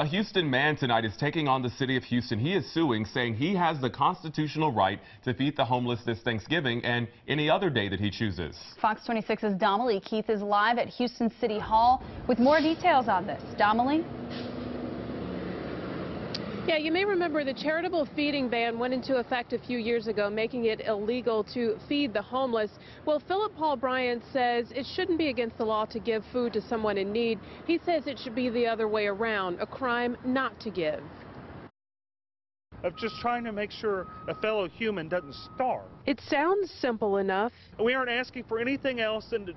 Houston man tonight is taking on the city of Houston. He is suing, saying he has the constitutional right to feed the homeless this Thanksgiving and any other day that he chooses. Fox 26's Domily Keith is live at Houston City Hall with more details on this. Domily? Yeah, you may remember the charitable feeding ban went into effect a few years ago, making it illegal to feed the homeless. Well, Philip Paul Bryant says it shouldn't be against the law to give food to someone in need. He says it should be the other way around, a crime not to give. Of just trying to make sure a fellow human doesn't starve. It sounds simple enough. We aren't asking for anything else than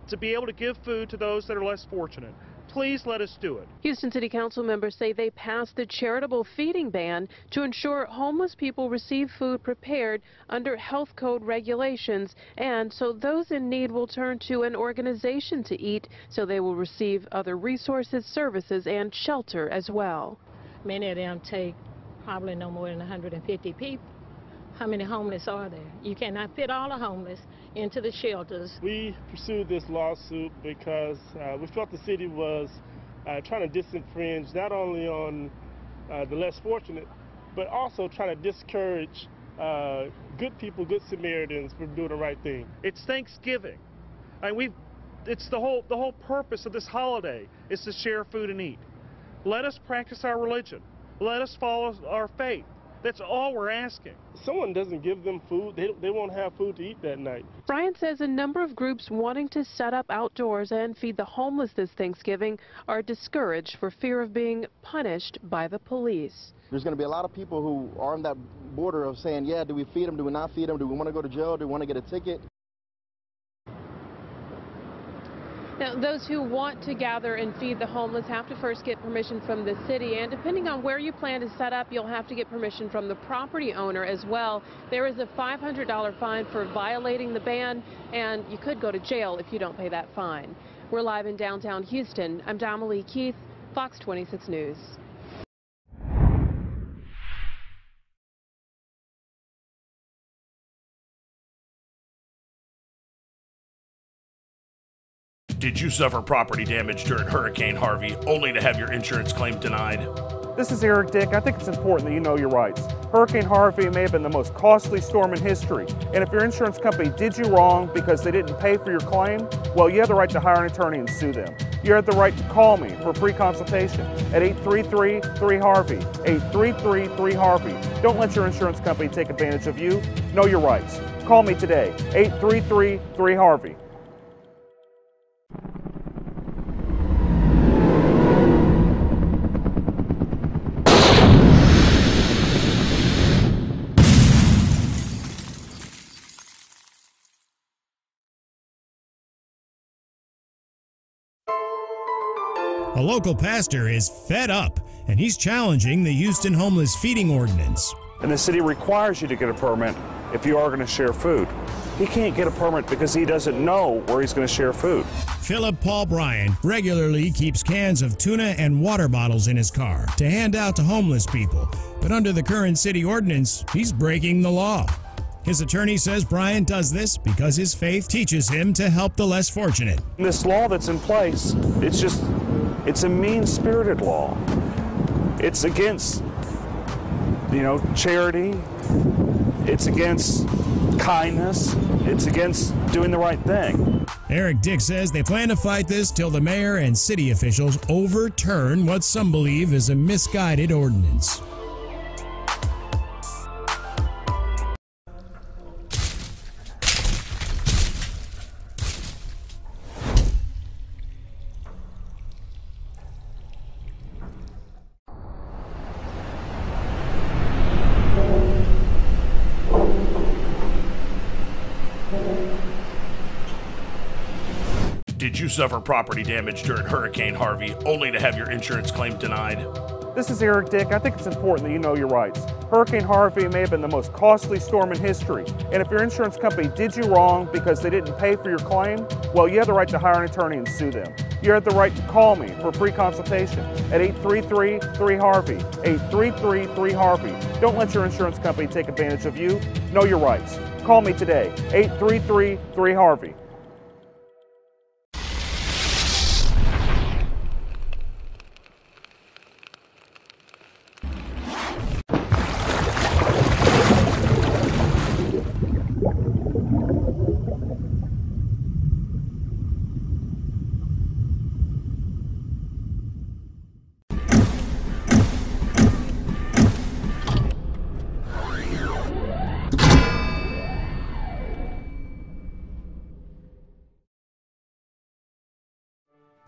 to be able to give food to those that are less fortunate. Please let us do it. Houston City Council members say they passed the charitable feeding ban to ensure homeless people receive food prepared under health code regulations, and so those in need will turn to an organization to eat, so they will receive other resources, services, and shelter as well. Many of them take probably no more than 150 people. How many homeless are there? You cannot fit all the homeless into the shelters. We pursued this lawsuit because we felt the city was trying to disenfringe not only on the less fortunate, but also trying to discourage good people, good Samaritans from doing the right thing. It's Thanksgiving. It's the whole purpose of this holiday is to share food and eat. Let us practice our religion. Let us follow our faith. That's all we're asking. If someone doesn't give them food, they won't have food to eat that night. Brian says a number of groups wanting to set up outdoors and feed the homeless this Thanksgiving are discouraged for fear of being punished by the police. There's going to be a lot of people who are on that border of saying, yeah, do we feed them, do we not feed them, do we want to go to jail, do we want to get a ticket? Now, those who want to gather and feed the homeless have to first get permission from the city, and depending on where you plan to set up, you'll have to get permission from the property owner as well. There is a $500 fine for violating the ban, and you could go to jail if you don't pay that fine. We're live in downtown Houston. I'm Domily Keith, Fox 26 News. Did you suffer property damage during Hurricane Harvey only to have your insurance claim denied? This is Eric Dick. I think it's important that you know your rights. Hurricane Harvey may have been the most costly storm in history, and if your insurance company did you wrong because they didn't pay for your claim, well, you have the right to hire an attorney and sue them. You have the right to call me for a free consultation at 833-3HARVEY, 833-3HARVEY. Don't let your insurance company take advantage of you. Know your rights. Call me today, 833-3HARVEY. A local pastor is fed up, and he's challenging the Houston homeless feeding ordinance. And the city requires you to get a permit if you are going to share food. He can't get a permit because he doesn't know where he's going to share food. Philip Paul Bryant regularly keeps cans of tuna and water bottles in his car to hand out to homeless people, but under the current city ordinance, he's breaking the law. His attorney says Bryant does this because his faith teaches him to help the less fortunate. This law that's in place, it's a mean-spirited law. It's against, charity. It's against kindness. It's against doing the right thing. Eric Dick says they plan to fight this till the mayor and city officials overturn what some believe is a misguided ordinance. Did you suffer property damage during Hurricane Harvey only to have your insurance claim denied? This is Eric Dick. I think it's important that you know your rights. Hurricane Harvey may have been the most costly storm in history, and if your insurance company did you wrong because they didn't pay for your claim, well, you have the right to hire an attorney and sue them. You have the right to call me for a free consultation at 833-3HARVEY, 833-3HARVEY. Don't let your insurance company take advantage of you. Know your rights. Call me today, 833-3HARVEY.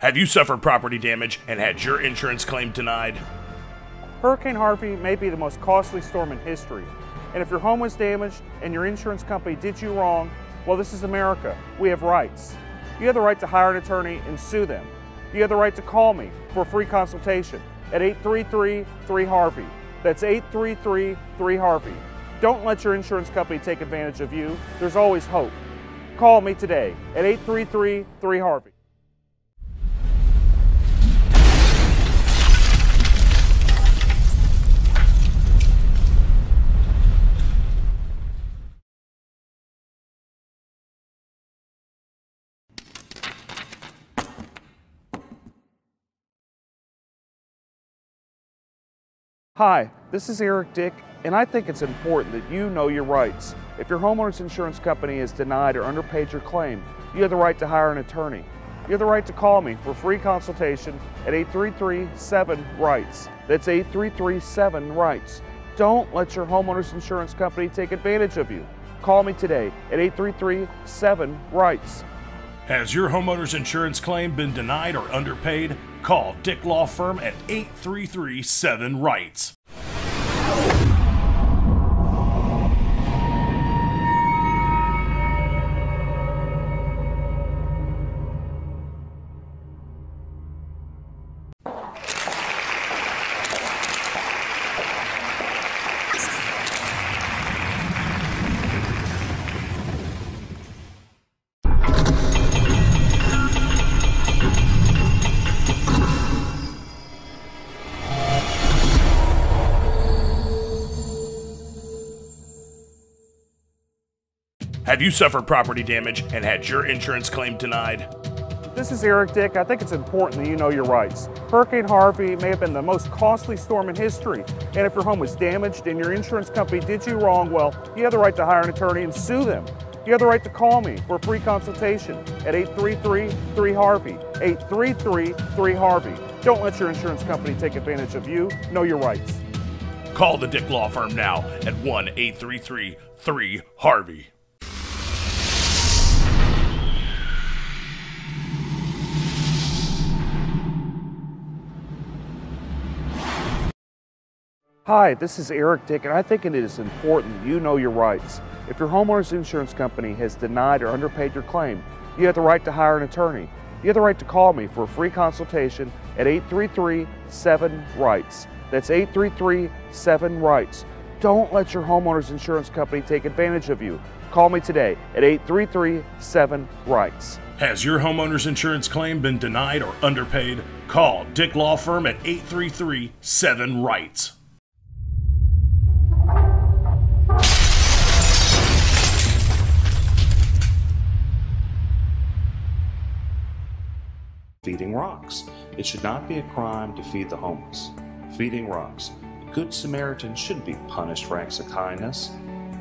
Have you suffered property damage and had your insurance claim denied? Hurricane Harvey may be the most costly storm in history. And if your home was damaged and your insurance company did you wrong, well, this is America. We have rights. You have the right to hire an attorney and sue them. You have the right to call me for a free consultation at 833-3-HARVEY. That's 833-3-HARVEY. Don't let your insurance company take advantage of you. There's always hope. Call me today at 833-3-HARVEY. Hi, this is Eric Dick, and I think it's important that you know your rights. If your homeowner's insurance company has denied or underpaid your claim, you have the right to hire an attorney. You have the right to call me for a free consultation at 833-7-RIGHTS. That's 833-7-RIGHTS. Don't let your homeowner's insurance company take advantage of you. Call me today at 833-7-RIGHTS. Has your homeowner's insurance claim been denied or underpaid? Call Dick Law Firm at 833-7-RIGHTS. Have you suffered property damage and had your insurance claim denied? This is Eric Dick. I think it's important that you know your rights. Hurricane Harvey may have been the most costly storm in history, and if your home was damaged and your insurance company did you wrong, well, you have the right to hire an attorney and sue them. You have the right to call me for a free consultation at 833-3-HARVEY, 833-3-HARVEY. Don't let your insurance company take advantage of you. Know your rights. Call the Dick Law Firm now at 1-833-3-HARVEY. Hi, this is Eric Dick, and I think it is important that you know your rights. If your homeowner's insurance company has denied or underpaid your claim, you have the right to hire an attorney. You have the right to call me for a free consultation at 833-7-RIGHTS. That's 833-7-RIGHTS. Don't let your homeowner's insurance company take advantage of you. Call me today at 833-7-RIGHTS. Has your homeowner's insurance claim been denied or underpaid? Call Dick Law Firm at 833-7-RIGHTS. Feeding rocks. It should not be a crime to feed the homeless. Feeding rocks. A good Samaritan shouldn't be punished for acts of kindness.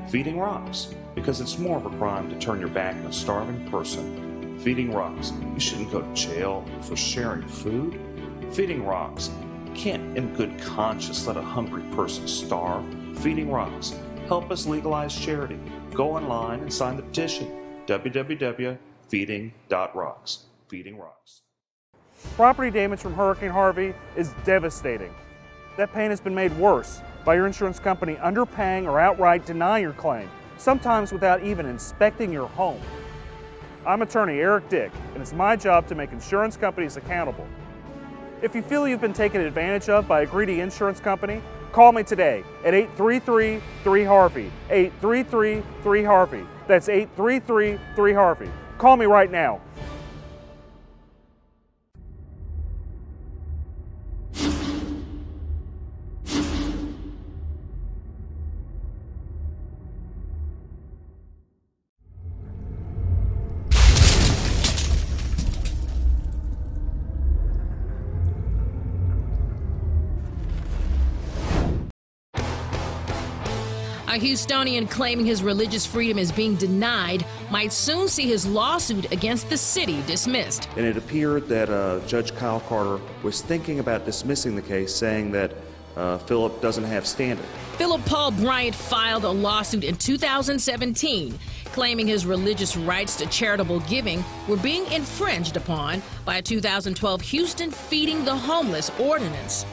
Feeding rocks. Because it's more of a crime to turn your back on a starving person. Feeding rocks. You shouldn't go to jail for sharing food. Feeding rocks. You can't in good conscience let a hungry person starve. Feeding rocks. Help us legalize charity. Go online and sign the petition. www.feeding.rocks. Feeding rocks. Property damage from Hurricane Harvey is devastating. That pain has been made worse by your insurance company underpaying or outright denying your claim, sometimes without even inspecting your home. I'm attorney Eric Dick, and it's my job to make insurance companies accountable. If you feel you've been taken advantage of by a greedy insurance company, call me today at 833-3-HARVEY, 833-3-HARVEY. That's 833-3-HARVEY. Call me right now. A Houstonian claiming his religious freedom is being denied might soon see his lawsuit against the city dismissed. And it appeared that Judge Kyle Carter was thinking about dismissing the case, saying that Philip doesn't have standing. Philip Paul Bryant filed a lawsuit in 2017 claiming his religious rights to charitable giving were being infringed upon by a 2012 Houston Feeding the Homeless ordinance.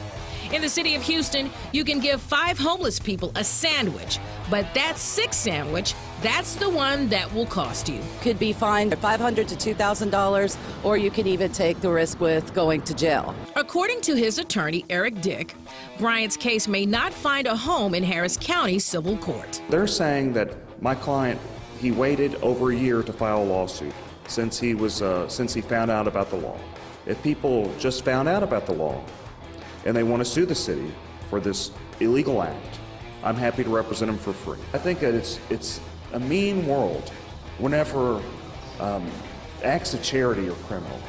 In the city of Houston, you can give 5 homeless people a sandwich, but that 6th sandwich, that's the one that will cost you. Could be fined $500 to $2,000, or you could even take the risk with going to jail. According to his attorney, Eric Dick, Bryant's case may not find a home in Harris County Civil Court. They're saying that my client, he waited over a year to file a lawsuit since he found out about the law. If people just found out about the law and they want to sue the city for this illegal act, I'm happy to represent them for free. I think that it's a mean world whenever acts of charity are criminal.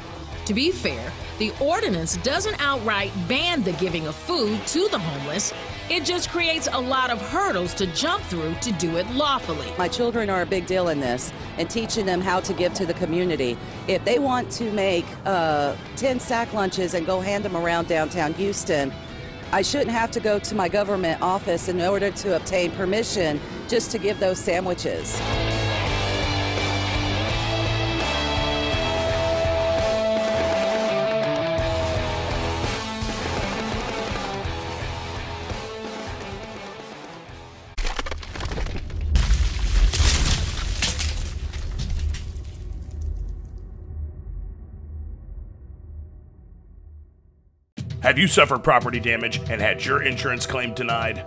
To be fair, the ordinance doesn't outright ban the giving of food to the homeless. It just creates a lot of hurdles to jump through to do it lawfully. My children are a big deal in this, and teaching them how to give to the community. If they want to make 10 sack lunches and go hand them around downtown Houston, I shouldn't have to go to my government office in order to obtain permission just to give those sandwiches. Have you suffered property damage and had your insurance claim denied?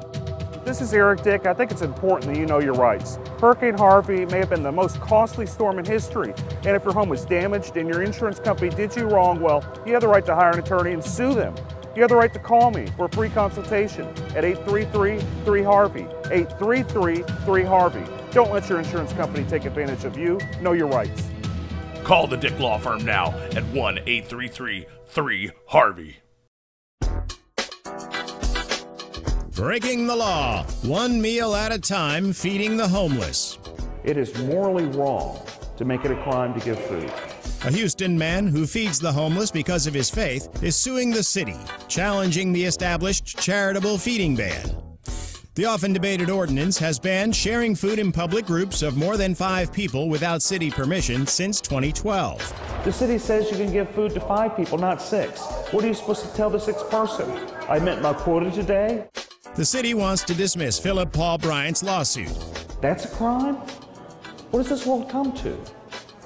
This is Eric Dick. I think it's important that you know your rights. Hurricane Harvey may have been the most costly storm in history, and if your home was damaged and your insurance company did you wrong, well, you have the right to hire an attorney and sue them. You have the right to call me for a free consultation at 833-3HARVEY, 833-3HARVEY. Don't let your insurance company take advantage of you. Know your rights. Call the Dick Law Firm now at 1-833-3HARVEY. Breaking the law, one meal at a time, feeding the homeless. It is morally wrong to make it a crime to give food. A Houston man who feeds the homeless because of his faith is suing the city, challenging the established charitable feeding ban. The often debated ordinance has banned sharing food in public groups of more than 5 people without city permission since 2012. The city says you can give food to 5 people, not 6. What are you supposed to tell the 6th person? I met my quota today? The city wants to dismiss Philip Paul Bryant's lawsuit. That's a crime? What does this world come to?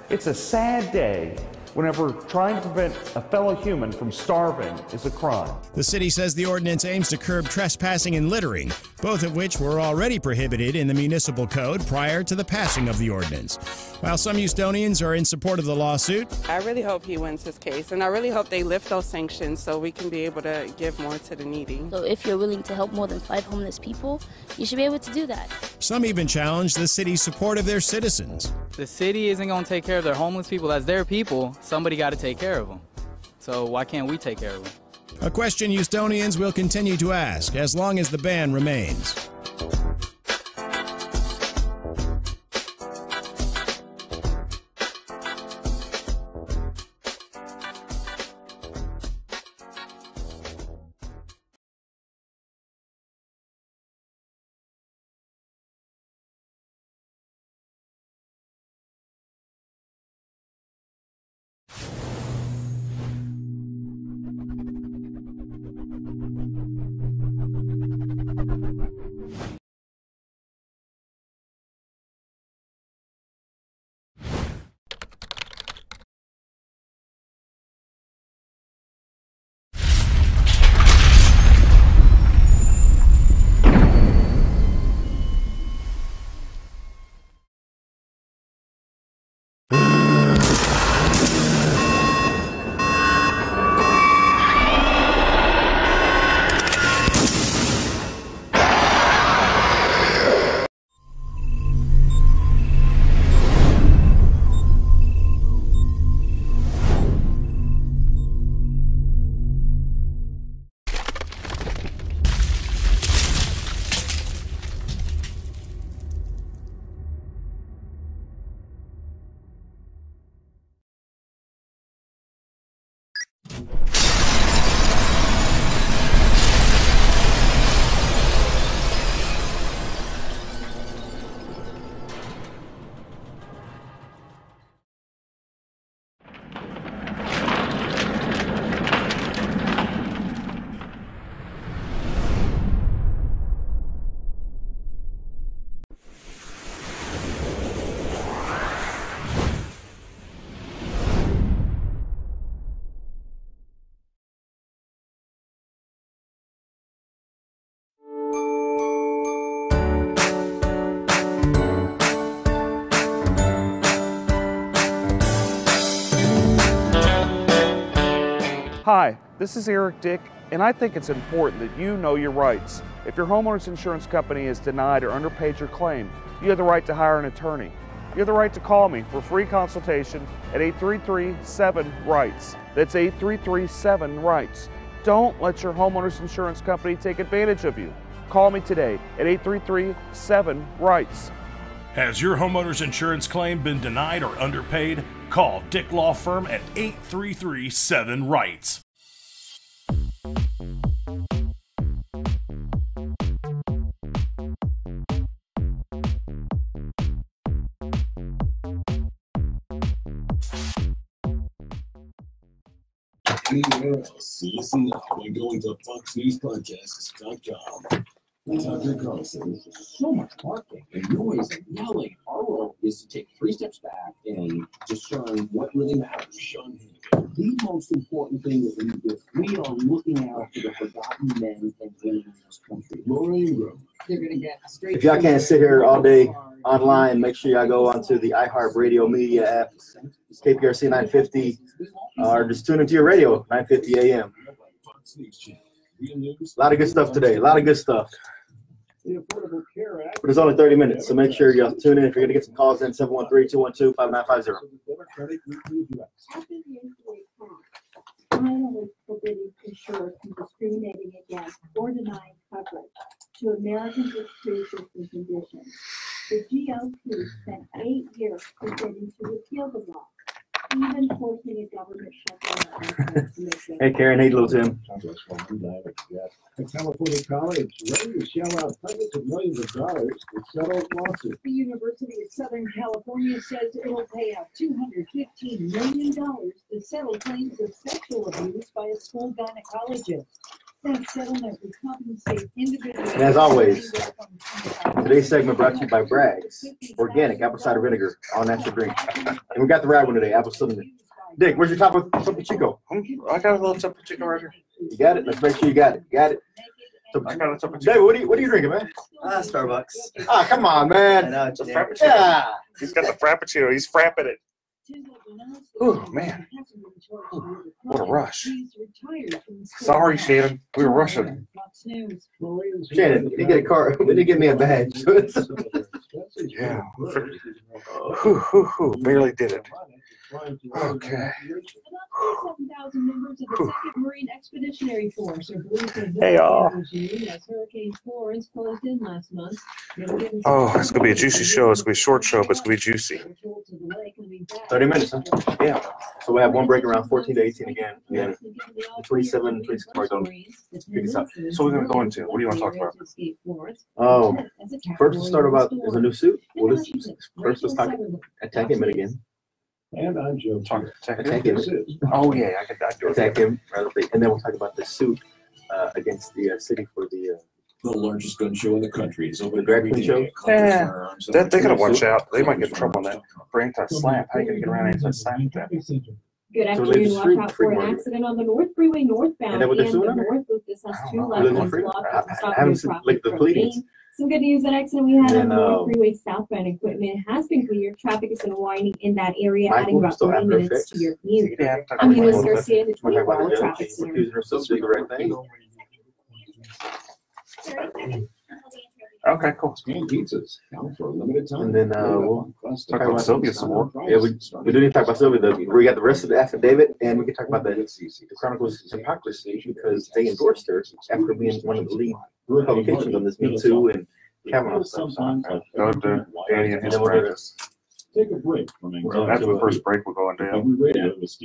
It's a sad day whenever trying to prevent a fellow human from starving is a crime. The city says the ordinance aims to curb trespassing and littering, both of which were already prohibited in the municipal code prior to the passing of the ordinance. While some Houstonians are in support of the lawsuit, I really hope he wins his case, and I really hope they lift those sanctions so we can be able to give more to the needy. So if you're willing to help more than 5 homeless people, you should be able to do that. Some even challenge the city's support of their citizens. The city isn't going to take care of their homeless people. That's their people. Somebody got to take care of them. So why can't we take care of them? A question Houstonians will continue to ask as long as the ban remains. Hi, this is Eric Dick, and I think it's important that you know your rights. If your homeowner's insurance company has denied or underpaid your claim, you have the right to hire an attorney. You have the right to call me for free consultation at 833-7-RIGHTS. That's 833-7-RIGHTS. Don't let your homeowner's insurance company take advantage of you. Call me today at 833-7-RIGHTS. Has your homeowner's insurance claim been denied or underpaid? Call Dick Law Firm at 833-7-RIGHTS. Anywhere else, listen now by going to FoxNewsPodcasts.com. Tucker Carlson. So much barking and noise and yelling. Our role is to take 3 steps back and discern what really matters. Sean, the most important thing is that we are looking out for the forgotten men and women in this country. Laura Ingram. They're going to get straight. If y'all can't sit here all day online, make sure y'all go onto the iHeartRadio Media app, KPRC 950, or just tune into your radio, 950 AM. A lot of good stuff today. A lot of good stuff. But it's only 30 minutes, so make sure y'all tune in. If you're going to get some calls in, 713-212-5950. Finally forbidding insurers from discriminating against or denying coverage to Americans with pre-existing conditions. The GOP spent 8 years presenting to repeal the law, even forcing a government shutdown. Hey, Karen. Hey, little Tim. A California college ready to shell out hundreds of millions of dollars to settle lawsuits. The University of Southern California says it'll pay out $215 million to settle claims of sexual abuse by a school gynecologist. That settlement would compensate individuals. And as always, today's segment brought to you by Bragg's Organic Apple Cider Vinegar, all natural drink. And we got the right one today, apple cinnamon. Dick, where's your Topo Chico? I got a little Topo Chico right here. You got it? Let's make sure you got it. Got it. I got a Topo Chico. David, what are you drinking, man? Starbucks. Ah, come on, man. It's a Frappuccino. Yeah. He's got the Frappuccino. He's frapping it. Oh, man. What a rush. Sorry, Shannon. We were rushing. Shannon, you get a car. When you give me a badge. Yeah. Barely did it. Okay. Hey, y'all. Oh, it's going to be a juicy show. It's going to be a short show, but it's going to be juicy. 30 minutes, huh? Yeah. So we have one break around 14 to 18 again. Yeah. 27, 26 hours on. So we're going to go into, what do you want to talk about? Oh, first let's start about, there's a new suit. Well, first let's talk attack him again. And I'm Joe. Attack him. Oh, yeah, I could do it. Attack him. And then we'll talk about the suit against the city for the largest gun show in the country. Is over the drag queen show. Yeah, they got to watch out. They might get in trouble on that. For anti-slap, how are you going to get around anti-slap with that? Good afternoon. Watch out for an accident on the North Freeway northbound and the North Loop. This has 2 lanes blocked. I haven't seen like the pleadings. Some good news, that accident we had on the North Freeway southbound equipment has been cleared. Traffic is unwinding in that area, adding about 30 minutes to your commute. I'm Eunice Garcia, the 24-hour traffic center. Okay, cool. Pizzas count for a limited time. And then we'll talk about Sylvia some more. Yeah, we do need to talk about Sylvia. We got the rest of the affidavit, and we can talk about the Chronicles hypocrisy because they endorsed her after being one of the lead publications on this Me Too and Kavanaugh stuff. Go to Danny and his friends. Take a break. After the first break, we're going down.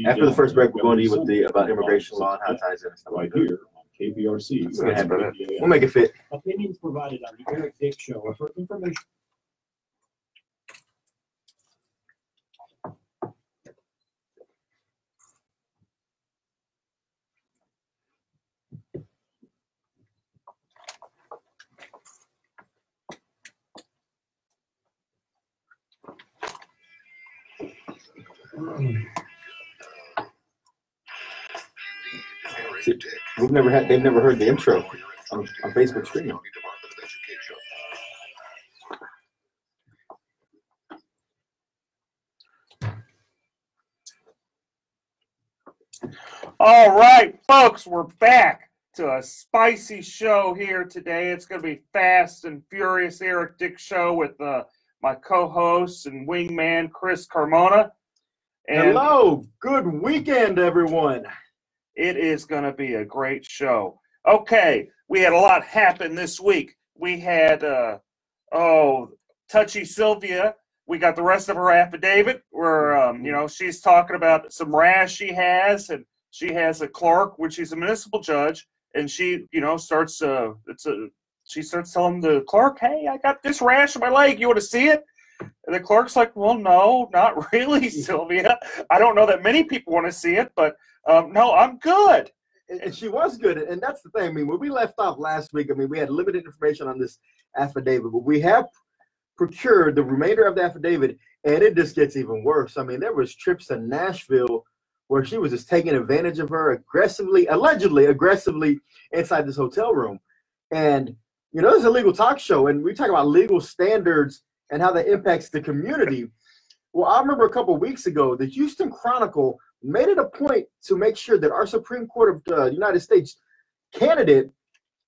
After the first break, we're going to you with the about immigration law and how it ties in and stuff like that. KPRC. We'll make it fit. Opinions provided on the Eric Dick Show are for information. They've never heard the intro on Facebook streaming. All right, folks, we're back to a spicy show here today. It's going to be Fast and Furious Eric Dick show with my co-host and wingman, Chris Carmona. And hello, good weekend, everyone. It is going to be a great show. Okay, we had a lot happen this week. We had, Touchy Sylvia. We got the rest of her affidavit where, she's talking about some rash she has, and she has a clerk, which she's a municipal judge, and she, starts telling the clerk, hey, I got this rash on my leg. You want to see it? And the clerk's like, well, no, not really, Sylvia. I don't know that many people want to see it, but no, I'm good. And she was good, and that's the thing. I mean, when we left off last week, we had limited information on this affidavit, but we have procured the remainder of the affidavit, and it just gets even worse. I mean, there was trips to Nashville where she was just taking advantage of her allegedly aggressively inside this hotel room. And, this is a legal talk show, and we talk about legal standards and how that impacts the community. Well, I remember a couple of weeks ago, the Houston Chronicle made it a point to make sure that our Supreme Court of the United States candidate,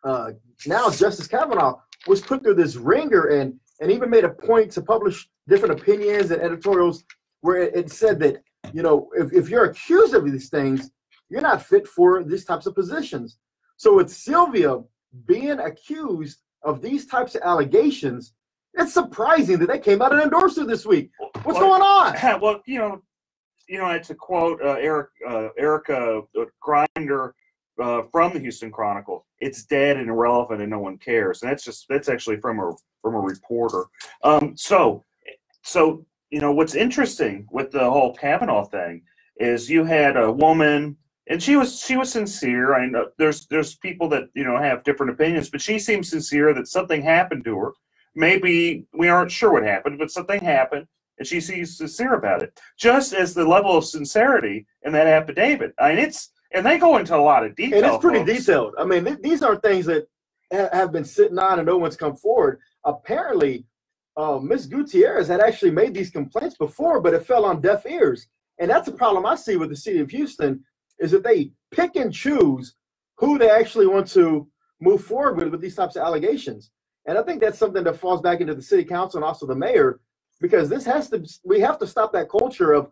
now Justice Kavanaugh, was put through this ringer and even made a point to publish different opinions and editorials where it said that, if you're accused of these things, you're not fit for these types of positions. So with Sylvia being accused of these types of allegations, it's surprising that they came out and endorsed her this week. What's going on? Well, to quote Erica Grinder from the Houston Chronicle, it's dead and irrelevant and no one cares. And that's actually from a reporter. So what's interesting with the whole Kavanaugh thing is you had a woman, and she was sincere. I know there's people that have different opinions, but she seems sincere that something happened to her. Maybe we aren't sure what happened, but something happened, and she seems sincere about it. Just as the level of sincerity in that affidavit. And they go into a lot of detail. And it's pretty detailed. I mean, these are things that have been sitting on and no one's come forward. Apparently, Ms. Gutierrez had actually made these complaints before, but it fell on deaf ears. And that's the problem I see with the city of Houston, is that they pick and choose who they actually want to move forward with these types of allegations. And I think that's something that falls back into the city council and also the mayor, because we have to stop that culture of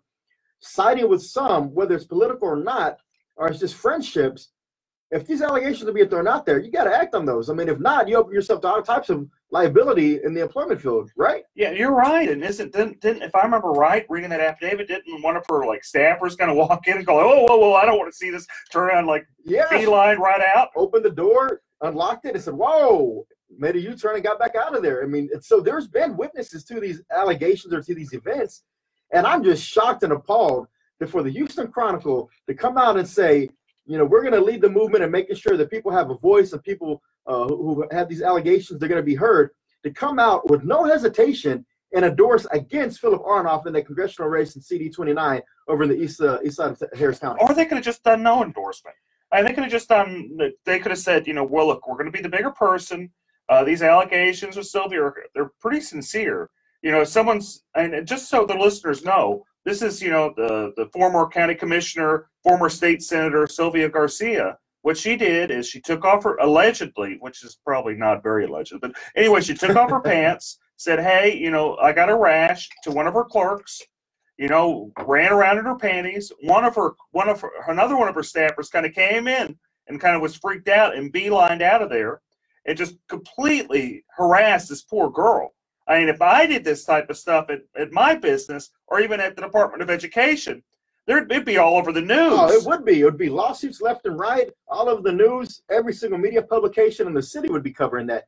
siding with some, whether it's political or not, or it's just friendships. If these allegations are being thrown out there, you got to act on those. I mean, if not, you open yourself to all types of liability in the employment field, right? Yeah, you're right. And didn't if I remember right, reading that affidavit, didn't one of her staffers kind of walk in and go, whoa, I don't want to see this, turn around beeline right out, open the door, unlocked it, and said, whoa, made a U-turn and got back out of there. I mean, so there's been witnesses to these allegations or to these events, and I'm just shocked and appalled that for the Houston Chronicle to come out and say, we're going to lead the movement and making sure that people have a voice and people who have these allegations, they're going to be heard, to come out with no hesitation and endorse against Philip Arnoff in the congressional race in CD 29 over in the east side of Harris County. Or they could have just done no endorsement. They could have just they could have said, well, look, we're going to be the bigger person. These allegations with Sylvia, they're pretty sincere. And just so the listeners know, this is, the former county commissioner, former state senator, Sylvia Garcia. What she did is she took off her, allegedly, which is probably not very alleged, but anyway, she took off her pants, said, hey, I got a rash to one of her clerks, ran around in her panties. Another one of her staffers kind of came in and kind of was freaked out and beelined out of there and just completely harassed this poor girl. I mean, if I did this type of stuff at my business or even at the Department of Education, it'd be all over the news. Oh, it would be. It would be lawsuits left and right, all over the news. Every single media publication in the city would be covering that.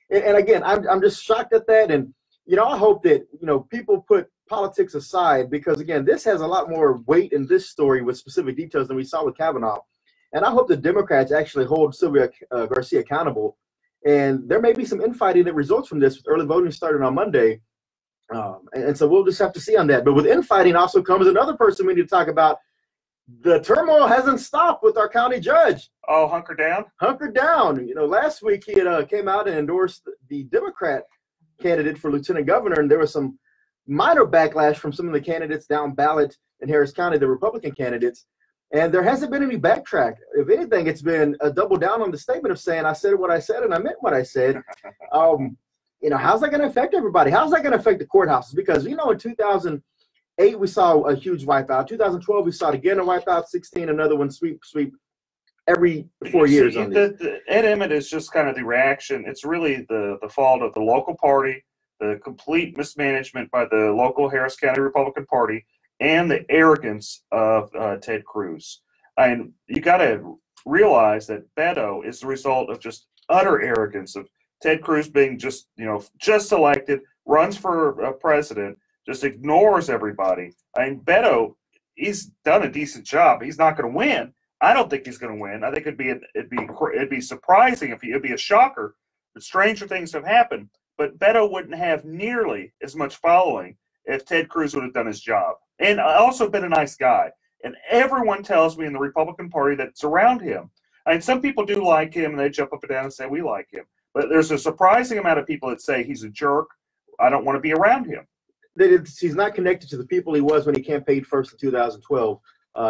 And again, I'm just shocked at that. And, I hope that, people put politics aside, because, again, this has a lot more weight in this story with specific details than we saw with Kavanaugh. And I hope the Democrats actually hold Sylvia Garcia accountable. And there may be some infighting that results from this, with early voting starting on Monday. And so we'll just have to see on that. But with infighting also comes another person we need to talk about. The turmoil hasn't stopped with our county judge. Oh, hunker down? Hunker down. Last week he had came out and endorsed the Democrat candidate for lieutenant governor, and there was some minor backlash from some of the candidates down ballot in Harris County, the Republican candidates. And there hasn't been any backtrack. If anything, it's been a double down on the statement of saying, I said what I said and I meant what I said. You know, how's that going to affect everybody? How's that going to affect the courthouses? Because, you know, in 2008, we saw a huge wipeout. 2012, we saw it again, a wipeout. 16, another one, sweep every 4 years. Ed Emmett is just kind of the reaction. It's really the fault of the local party, the complete mismanagement by the local Harris County Republican Party, and the arrogance of Ted Cruz. And you got to realize that Beto is the result of just utter arrogance of Ted Cruz being just elected, runs for president, just ignores everybody. I mean, Beto, he's done a decent job. He's not going to win. I don't think he's going to win. I think it'd be surprising if it'd be a shocker. But stranger things have happened. But Beto wouldn't have nearly as much following if Ted Cruz would have done his job. And also been a nice guy. And everyone tells me in the Republican Party that's around him. I mean, some people do like him, and they jump up and down and say, we like him. But there's a surprising amount of people that say he's a jerk. I don't want to be around him. He's not connected to the people he was when he campaigned first in 2012.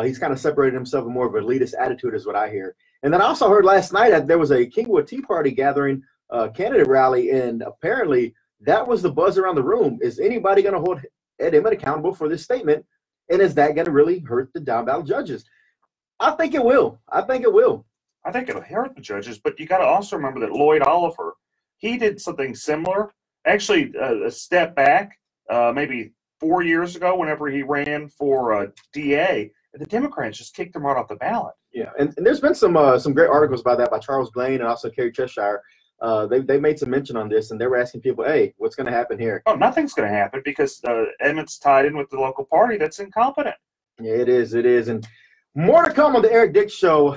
He's kind of separated himself in more of an elitist attitude is what I hear. And then I also heard last night that there was a Kingwood Tea Party gathering candidate rally, and apparently that was the buzz around the room. Is anybody going to hold Ed Emmett accountable for this statement? And is that going to really hurt the down ballot judges? I think it will. I think it will. I think it'll hurt the judges, but you got to also remember that Lloyd Oliver, he did something similar, actually a step back, maybe 4 years ago whenever he ran for DA, and the Democrats just kicked him right off the ballot. Yeah, and there's been some great articles about that by Charles Blaine and also Kerry Cheshire. They made some mention on this, and they were asking people, hey, what's going to happen here? Oh, nothing's going to happen because Emmett's tied in with the local party that's incompetent. Yeah, it is. It is. And more to come on the Eric Dick Show.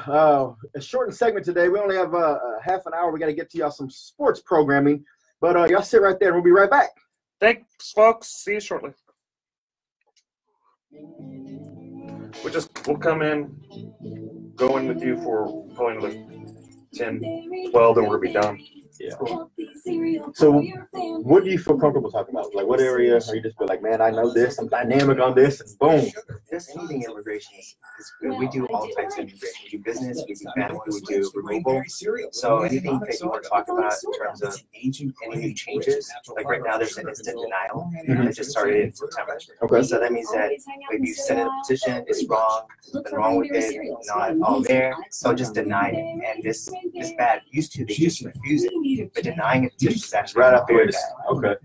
A shortened segment today. We only have half an hour. We got to get to y'all some sports programming. But y'all sit right there, and we'll be right back. Thanks, folks. See you shortly. We'll come in, go in with you for going to the 10, 12, then we're going to be done. Yeah. So what do you feel comfortable talking about? Like what area are you just be like, man, I know this, I'm dynamic on this, and boom. Just anything immigration is good. We do all types of immigration. We do business, we do family, we do removal. So anything that you want to talk about in terms of any new changes, like right now there's an instant denial that just started in September. Okay. So that means that if you send a petition, it's wrong, something wrong with it, not all there, so just deny it. And this bad used to, they just refuse it. But denying it is actually right up here. Okay.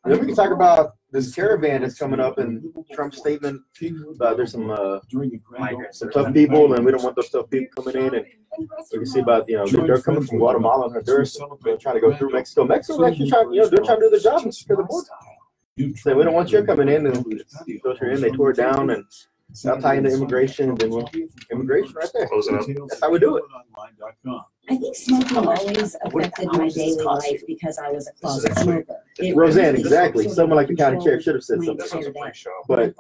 Then we can talk about this caravan that's coming up and Trump's statement. There's some tough people, and we don't want those tough people coming in. And you can see about they're coming from Guatemala and Honduras. They're trying to go through Mexico. Mexico's actually trying. They're trying to do their job and secure the border. So we don't want you coming in and filter in. They tore it down and. I'll tie into immigration, and then immigration right there. That's how we do it. I think smoking always affected my daily life because I was a closet smoker. Roseanne, exactly. Someone like the county chair should have said something, but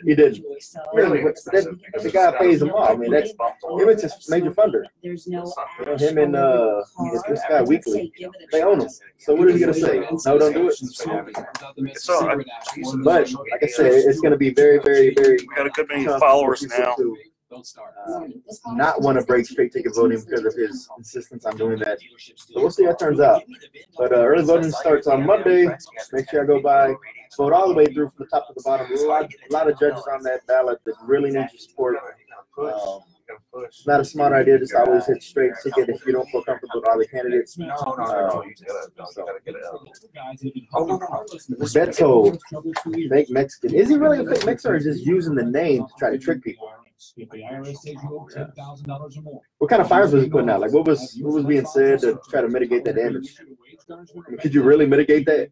he didn't. Really, the guy pays them all. I mean, that's Emmett's his major funder. There's no him and this guy Weekly, they own him. So what is he gonna say? No, don't do it. But like I said, it's gonna be very, very, very. We got a good many followers now. Not want to break straight ticket voting because of his insistence on doing that. So we'll see how it turns out. But early voting starts on Monday. Make sure I go by, vote all the way through from the top to the bottom. A lot of judges on that ballot that really need your support. It's not a smart idea just always hit straight ticket if you don't feel comfortable with all the candidates. Beto, fake Mexican. Is he really a fake Mexican or is he just using the name to try to trick people? What kind of fires was he putting out? Like what was being said to try to mitigate that damage? I mean, could you really mitigate that?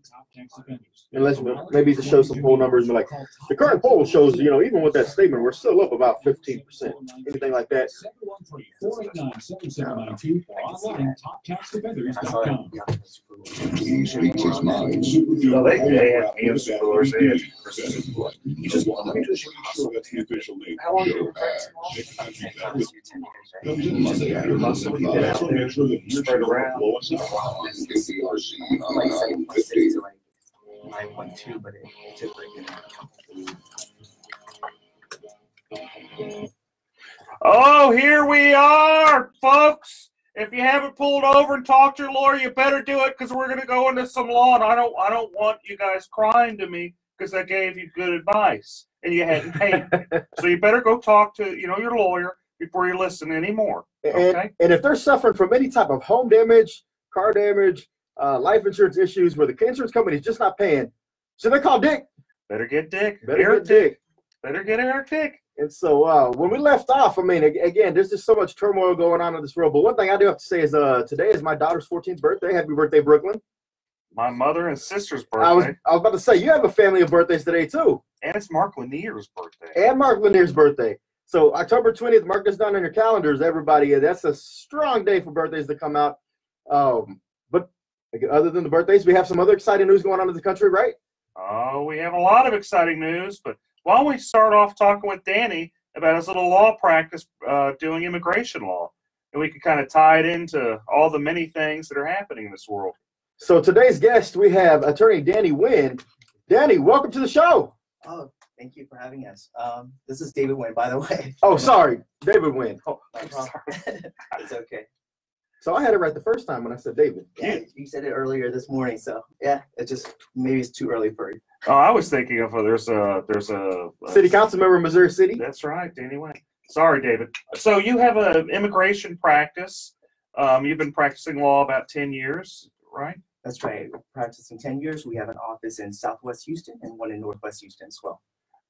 Unless maybe to show some poll numbers and be like, the current poll shows, even with that statement, we're still up about 15%. Anything like that. He speaks his mind. How long do but it took like Oh, here we are, folks. If you haven't pulled over and talked to your lawyer, you better do it because we're going to go into some law, and I don't want you guys crying to me because I gave you good advice and you hadn't paid me. So you better go talk to your lawyer before you listen anymore. Okay? And if they're suffering from any type of home damage, car damage, life insurance issues where the insurance company is just not paying, so they call Dick. Better get Dick. Better get Dick. Better get Eric Dick. And so when we left off, I mean, again, there's just so much turmoil going on in this world. But one thing I do have to say is today is my daughter's 14th birthday. Happy birthday, Brooklyn. My mother and sister's birthday. I was about to say, you have a family of birthdays today, too. And it's Mark Lanier's birthday. And Mark Lanier's birthday. So October 20th, mark this down on your calendars, everybody. That's a strong day for birthdays to come out. But other than the birthdays, we have some other exciting news going on in the country, right? Oh, we have a lot of exciting news, but why don't we start off talking with Danny about his little law practice doing immigration law, and we can kind of tie it into all the many things that are happening in this world. So today's guest, we have attorney Danny Wynn. Danny, welcome to the show. Oh, thank you for having us. This is David Wynn, by the way. Oh, sorry, David Wynn. Oh, I'm sorry. It's okay. So I had it right the first time when I said David. Yeah, you said it earlier this morning, so yeah, maybe it's too early for you. Oh, I was thinking of there's a city council member in Missouri City. That's right, Danny Wynn. Sorry, David. So you have an immigration practice. You've been practicing law about 10 years, right? That's right. We're practicing 10 years. We have an office in Southwest Houston and one in Northwest Houston as well.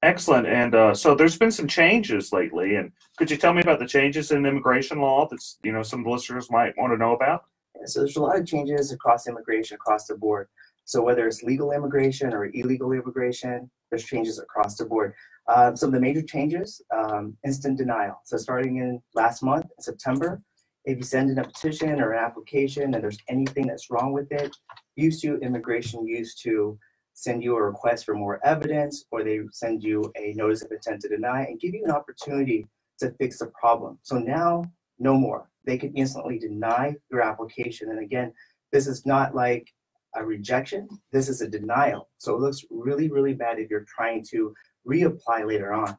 Excellent. And so there's been some changes lately. And could you tell me about the changes in immigration law that's, some listeners might want to know about? Yeah, so there's a lot of changes across immigration, across the board. So whether it's legal immigration or illegal immigration, there's changes across the board. Some of the major changes, instant denial. So starting in last month, in September, if you send in a petition or an application and there's anything that's wrong with it, immigration used to send you a request for more evidence, or they send you a notice of intent to deny and give you an opportunity to fix the problem. So now, no more. They can instantly deny your application. And again, this is not like a rejection. This is a denial. So it looks really, really bad if you're trying to reapply later on.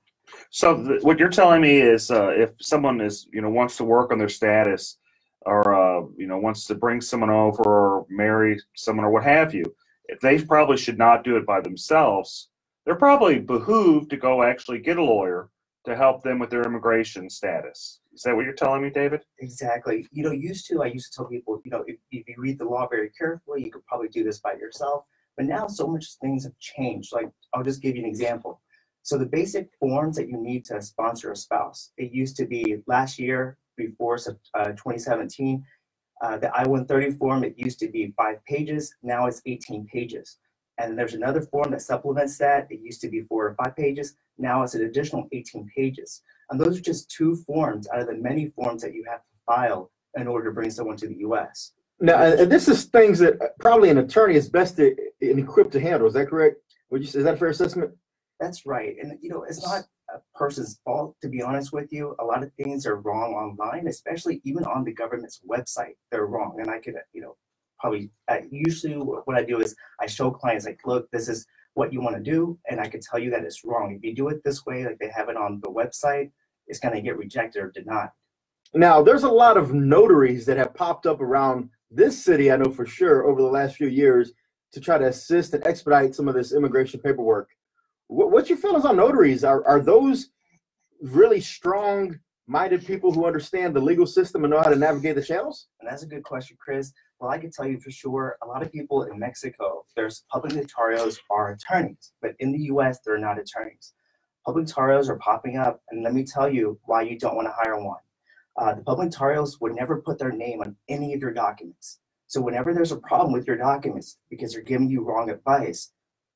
So what you're telling me is if someone is, wants to work on their status or, wants to bring someone over or marry someone or what have you, they probably should not do it by themselves. They're probably behooved to go actually get a lawyer to help them with their immigration status. Is that what you're telling me, David? Exactly. I used to tell people, if you read the law very carefully, you could probably do this by yourself. But now so much things have changed. Like, I'll just give you an example. So the basic forms that you need to sponsor a spouse, it used to be last year, before 2017, the I-130 form, it used to be 5 pages. Now it's 18 pages. And there's another form that supplements that. It used to be 4 or 5 pages. Now it's an additional 18 pages. And those are just 2 forms out of the many forms that you have to file in order to bring someone to the U.S. Now, and this is things that probably an attorney is best equipped to handle. Is that correct? Is that a fair assessment? That's right. And, it's not a person's fault, to be honest with you. A lot of things are wrong online, especially even on the government's website. They're wrong. And I could, probably usually what I do is I show clients, like, look, this is what you want to do. And I can tell you that it's wrong. If you do it this way, like they have it on the website, it's going to get rejected or denied. Now, there's a lot of notaries that have popped up around this city, I know for sure, over the last few years to try to assist and expedite some of this immigration paperwork. What's your feelings on notaries? Are those really strong-minded people who understand the legal system and know how to navigate the channels? And that's a good question, Chris. Well, I can tell you for sure, a lot of people in Mexico, there's public notarios are attorneys, but in the U.S., they're not attorneys. Public notarios are popping up, and let me tell you why you don't want to hire one. The public notarios would never put their name on any of your documents. So whenever there's a problem with your documents because they're giving you wrong advice,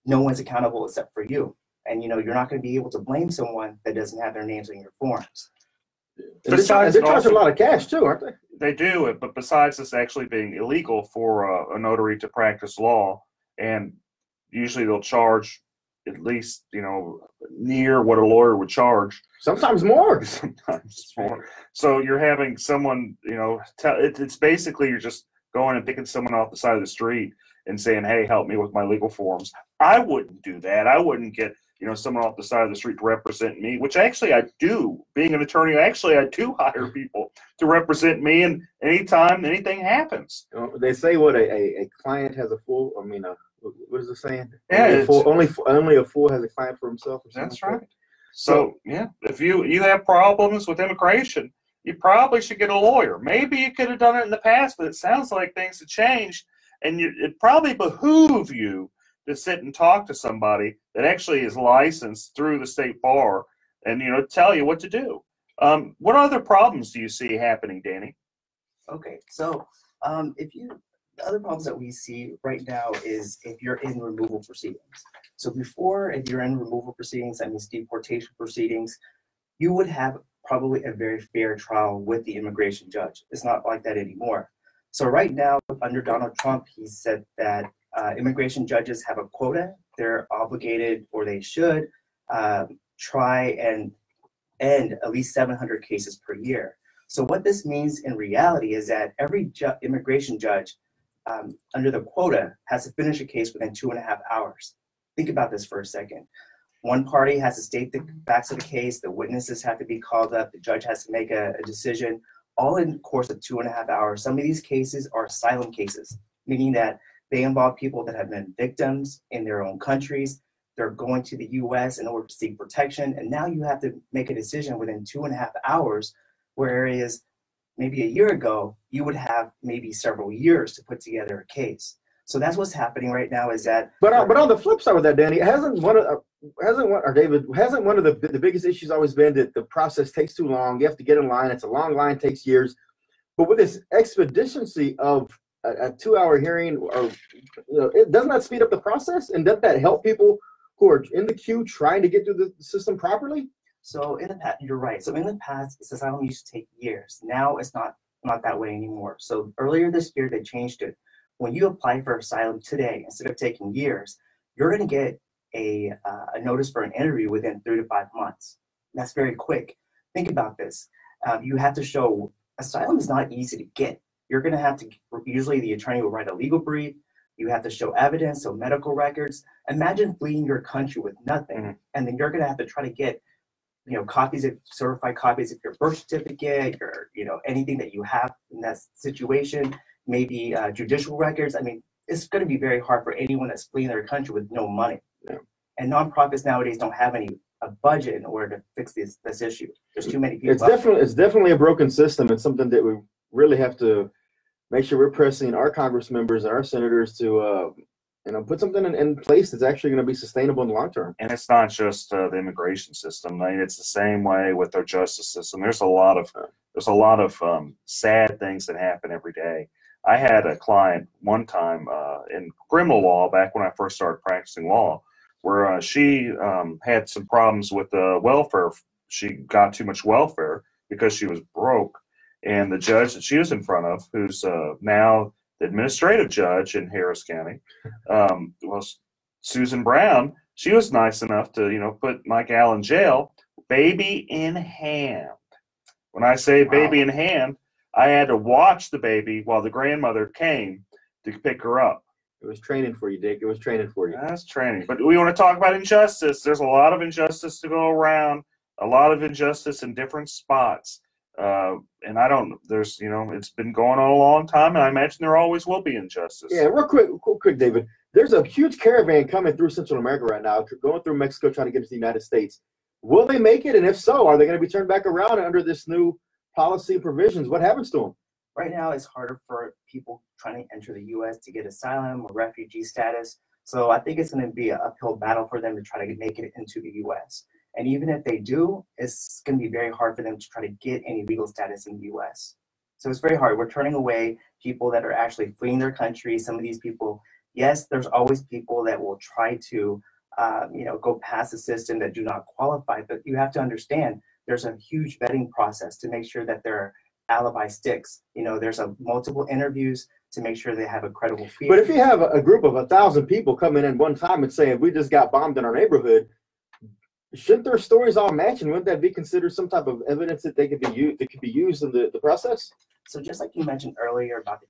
no one's accountable except for you. And you're not going to be able to blame someone that doesn't have their names on your forms. They're charging a lot of cash too, aren't they? They do, but besides this actually being illegal for a notary to practice law, and usually they'll charge at least, near what a lawyer would charge. Sometimes more. Sometimes more. So you're having someone, it's basically you're just going and picking someone off the side of the street and saying, hey, help me with my legal forms. I wouldn't do that. I wouldn't get, you know, someone off the side of the street to represent me, which actually I do. Being an attorney, actually I do hire people to represent me, and anytime anything happens. They say what a client has a fool. I mean, what is it saying? Yeah, only a fool has a client for himself. Or something. That's right. So yeah, if you have problems with immigration, you probably should get a lawyer. Maybe you could have done it in the past, but it sounds like things have changed, and it probably behoove you to sit and talk to somebody that actually is licensed through the state bar and, you know, tell you what to do. What other problems do you see happening, Danny? Okay, so the other problems that we see right now is if you're in removal proceedings. So before, if you're in removal proceedings, that means deportation proceedings, you would have probably a very fair trial with the immigration judge. It's not like that anymore. So right now, under Donald Trump, he said that immigration judges have a quota. They're obligated, or they should, try and end at least 700 cases per year. So what this means in reality is that every immigration judge under the quota has to finish a case within 2.5 hours. Think about this for a second. One party has to state the facts of the case, the witnesses have to be called up, the judge has to make a decision, all in the course of 2.5 hours. Some of these cases are asylum cases, meaning that they involve people that have been victims in their own countries. They're going to the U.S. in order to seek protection, and now you have to make a decision within 2.5 hours, whereas maybe a year ago, you would have maybe several years to put together a case. So that's what's happening right now is that. But on the flip side of that, Danny, hasn't one of the biggest issues always been that the process takes too long? You have to get in line. It's a long line, takes years. But with this expediency of a 2-hour hearing, or doesn't that speed up the process? And doesn't that help people who are in the queue trying to get through the system properly? So in the past, you're right. So in the past, asylum used to take years. Now it's not that way anymore. So earlier this year, they changed it. When you apply for asylum today, instead of taking years, you're going to get a notice for an interview within 3 to 5 months. That's very quick. Think about this. You have to show asylum is not easy to get. You're going to have to, usually the attorney will write a legal brief. You have to show evidence, so medical records. Imagine fleeing your country with nothing, and then you're going to have to try to get, copies of certified copies of your birth certificate, your, anything that you have in that situation, maybe judicial records. I mean, it's going to be very hard for anyone that's fleeing their country with no money. Yeah. And nonprofits nowadays don't have a budget in order to fix this issue. There's too many people. It's definitely a broken system. It's something that we really have to make sure we're pressing our Congress members and our senators to put something in place that's actually going to be sustainable in the long term. And it's not just the immigration system. I mean, it's the same way with our justice system. There's a lot of sad things that happen every day. I had a client one time in criminal law back when I first started practicing law, where she had some problems with welfare. She got too much welfare because she was broke. And the judge that she was in front of, who's now the administrative judge in Harris County, was Susan Brown. She was nice enough to, put Mike Al in jail, baby in hand. When I say baby in hand, I had to watch the baby while the grandmother came to pick her up. It was training for you, Dick. It was training for you. That's training. But we want to talk about injustice. There's a lot of injustice to go around, a lot of injustice in different spots. And it's been going on a long time, and I imagine there always will be injustice. Yeah, real quick, David. There's a huge caravan coming through Central America right now, going through Mexico, trying to get to the United States. Will they make it? And if so, are they going to be turned back around under this new policy provisions? What happens to them? Right now, it's harder for people trying to enter the U.S. to get asylum or refugee status. So I think it's going to be an uphill battle for them to try to make it into the U.S. And even if they do, it's going to be very hard for them to try to get any legal status in the U.S. So it's very hard. We're turning away people that are actually fleeing their country. Some of these people, yes, there's always people that will try to, go past the system that do not qualify. But you have to understand there's a huge vetting process to make sure that their alibi sticks. There's multiple interviews to make sure they have a credible fear. But if you have a group of 1,000 people coming in one time and saying, we just got bombed in our neighborhood, shouldn't their stories all match, and wouldn't that be considered some type of evidence that could be used in the process? So just like you mentioned earlier about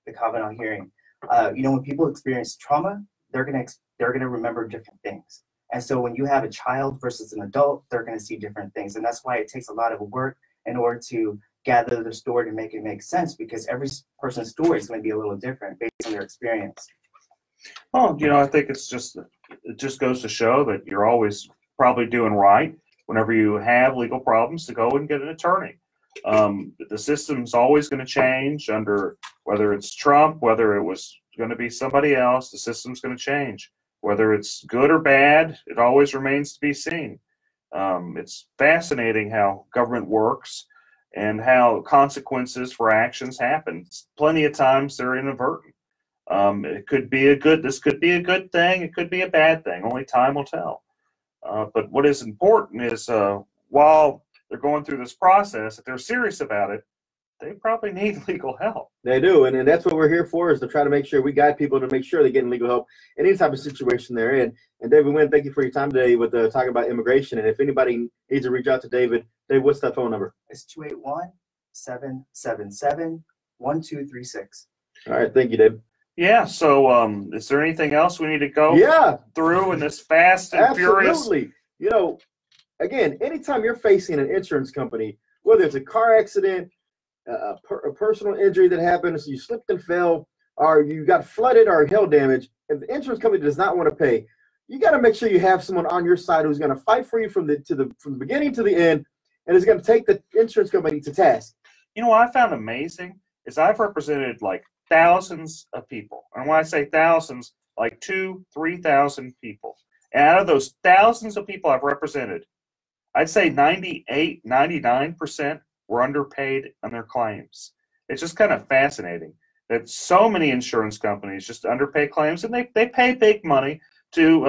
the Kavanaugh hearing, When people experience trauma, they're gonna remember different things. And so when you have a child versus an adult, they're gonna see different things. And that's why it takes a lot of work in order to gather the story to make it make sense, because every person's story is going to be a little different based on their experience. Well, I think it just goes to show that you're always probably doing right whenever you have legal problems to go and get an attorney. The system's always going to change under whether it's Trump, whether it was going to be somebody else, the system's going to change. Whether it's good or bad, it always remains to be seen. It's fascinating how government works and how consequences for actions happen. Plenty of times they're inadvertent. This could be a good thing, it could be a bad thing. Only time will tell. But what is important is while they're going through this process, if they're serious about it, they probably need legal help. They do, and that's what we're here for, is to try to make sure we guide people to make sure they're getting legal help in any type of situation they're in. And David Wynn, thank you for your time today with talking about immigration. And if anybody needs to reach out to David, what's that phone number? It's 281-777-1236. All right, thank you, David. Yeah, so is there anything else we need to go through in this fast and furious? Absolutely. Again, anytime you're facing an insurance company, whether it's a car accident, a personal injury that happens, you slipped and fell, or you got flooded or hail damage, if the insurance company does not want to pay, you got to make sure you have someone on your side who's going to fight for you from the beginning to the end, and is going to take the insurance company to task. What I found amazing is I've represented like thousands of people, and when I say thousands, like 2,000-3,000 people. And out of those thousands of people I've represented, I'd say 98-99% were underpaid on their claims. It's just kind of fascinating that so many insurance companies just underpay claims, and they pay big money to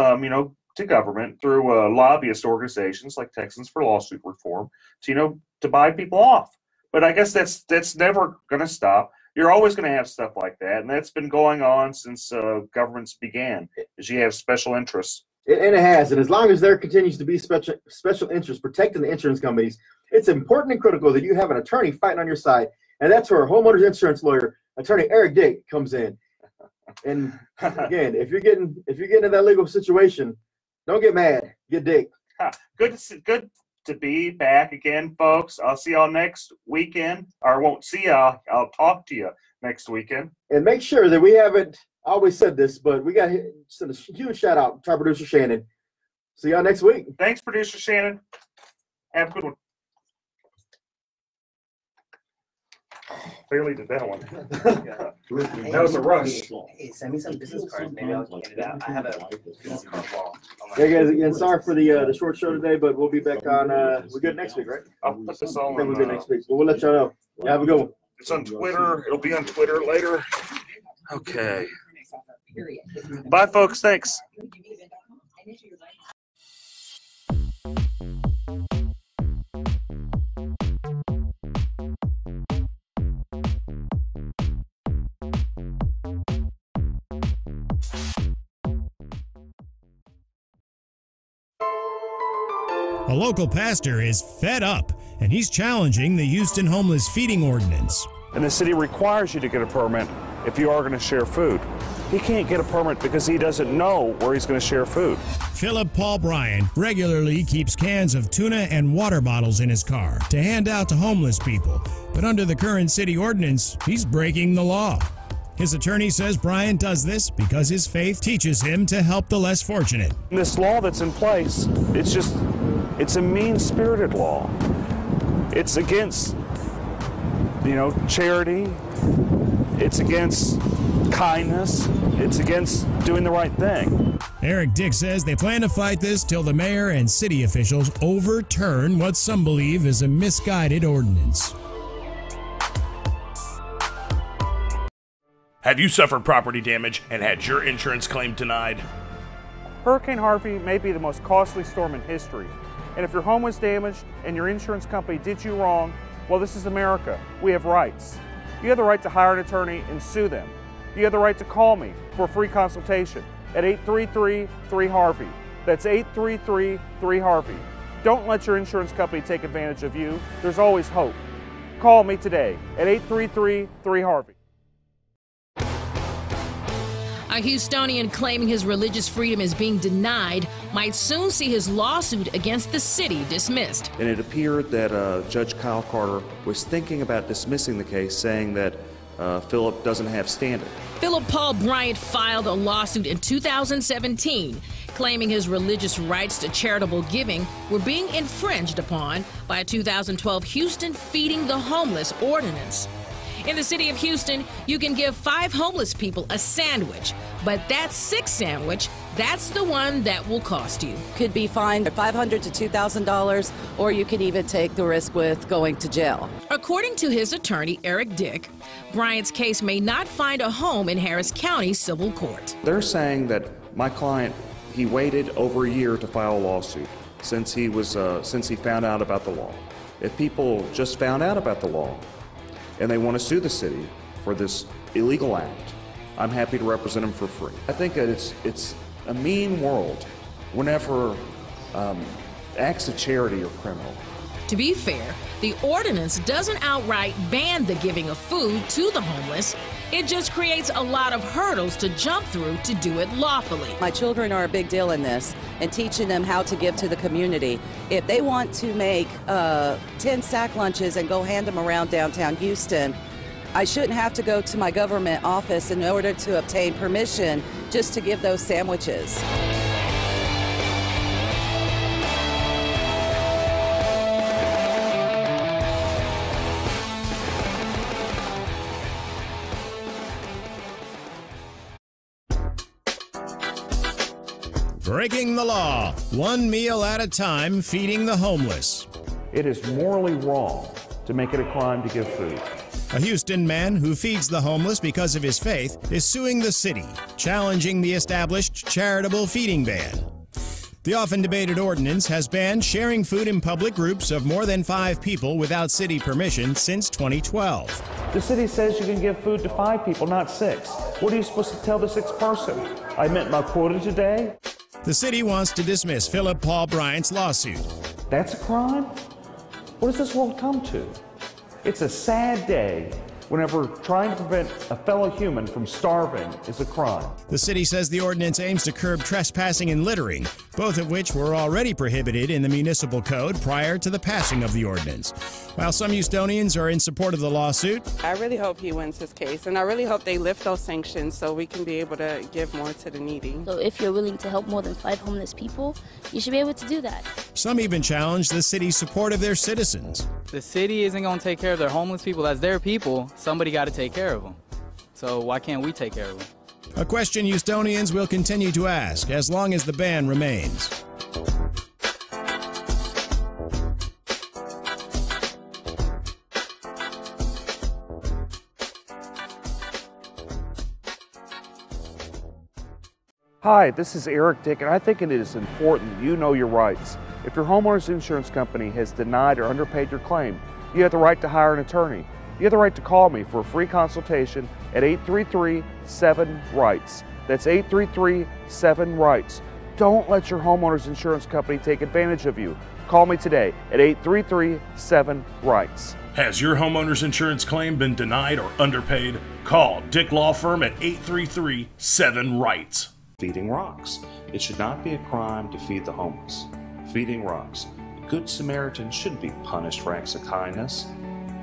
to government through lobbyist organizations like Texans for Lawsuit Reform to buy people off. But I guess that's never going to stop. You're always going to have stuff like that, and that's been going on since governments began. Is you have special interests. And it has, and as long as there continues to be special interests protecting the insurance companies, it's important and critical that you have an attorney fighting on your side, and that's where homeowners insurance lawyer, attorney Eric Dick, comes in. And again, if you're getting in that legal situation, don't get mad, get Dick. Good to be back again, folks. I'll see y'all next weekend, or I won't see y'all. I'll talk to you next weekend. And make sure that we haven't always said this, but we got to send a huge shout out to our producer Shannon. See y'all next week. Thanks, producer Shannon. Have a good one. Barely did that one. That was a rush. Hey, send me some business cards. Maybe I'll get it out. I have a business card wall. Hey guys, again, sorry for the short show today, but we'll be back on. We're good next week, right? I'll put this all I think on. we're good next week, but we'll let y'all know. Yeah, have a good one. It's on Twitter. It'll be on Twitter later. Okay. Bye, folks. Thanks. A local pastor is fed up, and he's challenging the Houston homeless feeding ordinance. And the city requires you to get a permit if you are going to share food. He can't get a permit because he doesn't know where he's going to share food. Philip Paul Bryan regularly keeps cans of tuna and water bottles in his car to hand out to homeless people. But under the current city ordinance, he's breaking the law. His attorney says Bryan does this because his faith teaches him to help the less fortunate. This law that's in place, it's a mean-spirited law. It's against, charity. It's against kindness. It's against doing the right thing. Eric Dick says they plan to fight this till the mayor and city officials overturn what some believe is a misguided ordinance. Have you suffered property damage and had your insurance claim denied? Hurricane Harvey may be the most costly storm in history. And if your home was damaged and your insurance company did you wrong, well, this is America. We have rights. You have the right to hire an attorney and sue them. You have the right to call me for a free consultation at 833-3HARVEY. That's 833-3HARVEY. Don't let your insurance company take advantage of you. There's always hope. Call me today at 833-3HARVEY. A Houstonian claiming his religious freedom is being denied might soon see his lawsuit against the city dismissed. And it appeared that Judge Kyle Carter was thinking about dismissing the case, saying that Philip doesn't have standing. Philip Paul Bryant filed a lawsuit in 2017 claiming his religious rights to charitable giving were being infringed upon by a 2012 Houston Feeding the Homeless ordinance. In the city of Houston, you can give 5 homeless people a sandwich, but that 6th sandwich, that's the one that will cost you. Could be fined $500 to $2,000, or you could even take the risk with going to jail. According to his attorney, Eric Dick, Bryant's case may not find a home in Harris County Civil Court. They're saying that my client, he waited over a year to file a lawsuit since he found out about the law. If people just found out about the law and they want to sue the city for this illegal act, I'm happy to represent them for free. I think that it's a mean world whenever acts of charity are criminal. To be fair, the ordinance doesn't outright ban the giving of food to the homeless. It just creates a lot of hurdles to jump through to do it lawfully. My children are a big deal in this, and teaching them how to give to the community. If they want to make 10 sack lunches and go hand them around downtown Houston, I shouldn't have to go to my government office in order to obtain permission just to give those sandwiches. Breaking the law, one meal at a time, feeding the homeless. It is morally wrong to make it a crime to give food. A Houston man who feeds the homeless because of his faith is suing the city, challenging the established charitable feeding ban. The often debated ordinance has banned sharing food in public groups of more than 5 people without city permission since 2012. The city says you can give food to 5 people, not 6. What are you supposed to tell the 6th person? I met my quota today? The city wants to dismiss Philip Paul Bryant's lawsuit. That's a crime? What does this world come to? It's a sad day whenever trying to prevent a fellow human from starving is a crime. The city says the ordinance aims to curb trespassing and littering, both of which were already prohibited in the municipal code prior to the passing of the ordinance. While some Houstonians are in support of the lawsuit, I really hope he wins his case, and I really hope they lift those sanctions so we can be able to give more to the needy. So if you're willing to help more than 5 homeless people, you should be able to do that. Some even challenge the city's support of their citizens. The city isn't going to take care of their homeless people. That's their people. Somebody got to take care of them. So why can't we take care of them? A question Houstonians will continue to ask as long as the ban remains. Hi, this is Eric Dick, and I think it is important you know your rights. If your homeowner's insurance company has denied or underpaid your claim, you have the right to hire an attorney. You have the right to call me for a free consultation at 833-7-RIGHTS. That's 833-7-RIGHTS. Don't let your homeowner's insurance company take advantage of you. Call me today at 833-7-RIGHTS. Has your homeowner's insurance claim been denied or underpaid? Call Dick Law Firm at 833-7-RIGHTS. Feeding rocks. It should not be a crime to feed the homeless. Feeding rocks. A good Samaritan shouldn't be punished for acts of kindness.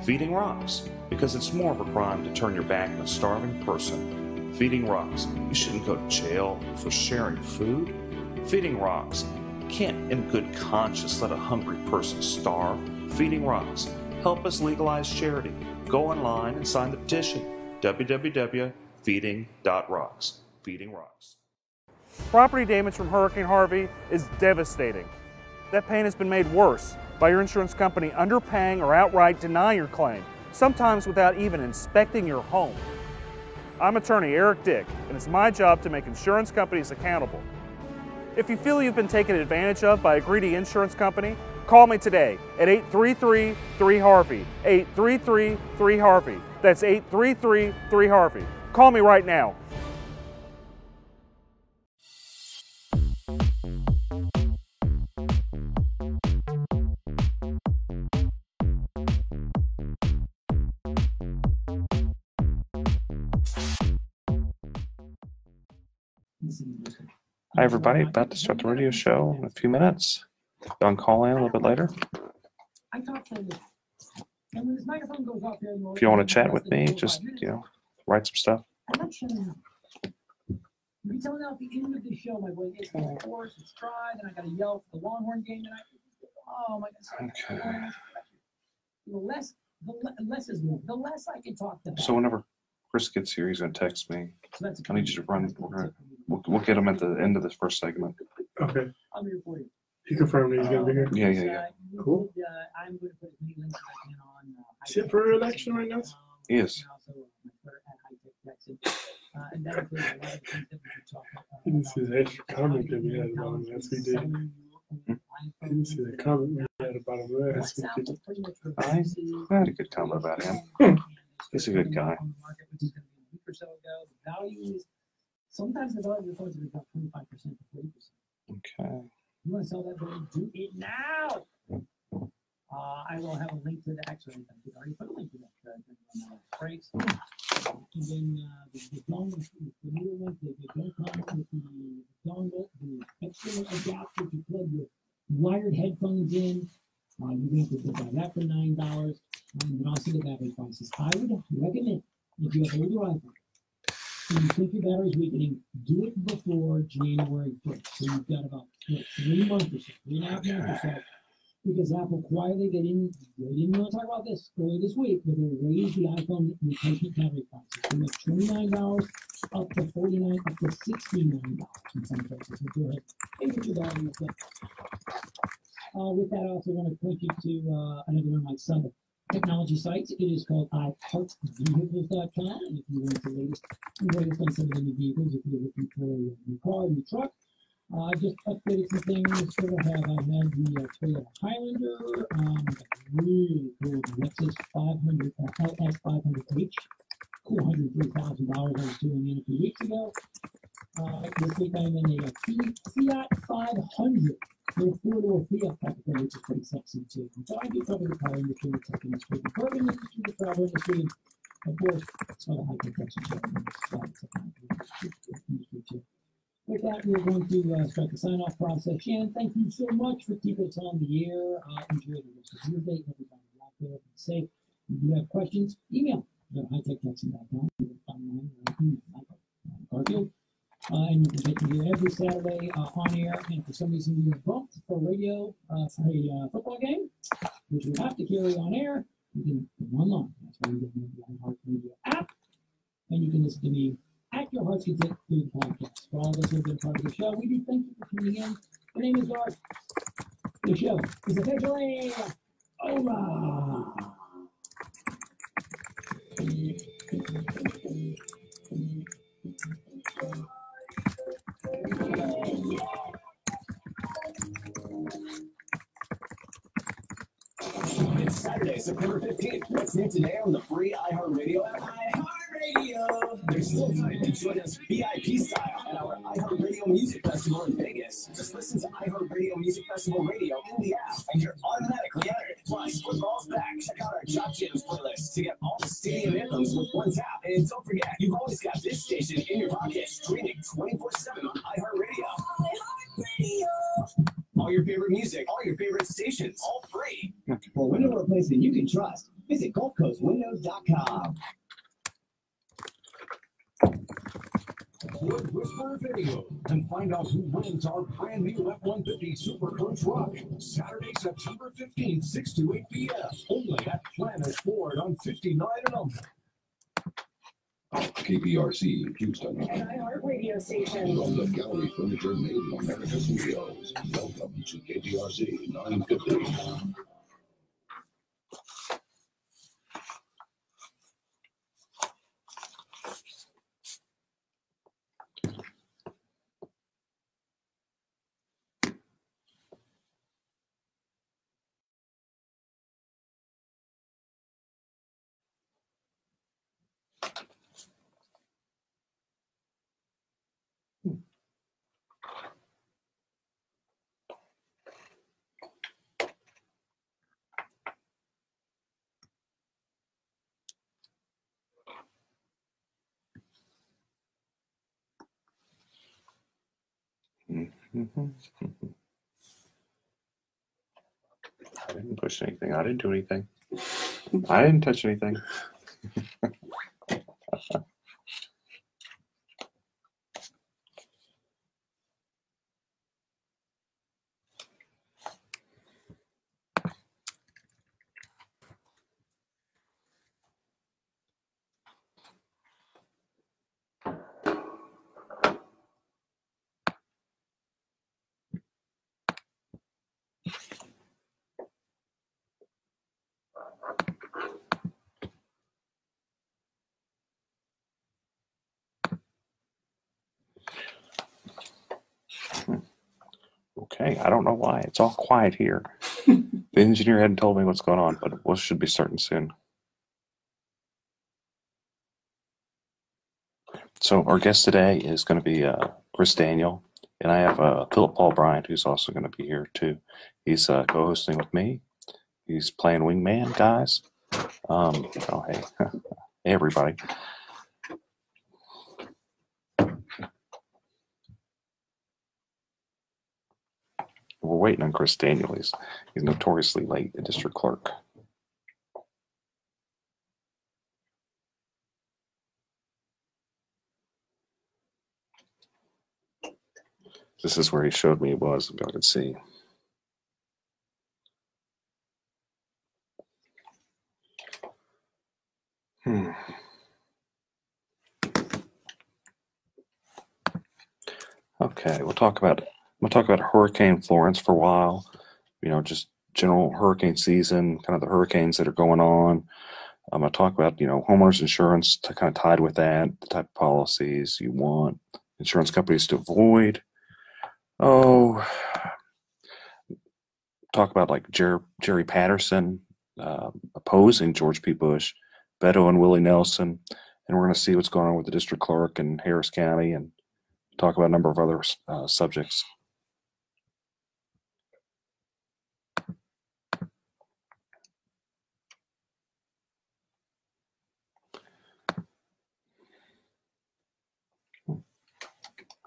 Feeding rocks. Because it's more of a crime to turn your back on a starving person. Feeding rocks. You shouldn't go to jail for sharing food. Feeding rocks. You can't in good conscience let a hungry person starve. Feeding rocks. Help us legalize charity. Go online and sign the petition. www.feeding.rocks. Feeding rocks. Property damage from Hurricane Harvey is devastating. That pain has been made worse by your insurance company underpaying or outright denying your claim, sometimes without even inspecting your home. I'm attorney Eric Dick, and it's my job to make insurance companies accountable. If you feel you've been taken advantage of by a greedy insurance company, call me today at 833-3-HARVEY, 833-3-HARVEY. That's 833-3-HARVEY. Call me right now. Hi, everybody. About to start the radio show in a few minutes. Be on call in a little bit later. If you want to chat with me, just, write some stuff. I'm not shutting up. You can tell now at the end of the show, my boy is of course, it's dry, then I got to yell for the Longhorn game tonight. Oh my God. Okay. The less is more. The less I can talk to them. So whenever Chris gets here, he's going to text me. So that's I need you to run. We'll get him at the end of this first segment. Okay. I'm here for you. He confirmed that he's going to be here? Yeah. Cool. I'm going to put as many links as I can on. Is it for election right now? He is. And that includes a lot of things that we could talk about. I didn't see the extra comment that we had about him last week, did you? I didn't see the comment we had about him last week. I had a good time about him. He's a good guy. Sometimes the value of the phones is about 25% to 40%. Okay. You want to sell that building? Do it now. I will have a link to the actually. I already put a link to that. Breaks. And then the dongle, the middle one, they don't come with the dongle, the extra adapter to plug your wired headphones in. You're going to buy that for $9. And then also the battery prices. I would recommend if you have older iPhone and you think your battery's weakening, do it before January 1st. So you've got about 3 months or so, 3.5 months or so. Because Apple quietly, they didn't want to talk about this earlier this week, but they raised the iPhone replacement battery prices from $29 up to $49, up to $69 in some places. So go ahead and get your battery replaced. With that, I also want to point you to another one of my sub technology sites. It is called iHeartVehicles.com. And if you want the latest on some of the new vehicles, if you're looking for a new car, a new truck, I just updated some things. So I had the Toyota Highlander, really cool Lexus 500, LS 500H, cool $103,000 I was doing in a few weeks ago. This week I'm in a Fiat 500, the four-door Fiat Piper, which is pretty sexy too. So I do cover the car industry, the tech industry, the bourbon industry, the travel industry, and of course, some of the high-tech industry too. With that, we're going to start the sign-off process. Shannon, thank you so much for keeping us on the air. Enjoy the rest of your day. Everybody out there, be safe. If you have questions, email. Go to hightechtexting.com. You can find my Michael Garfield. And you can get me here every Saturday on air. And for some reason, you were bumped for radio for a football game, which we have to carry on air. You can go online. That's why you get the iHeartRadio app. And you can listen to me at your heart's content through the podcast. For all of us who have been part of the show, we do thank you for tuning in. My name is Garth. The show is officially over. It's Saturday, September 15th. What's new today on the free iHeartRadio app? iHeartRadio! There's still time to join us VIP style at our iHeartRadio Music Festival in Vegas. Just listen to iHeartRadio Music Festival Radio in the app, and you're automatically entered. Plus, football's back. Check out our Job Jams playlist to get all the stadium anthems with one tap. And don't forget, you've always got this station in your pocket, streaming 24/7 on iHeartRadio. iHeartRadio! All your favorite music, all your favorite stations, all free. For window replacement you can trust, visit GulfCoastWindows.com. Wood Whisperer Video and find out who wins our brand new F-150 Super Coach Rock. Saturday, September 15th, 6 to 8 p.m. Only at Planet Ford on 59 and up. KPRC Houston. An iHeartRadio station. From the Gallery Furniture Made in America Studios. Welcome to KPRC 950. I didn't push anything. I didn't do anything. I didn't touch anything. Okay, I don't know why. It's all quiet here. The engineer hadn't told me what's going on, but it should be starting soon. So our guest today is going to be Chris Daniel, and I have Philip Paul Bryant, who's also going to be here too. He's co-hosting with me. He's playing wingman, guys. Oh, hey. Hey, everybody. We're waiting on Chris Daniel. He's notoriously late, the district clerk. This is where he showed me it was, if I could see. Okay, we'll talk about Hurricane Florence for a while. You know, just general hurricane season, kind of the hurricanes that are going on. I'm going to talk about, you know, homeowners insurance to kind of tied with that, the type of policies you want insurance companies to avoid. Oh, talk about like Jerry Patterson opposing George P. Bush, Beto and Willie Nelson, and we're going to see what's going on with the district clerk in Harris County and talk about a number of other subjects.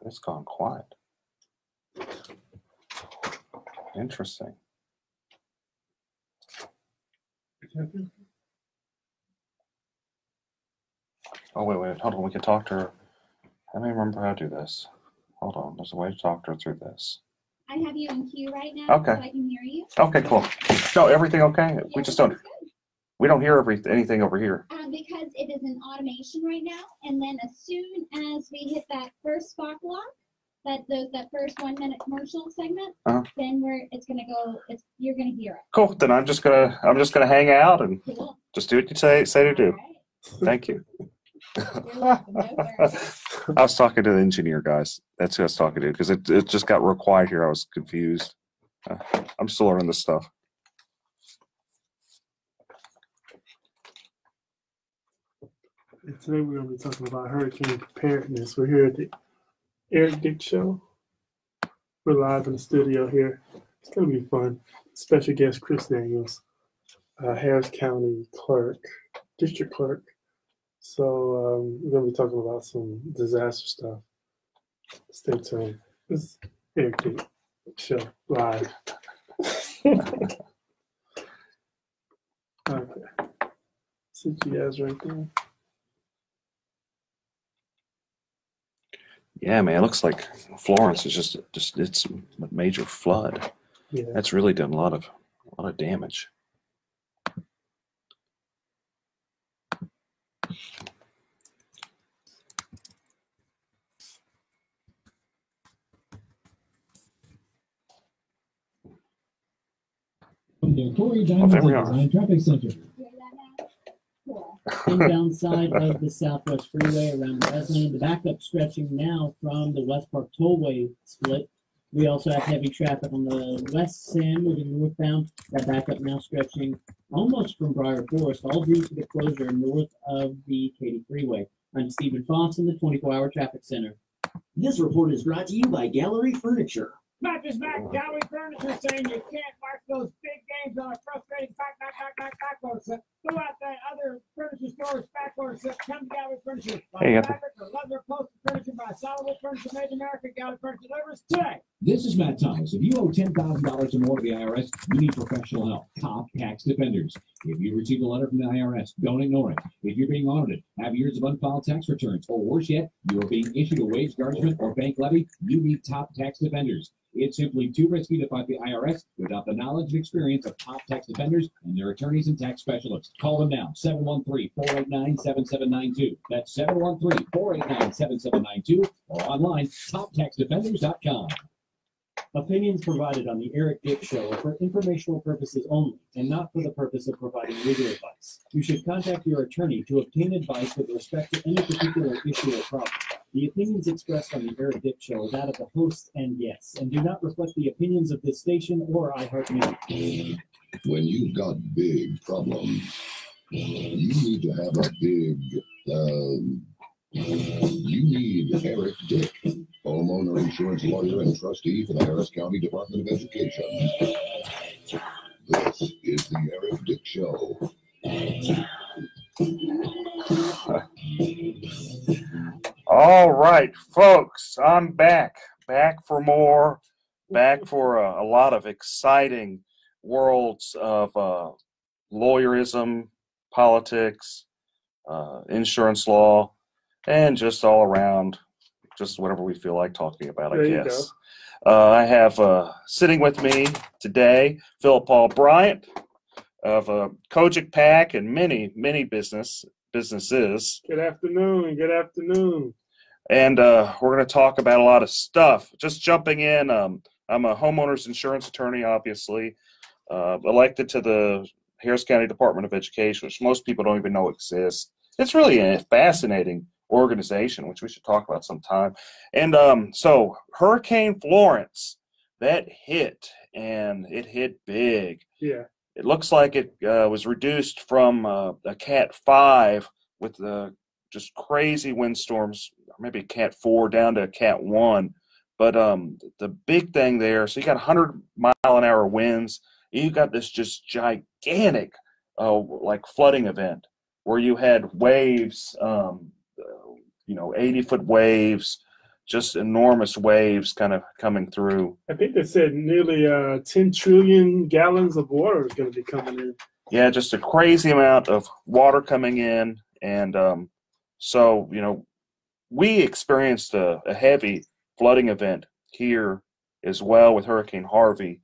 It's gone quiet. Interesting. Oh, wait, hold on. We can talk to her. Let me remember how to do this. Hold on. There's a way to talk to her through this. I have you in queue right now, Okay. so I can hear you. Okay, cool. No, everything okay? We just don't. We don't hear anything over here. Because it is in automation right now, and then as soon as we hit that first spot block, that first 1 minute commercial segment, then you're gonna hear it. Cool. Then I'm just gonna hang out and just do what you say to do. Right. Thank you. I was talking to the engineer, guys. That's who I was talking to because it just got real quiet here. I was confused. I'm still learning this stuff. Today we're going to be talking about hurricane preparedness. We're here at the Eric Dick Show. We're live in the studio here. It's going to be fun. Special guest Chris Daniels, Harris County clerk, district clerk. So we're going to be talking about some disaster stuff. Stay tuned. This is Eric Dick Show live. Okay. See you guys right there. Yeah, man, it looks like Florence is just it's a major flood. Yeah. That's really done a lot of damage. There we are. Traffic Center. Inbound side of the Southwest Freeway around Breslin. The backup stretching now from the West Park Tollway split. We also have heavy traffic on the west end moving northbound. That backup now stretching almost from Briar Forest, all due to the closure north of the Katy Freeway. I'm Stephen Foss in the 24-hour traffic center. This report is brought to you by Gallery Furniture. Mattress Mac Gallery Furniture saying you can't mark those big games on a frustrating backorder set. Go out there, other furniture stores, backorder set. Come to Gallery Furniture. Buy fabric or leather upholstered furniture by Solid Furniture made in America. Gallery Furniture delivers today. This is Matt Thomas. If you owe $10,000 or more to the IRS, you need professional help. Top Tax Defenders. If you receive a letter from the IRS, don't ignore it. If you're being audited, have years of unfiled tax returns, or worse yet, you are being issued a wage garnishment or bank levy, you need Top Tax Defenders. It's simply too risky to fight the IRS without the knowledge and experience of Top Tax Defenders and their attorneys and tax specialists. Call them now, 713-489-7792. That's 713-489-7792, or online, toptaxdefenders.com. Opinions provided on the Eric Dick Show are for informational purposes only and not for the purpose of providing legal advice. You should contact your attorney to obtain advice with respect to any particular issue or problem. The opinions expressed on the Eric Dick Show are that of the hosts and guests and do not reflect the opinions of this station or iHeartMedia. When you've got big problems, you need to have a big, you need Eric Dick, homeowner insurance lawyer and trustee for the Harris County Department of Education. This is the Eric Dick Show. All right, folks, I'm back for more, back for a lot of exciting worlds of lawyerism, politics, insurance law, and just all around, just whatever we feel like talking about, I guess. I have sitting with me today, Philip Paul Bryant of Kojic Pack and many businesses. Good afternoon. Good afternoon. And we're going to talk about a lot of stuff. Just jumping in, I'm a homeowner's insurance attorney, obviously, elected to the Harris County Department of Education, which most people don't even know exists. It's really a fascinating organization, which we should talk about sometime. And so Hurricane Florence, that hit, and it hit big. Yeah. It looks like it was reduced from a Cat 5 with just crazy windstorms, maybe Cat 4 down to Cat 1. But the big thing there, so you got 100-mile-an-hour winds. You got this just gigantic, like flooding event where you had waves, 80-foot waves, just enormous waves kind of coming through. I think they said nearly 10 trillion gallons of water is going to be coming in. Yeah, just a crazy amount of water coming in. And so, we experienced a heavy flooding event here as well with Hurricane Harvey.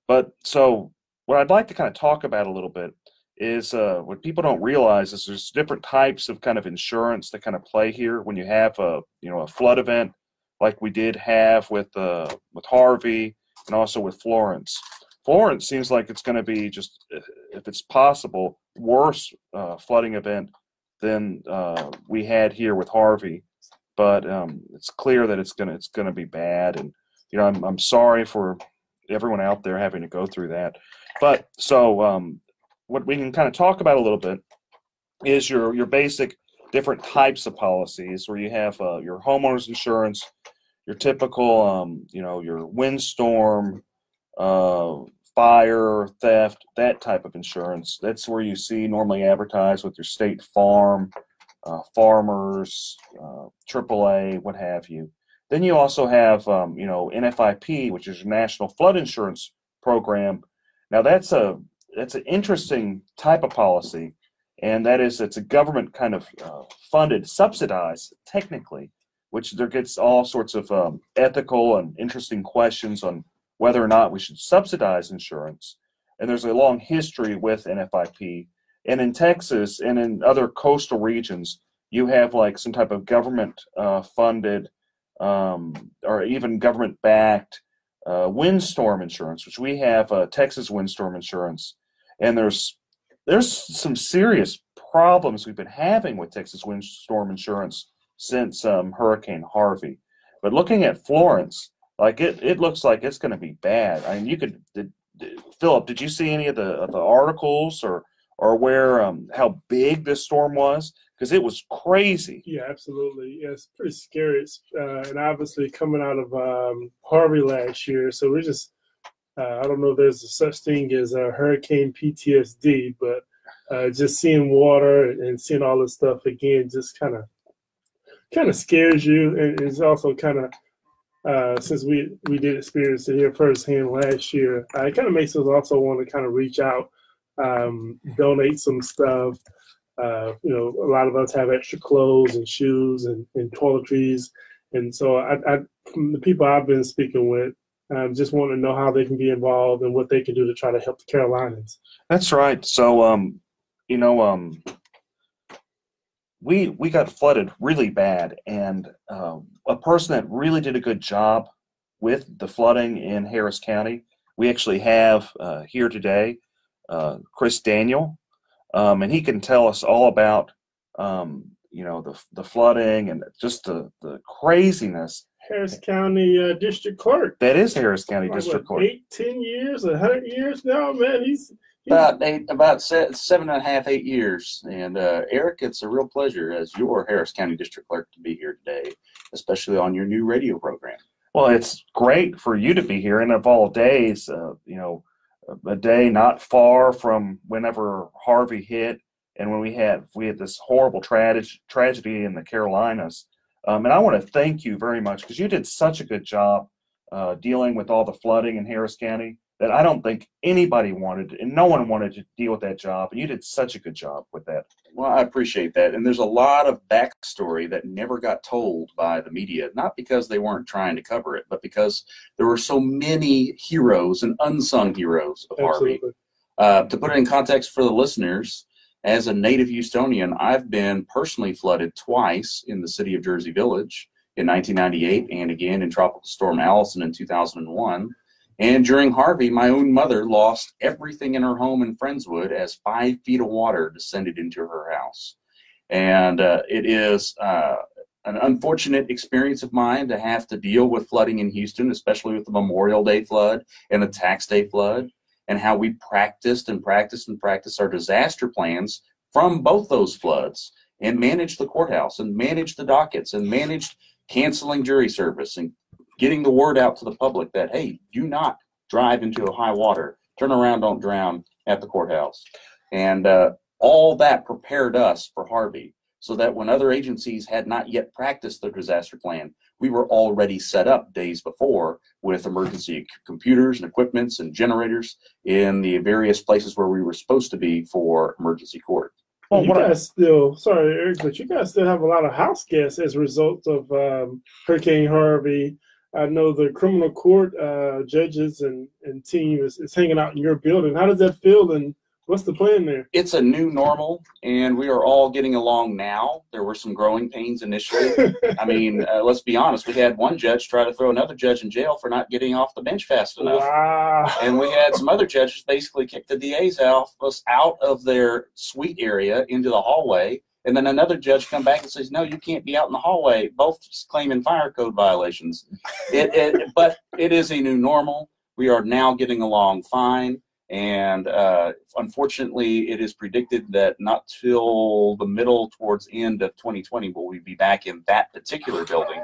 But so what I'd like to kind of talk about a little bit is what people don't realize is there's different types of kind of insurance that kind of play here when you have a flood event like we did have with Harvey and also with Florence. Florence seems like it's going to be just, if it's possible, worse flooding event than we had here with Harvey. But it's clear that it's gonna be bad, and I'm sorry for everyone out there having to go through that. But so what we can kind of talk about a little bit is your basic different types of policies, where you have your homeowner's insurance, your typical your windstorm, fire, theft, that type of insurance. That's where you see normally advertised with your State Farm, Farmers, AAA, what have you. Then you also have NFIP, which is your National Flood Insurance Program. Now that's an interesting type of policy, and that is it's a government kind of funded, subsidized technically, which there gets all sorts of ethical and interesting questions on whether or not we should subsidize insurance. And there's a long history with NFIP. And in Texas and in other coastal regions, you have like some type of government funded or even government backed windstorm insurance, which we have Texas windstorm insurance. And there's some serious problems we've been having with Texas windstorm insurance since Hurricane Harvey. But looking at Florence, like it looks like it's going to be bad. I mean, Philip, did you see any of the articles or where how big this storm was? Because it was crazy. Yeah, absolutely. Yeah, it's pretty scary. And obviously coming out of Harvey last year, so we're just I don't know if there's a such thing as hurricane PTSD, but just seeing water and seeing all this stuff again just kind of scares you, and it's also kind of since we did experience it here firsthand last year, it kind of makes us also want to kind of reach out, donate some stuff. A lot of us have extra clothes and shoes and toiletries. And so from the people I've been speaking with, just want to know how they can be involved and what they can do to try to help the Carolinas. That's right. So, we got flooded really bad, and a person that really did a good job with the flooding in Harris County, we actually have here today, Chris Daniel, and he can tell us all about the flooding and just the craziness. Harris County District Clerk. That is Harris County District Clerk. 10 years, 100 years now, man. He's about 7.5, 8 years. And Eric, it's a real pleasure as your Harris County District Clerk to be here today, especially on your new radio program. Well, it's great for you to be here, and of all days, a day not far from whenever Harvey hit, and when we had this horrible tragedy in the Carolinas. And I want to thank you very much because you did such a good job dealing with all the flooding in Harris County that I don't think anybody wanted, and no one wanted to deal with that job. And you did such a good job with that. Well, I appreciate that. And there's a lot of backstory that never got told by the media, not because they weren't trying to cover it, but because there were so many heroes and unsung heroes of Harvey. To put it in context for the listeners, as a native Houstonian, I've been personally flooded twice in the city of Jersey Village in 1998 and again in Tropical Storm Allison in 2001. And during Harvey, my own mother lost everything in her home in Friendswood as 5 feet of water descended into her house. And it is an unfortunate experience of mine to have to deal with flooding in Houston, especially with the Memorial Day flood and the Tax Day flood, and how we practiced our disaster plans from both those floods and managed the courthouse and managed the dockets and managed canceling jury service and getting the word out to the public that, hey, do not drive into high water, turn around, don't drown at the courthouse. And all that prepared us for Harvey so that when other agencies had not yet practiced their disaster plan, we were already set up days before with emergency computers and equipments and generators in the various places where we were supposed to be for emergency court. Well, you guys still, sorry, Eric, but you guys still have a lot of house guests as a result of Hurricane Harvey. I know the criminal court judges and team is hanging out in your building. How does that feel, and what's the plan there? It's a new normal, and we are all getting along now. There were some growing pains initially. I mean, let's be honest. We had one judge try to throw another judge in jail for not getting off the bench fast enough. Wow. And we had some other judges basically kick the DA's out of their suite area into the hallway. And then another judge come back and says, no, you can't be out in the hallway, both claiming fire code violations. But it is a new normal. We are now getting along fine. And unfortunately, it is predicted that not till the middle towards end of 2020 will we be back in that particular building.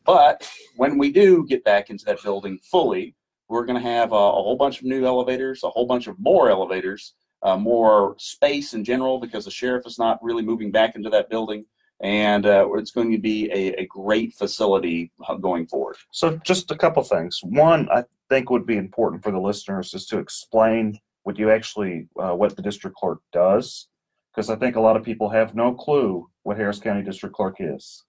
But when we do get back into that building fully, we're going to have a whole bunch of new elevators, a whole bunch of more elevators, more space in general because the sheriff is not really moving back into that building. And it's going to be a great facility going forward. So just a couple things. One, I think would be important for the listeners is to explain what the district clerk does, because I think a lot of people have no clue what Harris County District Clerk is.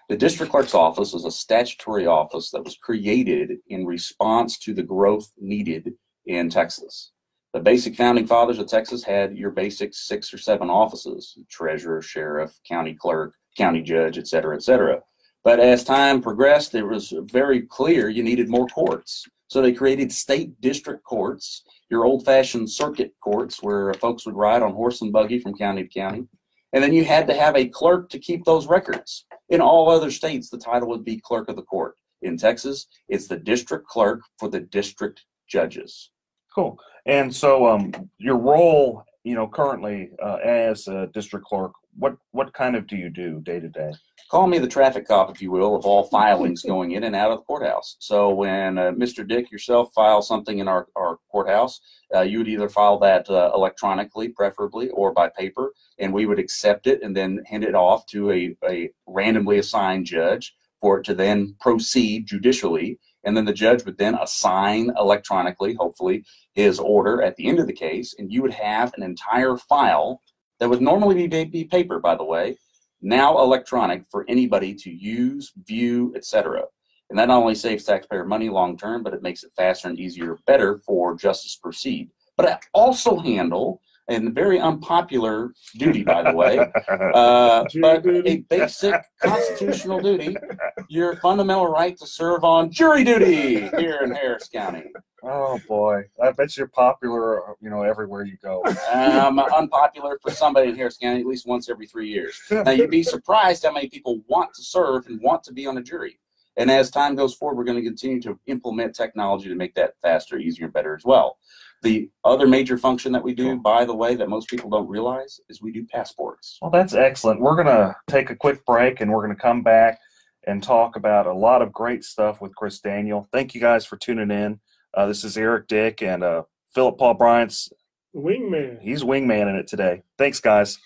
The district clerk's office is a statutory office that was created in response to the growth needed in Texas. The basic founding fathers of Texas had your basic 6 or 7 offices: treasurer, sheriff, county clerk, county judge, et cetera, et cetera. But as time progressed, it was very clear you needed more courts. So they created state district courts, your old-fashioned circuit courts where folks would ride on horse and buggy from county to county. And then you had to have a clerk to keep those records. In all other states, the title would be clerk of the court. In Texas, it's the district clerk for the district judges. Cool. And so your role, currently as a district clerk, what kind of do you do day to day? Call me the traffic cop, if you will, of all filings going in and out of the courthouse. So when Mr. Dick yourself files something in our courthouse, you would either file that electronically, preferably, or by paper, and we would accept it and then hand it off to a randomly assigned judge for it to then proceed judicially. And then the judge would then assign electronically, hopefully, his order at the end of the case. And you would have an entire file that would normally be paper, by the way, now electronic for anybody to use, view, etc. And that not only saves taxpayer money long term, but it makes it faster and easier, better for justice to proceed. But I also handle, and very unpopular duty, by the way, but a basic constitutional duty, your fundamental right to serve on jury duty here in Harris County. Oh boy, I bet you're popular, everywhere you go. Unpopular for somebody in Harris County at least once every 3 years. Now, you'd be surprised how many people want to serve and want to be on a jury. And as time goes forward, we're going to continue to implement technology to make that faster, easier, and better as well. The other major function that we do, by the way, that most people don't realize is we do passports. Well, that's excellent. We're going to take a quick break, and we're going to come back and talk about a lot of great stuff with Chris Daniel. Thank you guys for tuning in. This is Eric Dick and Philip Paul Bryant's wingman. He's wingmanning it today. Thanks, guys.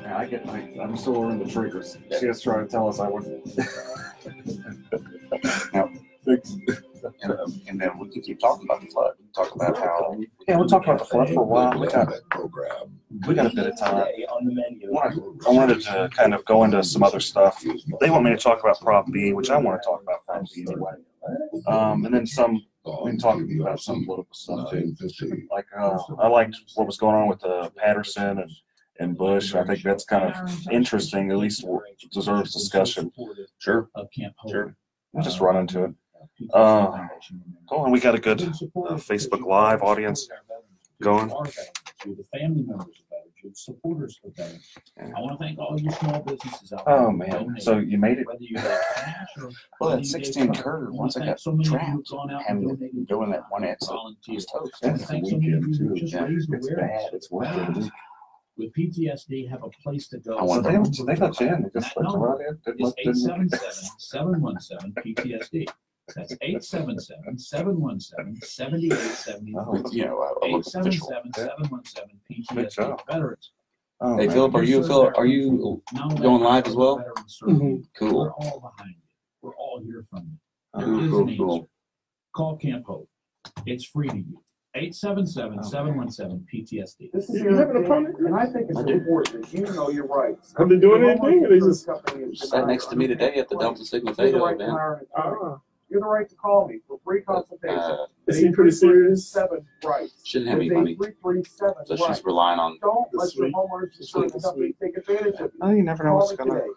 I'm still learning the triggers. She was trying to tell us I wouldn't. Now, and then we can keep talking about the flood. We can talk about how. Yeah, we'll talk about the flood for a while. We got a bit of time. I wanted to kind of go into some other stuff. They want me to talk about Prop B, which I want to talk about Prop B anyway. And then we can talk about some political stuff too. Like I liked what was going on with Patterson and Bush. I think that's kind of interesting. At least deserves discussion. Sure. We'll just run into it. We got a good Facebook Live audience going. The family members of veterans, supporters of veterans. I want to thank all you small businesses out there. Oh man! So you made it. Well, that 16 curve, once I got trapped, having to go in that one exit, I was toast. That's a weekend too. Yeah, it's bad. It's weird. With PTSD, have a place to go. So they got you in. They just let you right in. It's 877-717-PTSD. That's 877-717-7870. You know, 877-717-PTSD veterans. Oh, hey, Philip, are you going live as well? Mm-hmm. Cool. We're all behind you. We're all here from you. Cool. Call Camp Hope. It's free to you. 877-717-PTSD. This is your opponent, and I think it's important that you know your rights. Have they doing anything? Or they just sat next to me today at the Delta Sigma Theta event. You have the right to call me for free consultation. It seemed pretty serious. 7 rights. Shouldn't have any money. So she's relying on. Don't let your homeowners insurance company take advantage of you. Oh, you never know what's going to happen.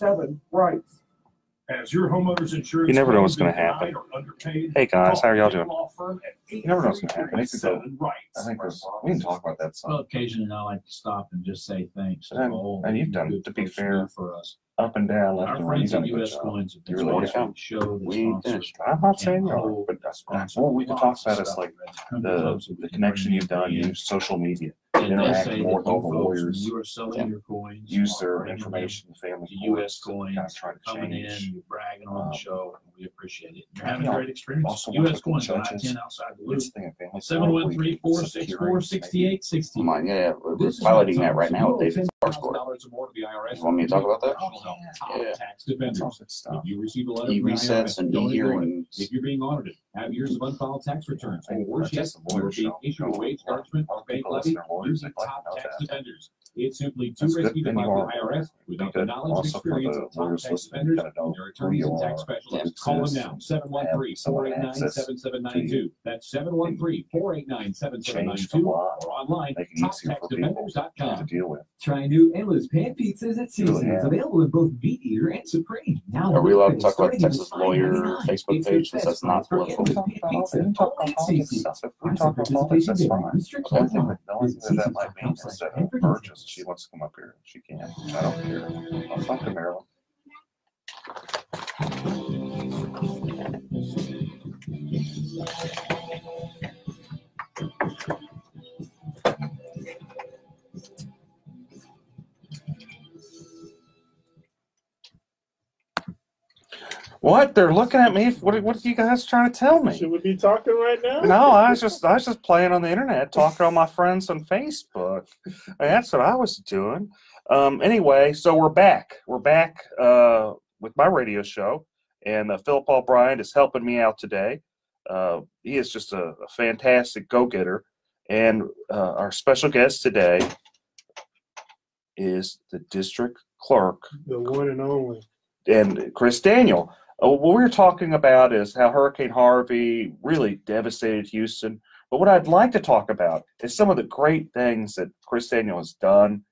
833-7 rights. As your homeowner's insurance, you never know what's going to happen. Hey guys, how are y'all doing? You never know what's going to happen. I think we can talk about that. Well, occasionally I like to stop and just say thanks. And you've done, to be fair, for us. Up and down, left Our and right. friends at U.S. Coins have been sponsoring the show. We finished. I'm not saying you're, but we can talk about it's like the connection you've done. Use social media, interact more with all the lawyers, use their information, the family, U.S. Coins, trying to coming in, change. you're bragging on the show. We appreciate it. You're having a great experience. U.S. Coins, I-10 outside the loop. 713-464-6860. Come on, yeah, we're piloting that right now with David Sparscore. You want me to talk about that? Yeah. Tax defenders. If you receive a letter from e-resets and e-hearings. If you're being audited, have years of unfiled tax returns, or worse yet, you're being issued a wage garnishment or bank levy, using top tax defenders. It's simply too risky to fight the IRS without the knowledge and experience of top tax defenders and their attorneys and tax specialists. Call them now, 713-489-7792. That's 713-489-7792 or online, toptaxdefenders.com. Try new endless pan pizzas at Seasons, available in both Meat Eater and Supreme. Now are we allowed to talk about the Texas Lawyer Facebook page since that's not political? We can talk about that might be instead of purchase. She wants to come up here. She can. I don't care. I'll talk to Marilyn. What? They're looking at me. What are you guys trying to tell me? Should we be talking right now? No, I was just playing on the internet, talking to all my friends on Facebook. That's what I was doing. Anyway, so we're back. We're back with my radio show, and Philip O'Brien is helping me out today. He is just a fantastic go-getter, and our special guest today is the district clerk, The one and only. and Chris Daniel. What we're talking about is how Hurricane Harvey really devastated Houston. But what I'd like to talk about is some of the great things that Chris Daniel has done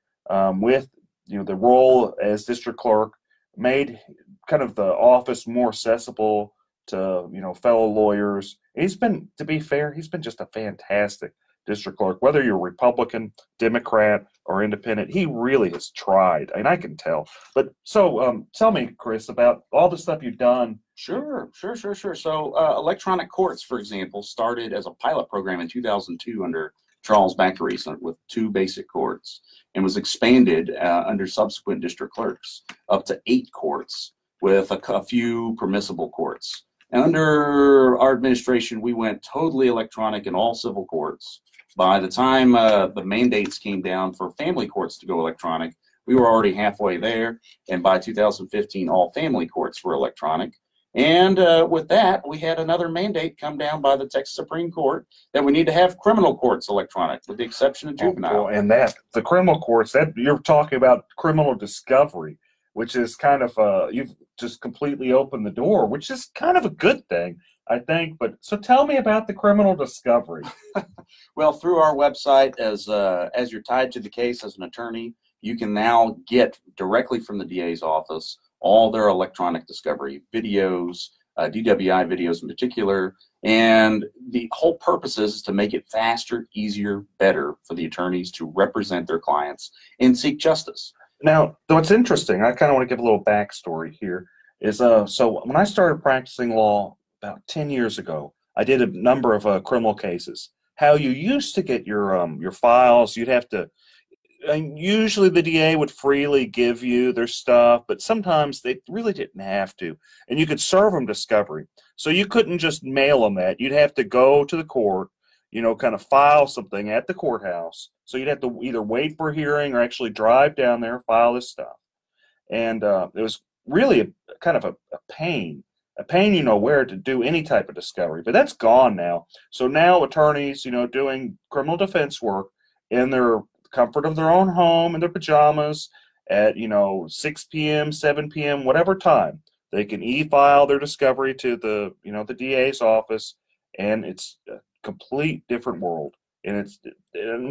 with the role as district clerk, made kind of the office more accessible to fellow lawyers. He's been, to be fair, he's been just a fantastic district clerk. Whether you're Republican, Democrat, or Independent, he really has tried, and I can tell. But so tell me, Chris, about all the stuff you've done. Sure. So electronic courts, for example, started as a pilot program in 2002 under Charles Backery with 2 basic courts, and was expanded under subsequent district clerks up to 8 courts with a few permissible courts. And under our administration, we went totally electronic in all civil courts. By the time the mandates came down for family courts to go electronic, we were already halfway there. And by 2015, all family courts were electronic. And with that, we had another mandate come down by the Texas Supreme Court that we need to have criminal courts electronic, with the exception of juvenile. And that the criminal courts, that you're talking about criminal discovery, which is kind of you've just completely opened the door, which is kind of a good thing, I think. But so tell me about the criminal discovery. Well, through our website, as you're tied to the case as an attorney, you can now get directly from the DA's office all their electronic discovery videos, DWI videos in particular, and the whole purpose is to make it faster, easier, better for the attorneys to represent their clients and seek justice. Now, what's interesting, I kind of want to give a little backstory here, is so when I started practicing law about 10 years ago, I did a number of criminal cases. How you used to get your files, you'd have to, and usually the DA would freely give you their stuff, but sometimes they really didn't have to. And you could serve them discovery. So you couldn't just mail them that. You'd have to go to the court, kind of file something at the courthouse. So you'd have to either wait for a hearing or actually drive down there, file this stuff. And it was really kind of a pain. A pain, where to do any type of discovery. But that's gone now. So now attorneys, doing criminal defense work in their comfort of their own home in their pajamas at 6 p.m., 7 p.m., whatever time, they can e-file their discovery to the the DA's office, and it's a complete different world. And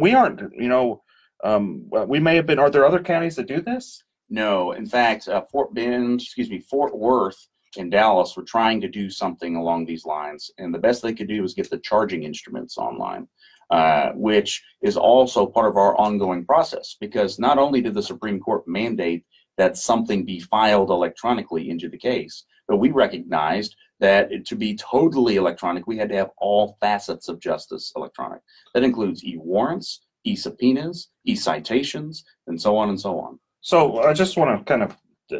we aren't we may have been. Are there other counties that do this? No, in fact, Fort Worth and Dallas were trying to do something along these lines, and the best they could do was get the charging instruments online. Which is also part of our ongoing process, because not only did the Supreme Court mandate that something be filed electronically into the case, but we recognized that to be totally electronic, we had to have all facets of justice electronic. That includes e-warrants, e-subpoenas, e-citations, and so on and so on. So I just want to kind of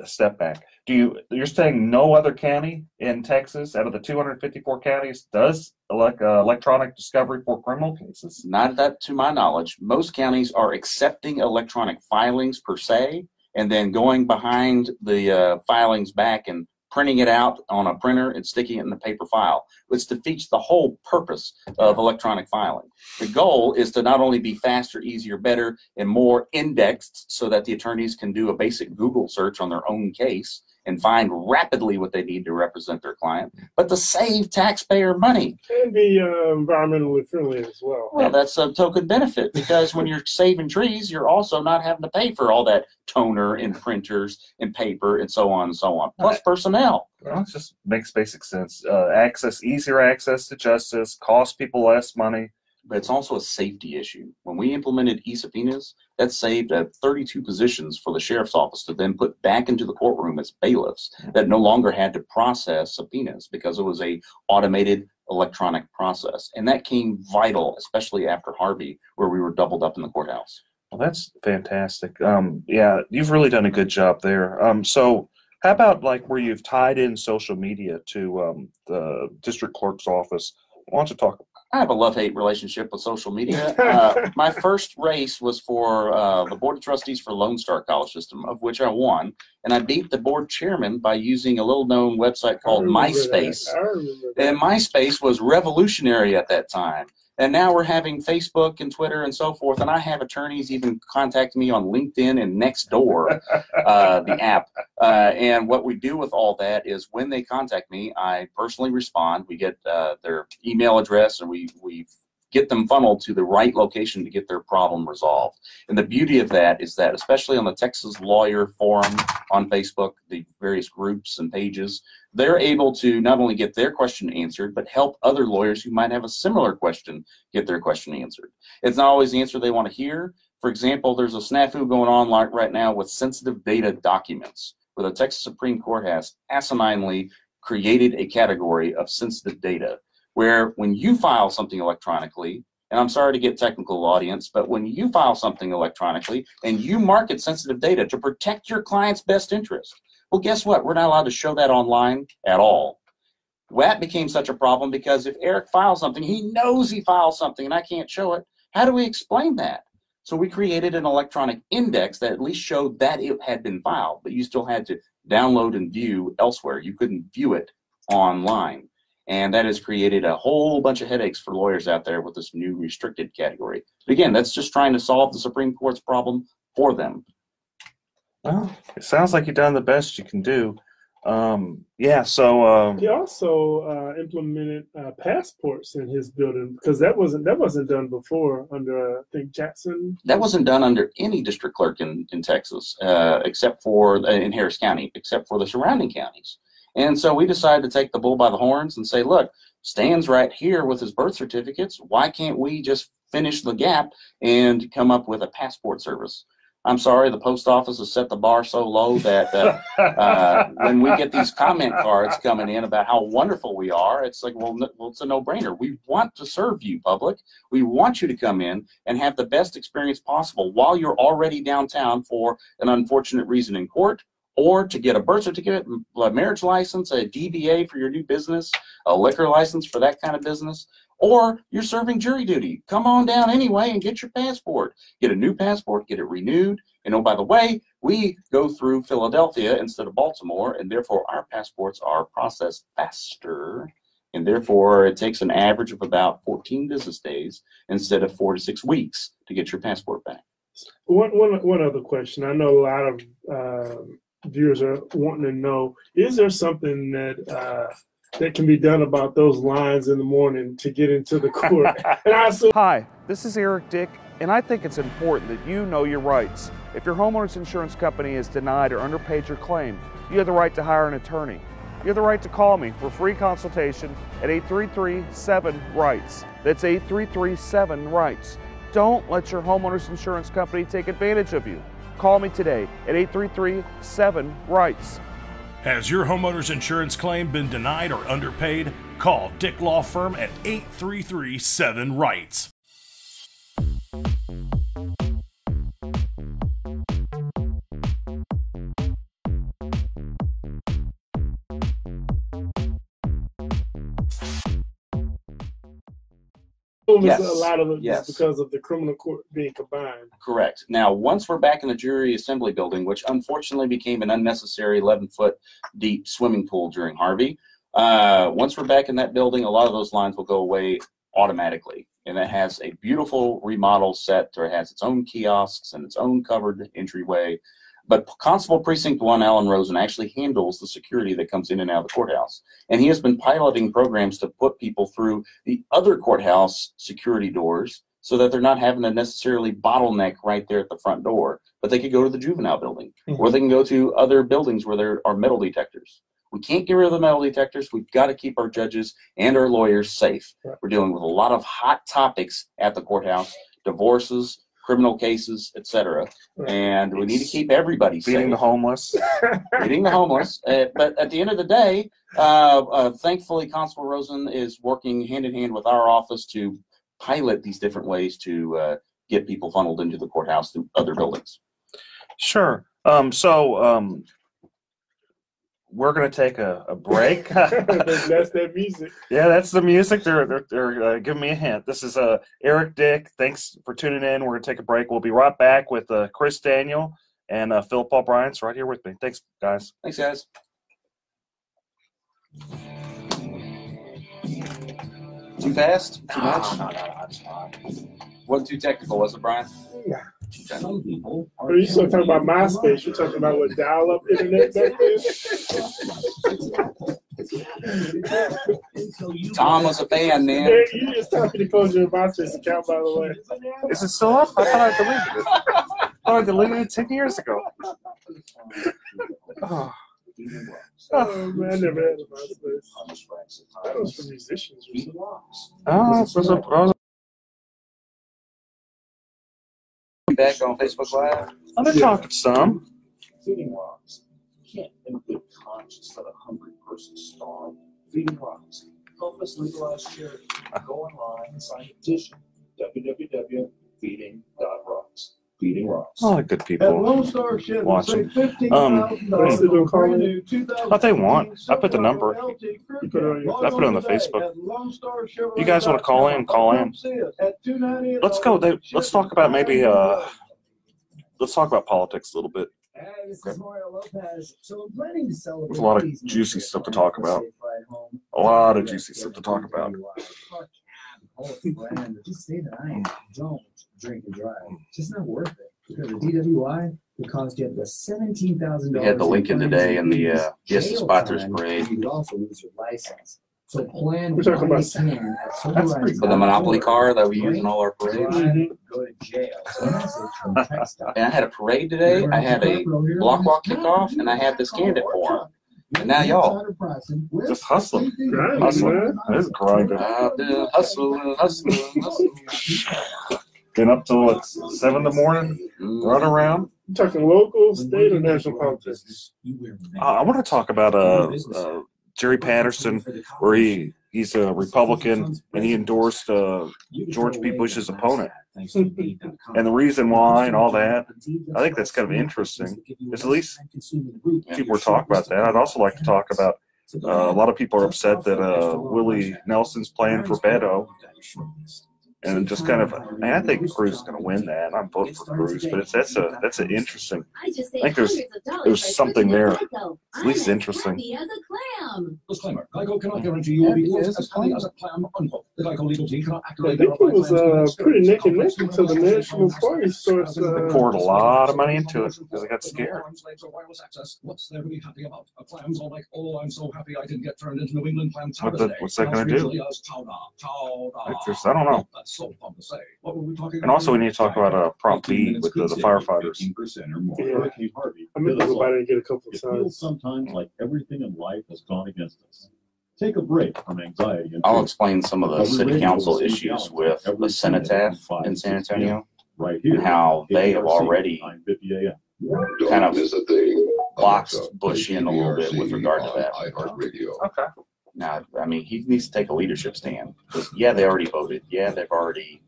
step back. You're saying no other county in Texas out of the 254 counties does electronic discovery for criminal cases? Not that to my knowledge. Most counties are accepting electronic filings per se, and then going behind the filings back and printing it out on a printer and sticking it in the paper file, which defeats the whole purpose of electronic filing. The goal is to not only be faster, easier, better, and more indexed so that the attorneys can do a basic Google search on their own case and find rapidly what they need to represent their client, but to save taxpayer money. And be environmentally friendly as well. Well, that's a token benefit, because when you're saving trees, you're also not having to pay for all that toner and printers and paper and so on and so on, plus personnel. Well, it just makes basic sense. Easier access to justice, costs people less money. But it's also a safety issue. When we implemented e-subpoenas, that saved 32 positions for the sheriff's office to then put back into the courtroom as bailiffs that no longer had to process subpoenas, because it was a automated electronic process. And that came vital, especially after Harvey, where we were doubled up in the courthouse. Well, that's fantastic. Yeah, you've really done a good job there. So how about like where you've tied in social media to the district clerk's office? Why don't you talk I have a love-hate relationship with social media. My first race was for the Board of Trustees for Lone Star College System, of which I won. And I beat the board chairman by using a little-known website called MySpace. And MySpace was revolutionary at that time. And now we're having Facebook and Twitter and so forth. And I have attorneys even contact me on LinkedIn and Nextdoor, the app. And what we do with all that is when they contact me, I personally respond. We get their email address, and we get them funneled to the right location to get their problem resolved. And the beauty of that is that, especially on the Texas Lawyer Forum on Facebook, the various groups and pages, they're able to not only get their question answered, but help other lawyers who might have a similar question get their question answered. It's not always the answer they want to hear. For example, there's a snafu going on right now with sensitive data documents, where the Texas Supreme Court has asininely created a category of sensitive data, where when you file something electronically, and I'm sorry to get technical, audience, but when you file something electronically and you market sensitive data to protect your client's best interest, well, guess what? We're not allowed to show that online at all. That became such a problem because if Eric files something, he knows he files something and I can't show it. How do we explain that? So we created an electronic index that at least showed that it had been filed, but you still had to download and view elsewhere. You couldn't view it online. And that has created a whole bunch of headaches for lawyers out there with this new restricted category. But again, that's just trying to solve the Supreme Court's problem for them. Well, it sounds like you've done the best you can do. Yeah, so he also implemented passports in his building, because that wasn't done before under I think Jackson. That wasn't done under any district clerk in Texas, except for in Harris County, except for the surrounding counties. And so we decided to take the bull by the horns and say, look, Stan's right here with his birth certificates. Why can't we just finish the gap and come up with a passport service? I'm sorry, the post office has set the bar so low that when we get these comment cards coming in about how wonderful we are, it's like, well, it's a no-brainer. We want to serve you, public. We want you to come in and have the best experience possible while you're already downtown for an unfortunate reason in court, or to get a birth certificate, a marriage license, a DBA for your new business, a liquor license for that kind of business, or you're serving jury duty. Come on down anyway and get your passport. Get a new passport, get it renewed. And oh, by the way, we go through Philadelphia instead of Baltimore, and therefore our passports are processed faster. And therefore, it takes an average of about 14 business days instead of 4 to 6 weeks to get your passport back. One other question. I know a lot of viewers are wanting to know, is there something that that can be done about those lines in the morning to get into the court? Hi, this is Eric Dick, and I think it's important that you know your rights. If your homeowner's insurance company has denied or underpaid your claim, you have the right to hire an attorney. You have the right to call me for free consultation at 833-7-RIGHTS. That's 833-7-RIGHTS. Don't let your homeowner's insurance company take advantage of you. Call me today at 833-7-RIGHTS. Has your homeowner's insurance claim been denied or underpaid? Call Dick Law Firm at 833-7-RIGHTS. Yes. A lot of it is because of the criminal court being combined. Correct. Now, once we're back in the jury assembly building, which unfortunately became an unnecessary 11-foot deep swimming pool during Harvey, once we're back in that building, a lot of those lines will go away automatically. And it has a beautiful remodel set where it has its own kiosks and its own covered entryway. But Constable Precinct 1, Alan Rosen, actually handles the security that comes in and out of the courthouse. And he has been piloting programs to put people through the other courthouse security doors so that they're not having to necessarily bottleneck right there at the front door. But they could go to the juvenile building, or they can go to other buildings where there are metal detectors. We can't get rid of the metal detectors. We've got to keep our judges and our lawyers safe. We're dealing with a lot of hot topics at the courthouse, divorces, criminal cases, etc. And we need to keep everybody safe. Feeding the homeless. Feeding the homeless. But at the end of the day, thankfully, Constable Rosen is working hand in hand with our office to pilot these different ways to get people funneled into the courthouse through other buildings. Sure. we're going to take a break. That's that music. Yeah, that's the music. They're giving me a hint. This is Eric Dick. Thanks for tuning in. We're going to take a break. We'll be right back with Chris Daniel and Philip Paul Bryant's right here with me. Thanks, guys. Thanks, guys. Too fast? Too much? No, that's fine. Wasn't too technical, was it, Brian? Yeah. Some people Are you still talking about MySpace? You're talking about what dial-up internet back then? Tom was a fan, man. Yeah, you just told me to close your MySpace account, by the way. Is it still up? I thought I deleted it. I deleted it 10 years ago. Oh man, I never had a MySpace. That was for musicians or something. Oh, back on Facebook Live. I've been talking some. Feeding rocks. Can't in good conscience let a hungry person starve. Feeding rocks. Help us legalize charity. Go online and sign a petition. www.feeding.rocks. Feeding rocks. A lot of good people watching. What they want. I put the number. I put it on the Facebook. You guys want to call in? Call in. Let's go. Let's talk about maybe. Let's talk about politics a little bit. This is Mario Lopez. So I'm planning to celebrate. There's a lot of juicy stuff to talk about. A lot of juicy stuff to talk about. Just say that I don't drink and drive. It's just not worth it. Because the DWI would cost you up to $17,000. We had the Lincoln today and the Yes Spotters parade. You could also lose your license. So plan We're talking about for the Monopoly car that we use in all our parades. Go to jail. And I had a parade today. I had a block walk kickoff, and I had this candidate forum. And now y'all just hustling. Hustling. It is grinding. Hustling. Been up till what, 7 in the morning? Run around. You talking local, state, or national politics? I want to talk about Jerry Patterson, where he's a Republican and he endorsed George P. Bush's opponent. And the reason why and all that, I think that's kind of interesting. Is at least people are talking about that. I'd also like to talk about a lot of people are upset that Willie Nelson's playing for Beto. And just kind of, I think Cruz is going to win that. I'm voting for Cruz, but that's an interesting. I think there's something there, at least interesting. Disclaimer: Geico cannot guarantee you will be close as happy as a clam. Unquote. The Geico legal team cannot I think it was pretty neck and neck until the National Party starts. They poured a lot of money into it because they got scared. What's there to be happy about? A clam's all like, oh, I'm so happy I didn't get turned into New England clam chowder today. What's that going to do? I don't know. So fun to say. What were we talking And also, we need to talk about Prop B with the firefighters. Yeah. I meant to go by there and get a couple of It feels sometimes like everything in life has gone against us. Take a break from anxiety. And I'll explain some of the city council issues with the cenotaph in San Antonio and how they have already kind of boxed Bush in a little bit with regard to that. Okay. Now, I mean, he needs to take a leadership stand. Yeah, they already voted. Yeah, they've already.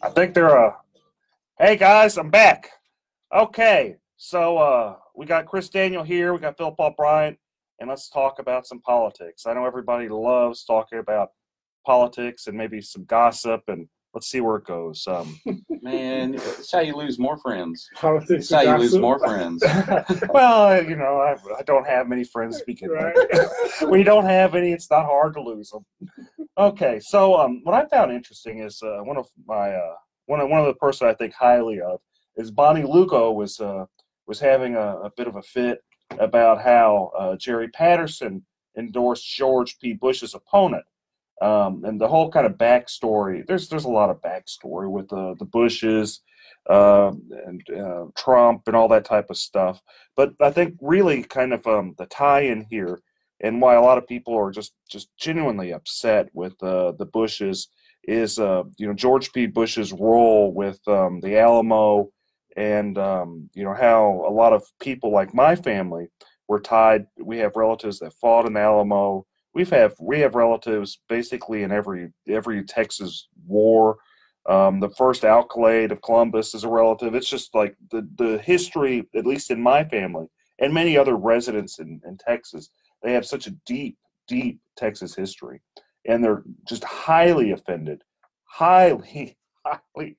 I think they're hey guys, I'm back. Okay, so we got Chris Daniel here, we got Philip Paul Bryant, and let's talk about some politics. I know everybody loves talking about politics and maybe some gossip, and let's see where it goes. Man, it's how you lose more friends. Politics. It's how you lose more friends. Well, you know, I don't have many friends speaking. Right. When you don't have any, it's not hard to lose them. Okay, so what I found interesting is one of the person I think highly of is Bonnie Lugo was having a bit of a fit about how Jerry Patterson endorsed George P. Bush's opponent. And the whole kind of backstory, there's a lot of backstory with the Bushes and Trump and all that type of stuff. But I think really kind of the tie-in here and why a lot of people are just genuinely upset with the Bushes is George P. Bush's role with the Alamo and how a lot of people like my family were tied. We have relatives that fought in the Alamo. We have relatives basically in every Texas war. The first alcalde of Columbus is a relative. It's just like the history, at least in my family and many other residents in Texas, they have such a deep, deep Texas history. And they're just highly offended, highly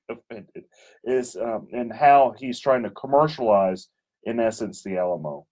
offended is in how he's trying to commercialize, in essence, the Alamo.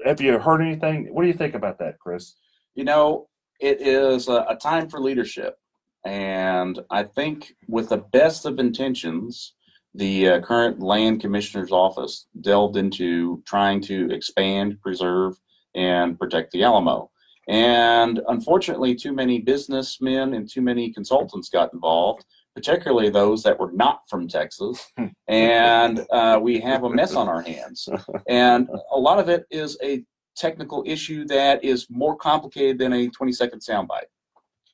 Have you heard anything? What do you think about that, Chris? You know, it is a time for leadership. And I think with the best of intentions, the current land commissioner's office delved into trying to expand, preserve, and protect the Alamo. And unfortunately, too many businessmen and too many consultants got involved, particularly those that were not from Texas. And we have a mess on our hands. And a lot of it is a technical issue that is more complicated than a 20-second soundbite.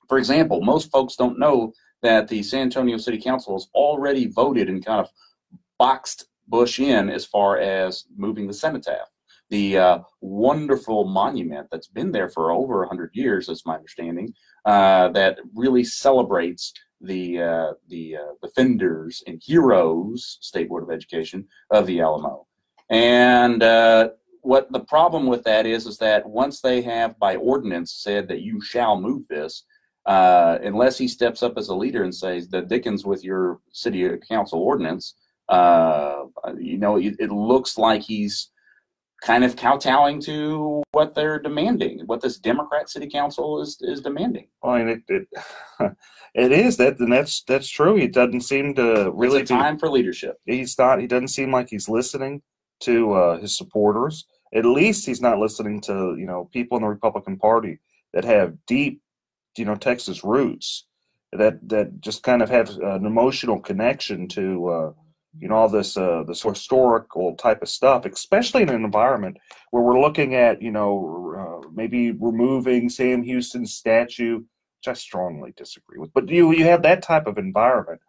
For example, most folks don't know that the San Antonio City Council has already voted and kind of boxed Bush in as far as moving the cenotaph. The wonderful monument that's been there for over 100 years, is my understanding, that really celebrates the defenders and heroes, State Board of Education, of the Alamo. And what the problem with that is that once they have by ordinance said that you shall move this, unless he steps up as a leader and says the dickens with your city council ordinance, you know, it looks like he's kind of kowtowing to what they're demanding, what this Democrat city council is demanding. Well, I mean, it is that, and that's true. He doesn't seem to really. It's a time for leadership. He's not. He doesn't seem like he's listening to his supporters. At least he's not listening to people in the Republican Party that have deep, Texas roots, that just kind of have an emotional connection to. All this historical type of stuff, especially in an environment where we're looking at, maybe removing Sam Houston's statue, which I strongly disagree with. But you have that type of environment,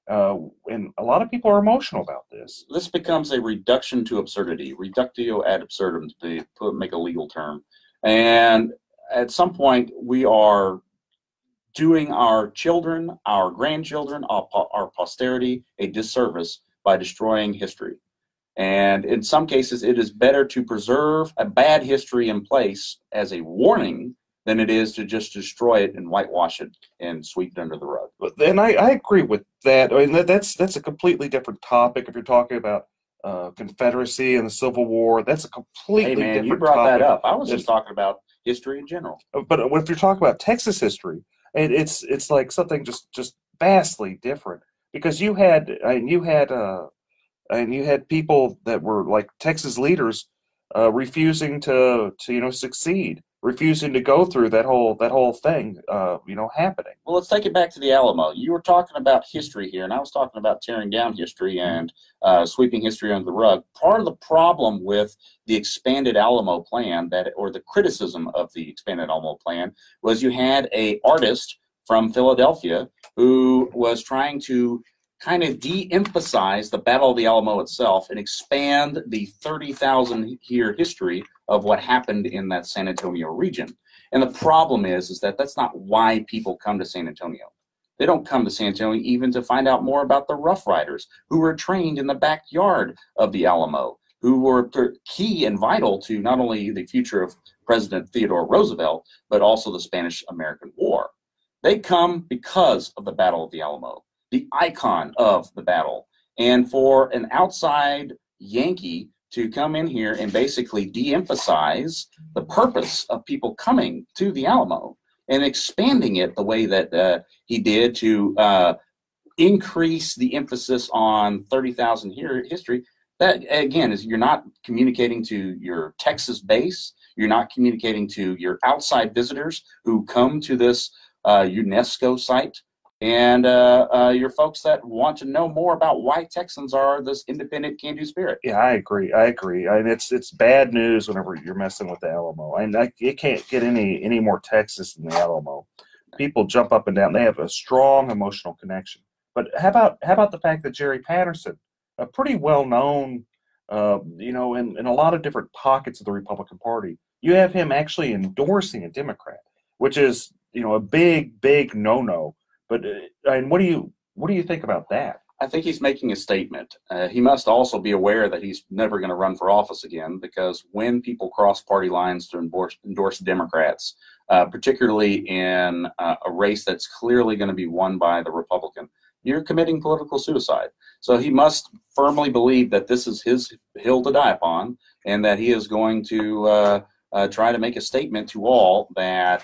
and a lot of people are emotional about this. This becomes a reduction to absurdity, reductio ad absurdum, to make a legal term. And at some point, we are doing our children, our grandchildren, our posterity a disservice by destroying history. And in some cases, it is better to preserve a bad history in place as a warning than it is to just destroy it and whitewash it and sweep it under the rug. And I agree with that. I mean, that's a completely different topic. If you're talking about Confederacy and the Civil War, that's a completely different you brought topic. that up. I was just talking about history in general. But if you're talking about Texas history, it's like something just vastly different. Because you had people that were like Texas leaders refusing to succeed, refusing to go through that whole thing happening. Well, let's take it back to the Alamo. You were talking about history here, and I was talking about tearing down history and sweeping history under the rug. Part of the problem with the expanded Alamo plan, or the criticism of the expanded Alamo plan, was you had an artist from Philadelphia who was trying to kind of de-emphasize the Battle of the Alamo itself and expand the 30,000-year history of what happened in that San Antonio region. And the problem is that that's not why people come to San Antonio. They don't come to San Antonio even to find out more about the Rough Riders, who were trained in the backyard of the Alamo, who were key and vital to not only the future of President Theodore Roosevelt, but also the Spanish-American War. They come because of the Battle of the Alamo, the icon of the battle. And for an outside Yankee to come in here and basically de-emphasize the purpose of people coming to the Alamo and expanding it the way that he did to increase the emphasis on 30,000 year history, that again is you're not communicating to your Texas base, you're not communicating to your outside visitors who come to this UNESCO site, and your folks that want to know more about why Texans are this independent, can-do spirit. Yeah, I agree. And it's bad news whenever you're messing with the Alamo. And it can't get any more Texas than the Alamo. People jump up and down. They have a strong emotional connection. But how about the fact that Jerry Patterson, a pretty well-known, in a lot of different pockets of the Republican Party, you have him actually endorsing a Democrat, which is a big no-no. But and what do you think about that? I think he's making a statement. He must also be aware that he's never going to run for office again, because when people cross party lines to endorse Democrats, particularly in a race that's clearly going to be won by the Republican, you're committing political suicide. So he must firmly believe that this is his hill to die upon, and that he is going to try to make a statement to all that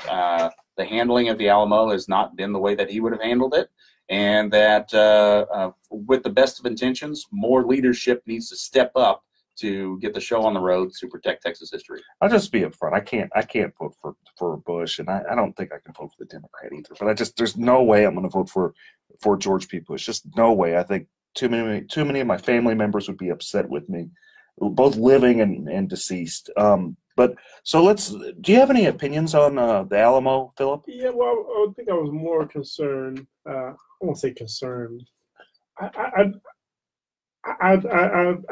the handling of the Alamo has not been the way that he would have handled it, and that with the best of intentions, more leadership needs to step up to get the show on the road to protect Texas history. I'll just be upfront. I can't vote for Bush, and I don't think I can vote for the Democrat either. But there's no way I'm going to vote for George P. Bush. Just no way. I think too many of my family members would be upset with me, both living and deceased. But so do you have any opinions on the Alamo, Philip? Yeah, well, I think I was more concerned. I won't say concerned. I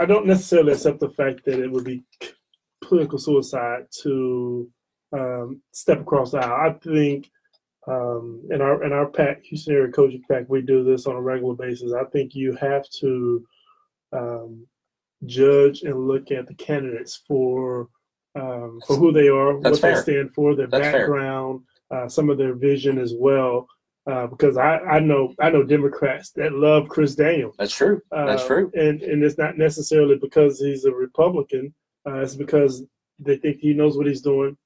don't necessarily accept the fact that it would be political suicide to step across the aisle. I think in our PAC, Houston Area Coaching PAC, we do this on a regular basis. I think you have to judge and look at the candidates for who they are, what they stand for, their background, some of their vision as well. Because I know Democrats that love Chris Daniels. That's true. That's true. And it's not necessarily because he's a Republican. It's because they think he knows what he's doing.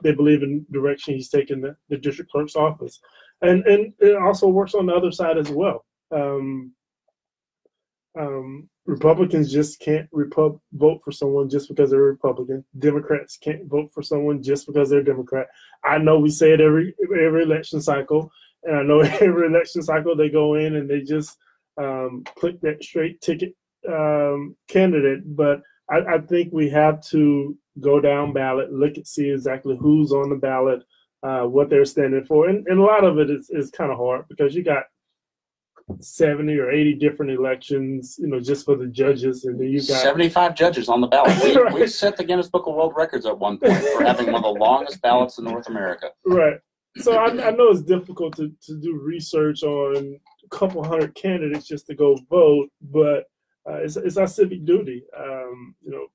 They believe in the direction he's taking the district clerk's office, and it also works on the other side as well. Republicans just can't vote for someone just because they're Republican. Democrats can't vote for someone just because they're Democrat. I know we say it every election cycle, and I know every election cycle they go in and they just click that straight ticket candidate. But I think we have to go down ballot, look and see exactly who's on the ballot, what they're standing for, and a lot of it is kind of hard because you got 70 or 80 different elections, just for the judges, and then you got 75 judges on the ballot. We set the Guinness Book of World Records at one point for having one of the longest ballots in North America. Right. So I know it's difficult to do research on a couple hundred candidates just to go vote, but it's our civic duty.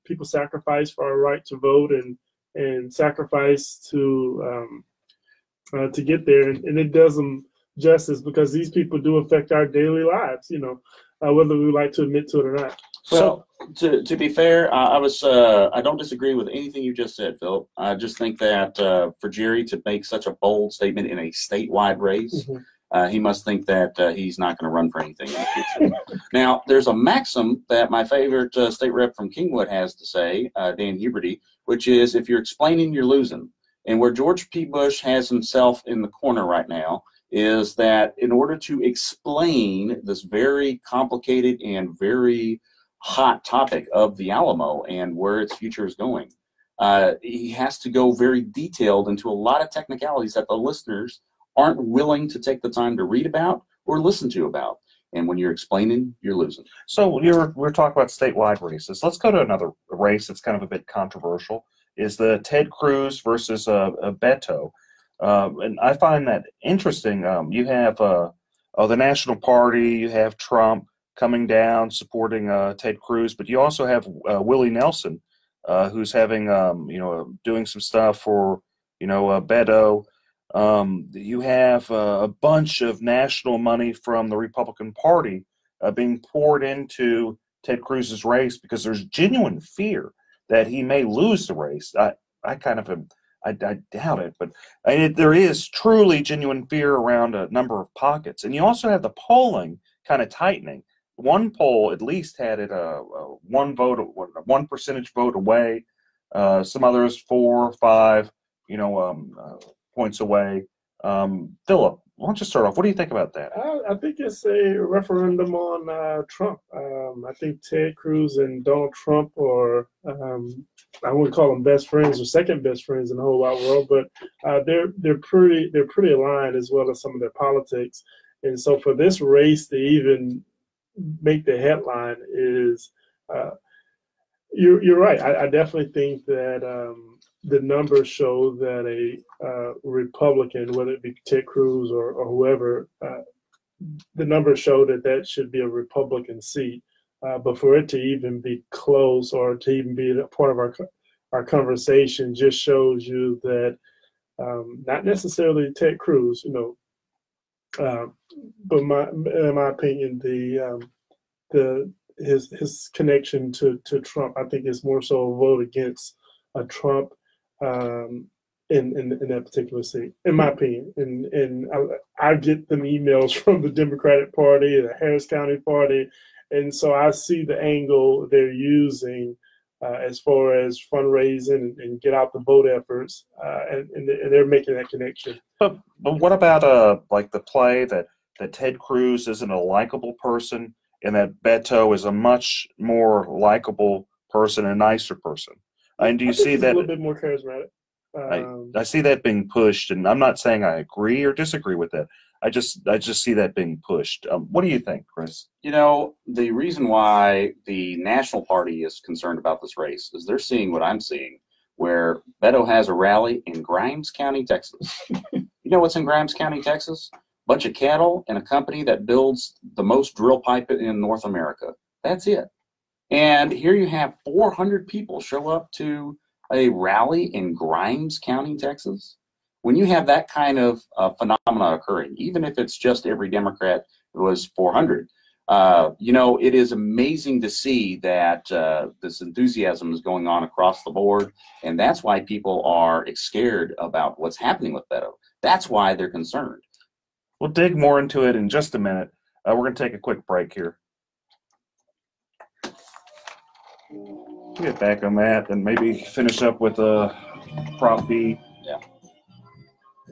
People sacrifice for our right to vote and sacrifice to get there, and it does them justice because these people do affect our daily lives, whether we like to admit to it or not. So to be fair, I don't disagree with anything you just said, Philip. I just think that for Jerry to make such a bold statement in a statewide race, he must think that he's not going to run for anything in the future. Now, there's a maxim that my favorite state rep from Kingwood has to say, Dan Huberty, which is if you're explaining, you're losing. And where George P. Bush has himself in the corner right now is that in order to explain this very complicated and very hot topic of the Alamo and where its future is going, he has to go very detailed into a lot of technicalities that the listeners aren't willing to take the time to read about or listen to about. And when you're explaining, you're losing. So we're talking about statewide races. Let's go to another race that's kind of a bit controversial. Is the Ted Cruz versus Beto. And I find that interesting. You have the National Party, you have Trump coming down supporting Ted Cruz, but you also have Willie Nelson, who's having doing some stuff for Beto. You have a bunch of national money from the Republican Party being poured into Ted Cruz's race because there's genuine fear that he may lose the race. I kind of am. I doubt it, but there is truly genuine fear around a number of pockets. And you also have the polling kind of tightening. One poll at least had it one percentage vote away. Some others 4 or 5, points away. Philip, why don't you start off? What do you think about that? I think it's a referendum on Trump. I think Ted Cruz and Donald Trump are, I wouldn't call them best friends or second best friends in the whole wide world, but they're pretty aligned as well as some of their politics. And so for this race to even make the headline is, you're right. I definitely think that the numbers show that a Republican, whether it be Ted Cruz or whoever, the numbers show that that should be a Republican seat. But for it to even be close or to even be a part of our conversation just shows you that not necessarily Ted Cruz, but in my opinion, his connection to Trump, I think, is more so a vote against Trump in that particular seat, in my opinion. And I get them emails from the Democratic Party, the Harris County Party, and so I see the angle they're using as far as fundraising and get out the vote efforts, and they're making that connection. But what about like the play that Ted Cruz isn't a likable person and that Beto is a much more likable person, a nicer person? And do you see that a little bit more charismatic? I see that being pushed, and I'm not saying I agree or disagree with that. I just see that being pushed. What do you think, Chris? The reason why the National Party is concerned about this race is they're seeing what I'm seeing, where Beto has a rally in Grimes County, Texas. You know what's in Grimes County, Texas? Bunch of cattle and a company that builds the most drill pipe in North America. That's it. And here you have 400 people show up to a rally in Grimes County, Texas. When you have that kind of phenomena occurring, even if it's just every Democrat was 400, it is amazing to see that this enthusiasm is going on across the board, and that's why people are scared about what's happening with Beto. That's why they're concerned. We'll dig more into it in just a minute. We're going to take a quick break here. We'll get back on that and maybe finish up with Prop B. Yeah.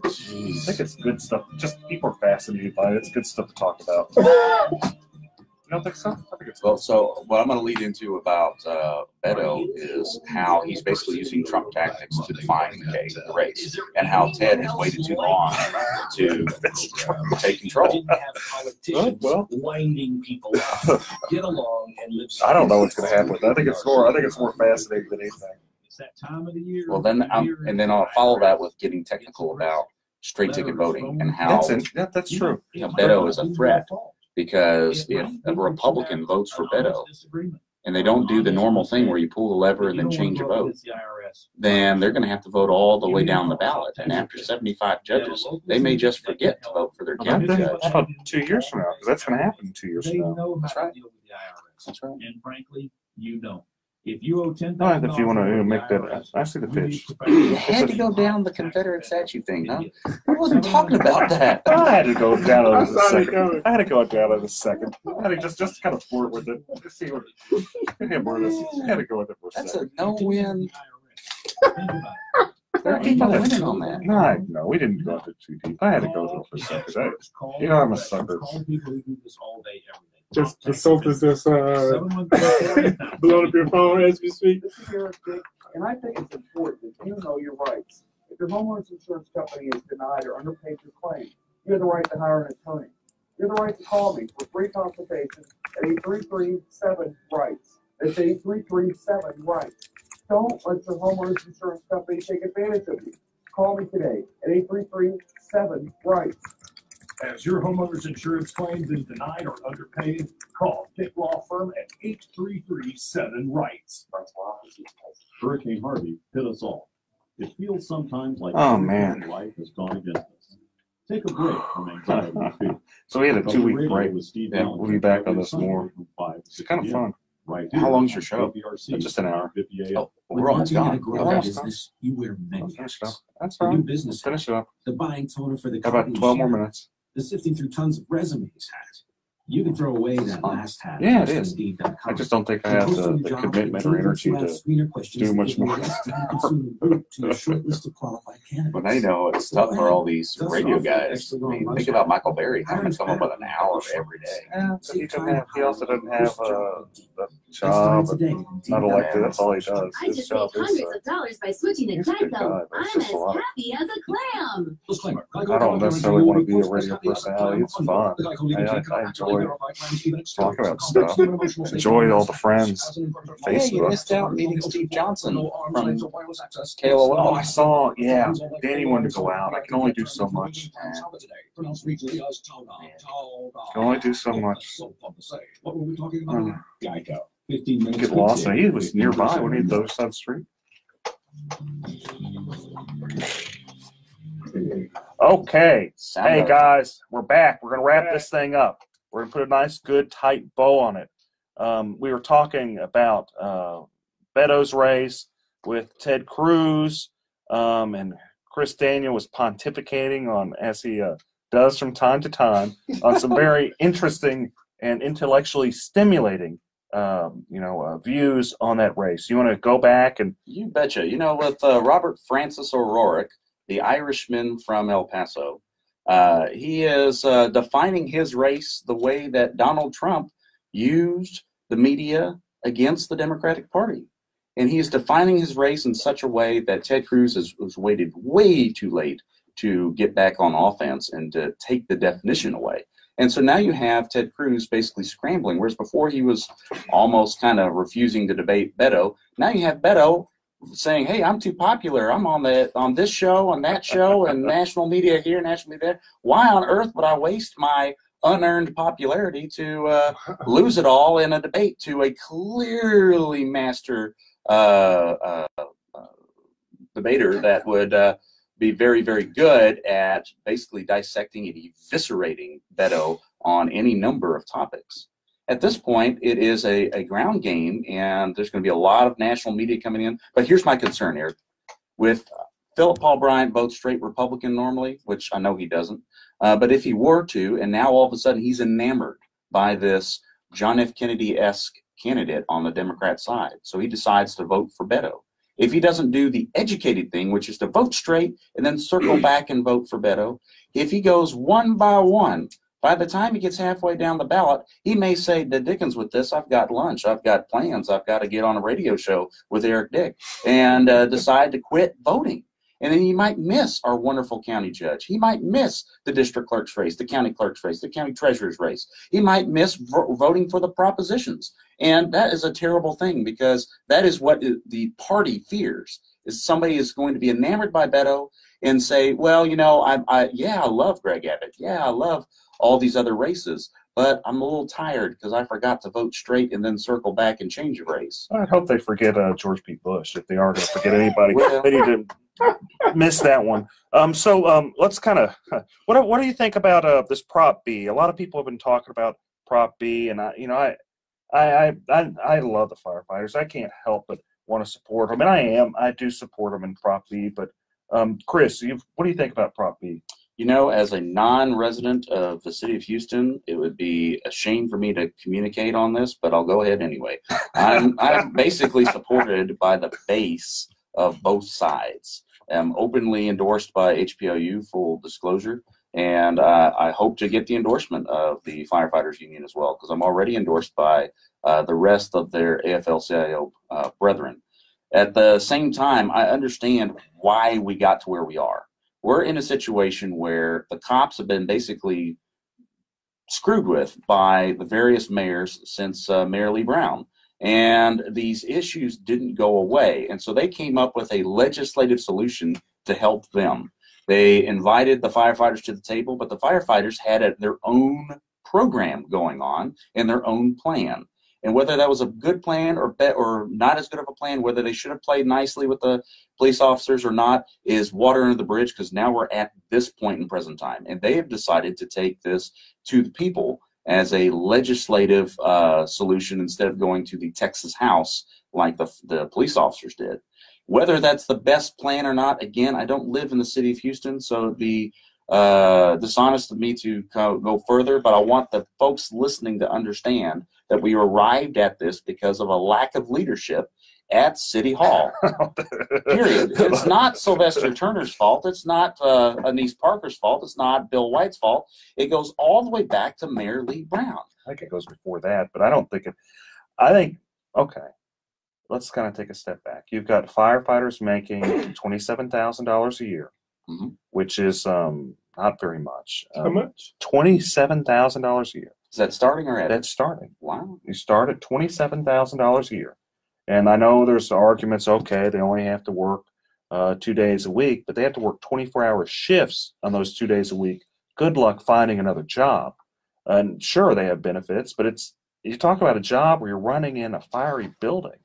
I think it's good stuff. Just people are fascinated by it. It's good stuff to talk about. You don't think so? I think it's well. So what I'm going to lead into about Beto is how he's basically using Trump tactics to define the race, and how Ted has waited too long to take control. Winding people up. Get along and live. I don't know what's going to happen with that. I think it's more fascinating than anything. It's that time of the year. Well, then I'll follow that with getting technical about straight ticket voting and how that's true. Beto is a threat. Because if a Republican votes for Beto and they don't do the normal thing where you pull the lever and then change your vote, then they're going to have to vote all the way down the ballot. And after 75 judges, they may just forget to vote for their county judge. About 2 years from now, because that's going to happen in 2 years from now. That's right. That's right. And frankly, you don't. If you owe $10,000, all right, if you want to make that, I see the pitch. You had to go down the Confederate statue thing, huh? I wasn't talking about that. I had to go down on it a second. I had to go down on it a second. I had to just kind of flirt with it. Just see what. I had to go with it for a second. That's a no-win. There are people winning on that. No, we didn't go into too deep. I had to go there for a second. I'm a sucker. Just the salt is just blowing up your phone as we speak. And I think it's important that you know your rights. If your homeowner's insurance company is denied or underpaid your claim, you have the right to hire an attorney. You have the right to call me for free consultation at 833-7-RIGHTS. That's 833-7-RIGHTS. Don't let your homeowner's insurance company take advantage of you. Call me today at 833-7-RIGHTS. Has your homeowner's insurance claim been denied or underpaid? Call Dick Law Firm at 833-7-RIGHTS. Hurricane Harvey hit us all. It feels sometimes like man, life has gone against us. Take a break from anxiety and fear. So we had a 2-week break. Yeah, we'll be back on this more. It's kind of fun. Right. How long's your show? Just an hour. Oh, we're almost gone. You wear many hats. That's The fine. new business Finish it up. The buying toner for the How about 12 more minutes? The sifting through tons of resumes hat. You can throw away that last hat. Yeah, it is. I just don't think I have the commitment or energy to do much more. But I know it's tough for all these radio guys. I mean, think about Michael Berry having to come up with an hour every day. Yeah, he also doesn't have job. Not elected. That's all he does. I His just job saved is. hundreds of dollars by switching to He's a good Geico. guy, but it's I'm just as a lot. happy as a clam. I don't necessarily want to be a radio personality. It's fun. I enjoy talking about stuff. Enjoy all the friends. Hey, you Facebook. missed out meeting Steve Johnson from KLOL. Oh, I saw. Yeah, Danny wanted to go out. I can only do so much. Can only do so much. Geico. 15 minutes. Get lost. And he was nearby. We need the other side of the street. Okay. Hey guys, we're back. We're gonna wrap this thing up. We're gonna put a nice, good, tight bow on it. We were talking about Beto's race with Ted Cruz, and Chris Daniel was pontificating on, as he does from time to time, on some very interesting and intellectually stimulating views on that race. You want to go back and... You betcha. With Robert Francis O'Rourke, the Irishman from El Paso, he is defining his race the way that Donald Trump used the media against the Democratic Party. And he is defining his race in such a way that Ted Cruz has waited way too late to get back on offense and to take the definition away. And so now you have Ted Cruz basically scrambling, whereas before he was almost kind of refusing to debate Beto. Now you have Beto saying, hey, I'm too popular. I'm on this show, on that show, and national media here, national media there. Why on earth would I waste my unearned popularity to lose it all in a debate to a clearly master debater that would be very, very good at basically dissecting and eviscerating Beto on any number of topics. At this point, it is a ground game, and there's going to be a lot of national media coming in. But here's my concern here. With Philip Paul Bryant votes straight Republican normally, which I know he doesn't, but if he were to, and now all of a sudden he's enamored by this John F. Kennedy-esque candidate on the Democrat side, so he decides to vote for Beto. If he doesn't do the educated thing, which is to vote straight and then circle back and vote for Beto, if he goes one by one, by the time he gets halfway down the ballot, he may say, the dickens with this, I've got lunch, I've got plans, I've got to get on a radio show with Eric Dick, and decide to quit voting. And then he might miss our wonderful county judge. He might miss the district clerk's race, the county clerk's race, the county treasurer's race. He might miss voting for the propositions. And that is a terrible thing, because that is what the party fears, is somebody is going to be enamored by Beto and say, well, I love Greg Abbott. Yeah, I love all these other races, but I'm a little tired because I forgot to vote straight and then circle back and change a race. I hope they forget George P. Bush. If they are going to forget anybody, they need to miss that one. Let's kind of what do you think about this Prop B? A lot of people have been talking about Prop B, and I love the firefighters. I can't help but want to support them, and I do support them in Prop B. But Chris, what do you think about Prop B? As a non-resident of the city of Houston, it would be a shame for me to communicate on this, but I'll go ahead anyway. I'm basically supported by the base of both sides. I'm openly endorsed by HPLU, full disclosure, and I hope to get the endorsement of the Firefighters Union as well, because I'm already endorsed by the rest of their AFL-CIO brethren. At the same time, I understand why we got to where we are. We're in a situation where the cops have been basically screwed with by the various mayors since Mayor Lee Brown. And these issues didn't go away. And so they came up with a legislative solution to help them. They invited the firefighters to the table, but the firefighters had their own program going on and their own plan. And whether that was a good plan or not as good of a plan, whether they should have played nicely with the police officers or not, is water under the bridge, because now we're at this point in present time. And they have decided to take this to the people as a legislative solution instead of going to the Texas House like the police officers did. Whether that's the best plan or not, again, I don't live in the city of Houston, so it'd be dishonest of me to go further, but I want the folks listening to understand that we arrived at this because of a lack of leadership at City Hall. Period. It's not Sylvester Turner's fault. It's not Anise Parker's fault. It's not Bill White's fault. It goes all the way back to Mayor Lee Brown. I think it goes before that, but I don't think it. I think Okay, let's kind of take a step back. You've got firefighters making $27,000 a year, which is not very much. How much? $27,000 a year. Is that starting or added? That's starting. Wow. You start at $27,000 a year. And I know there's arguments, okay, they only have to work 2 days a week, but they have to work 24-hour shifts on those 2 days a week. Good luck finding another job. And sure, they have benefits, but you talk about a job where you're running in a fiery building.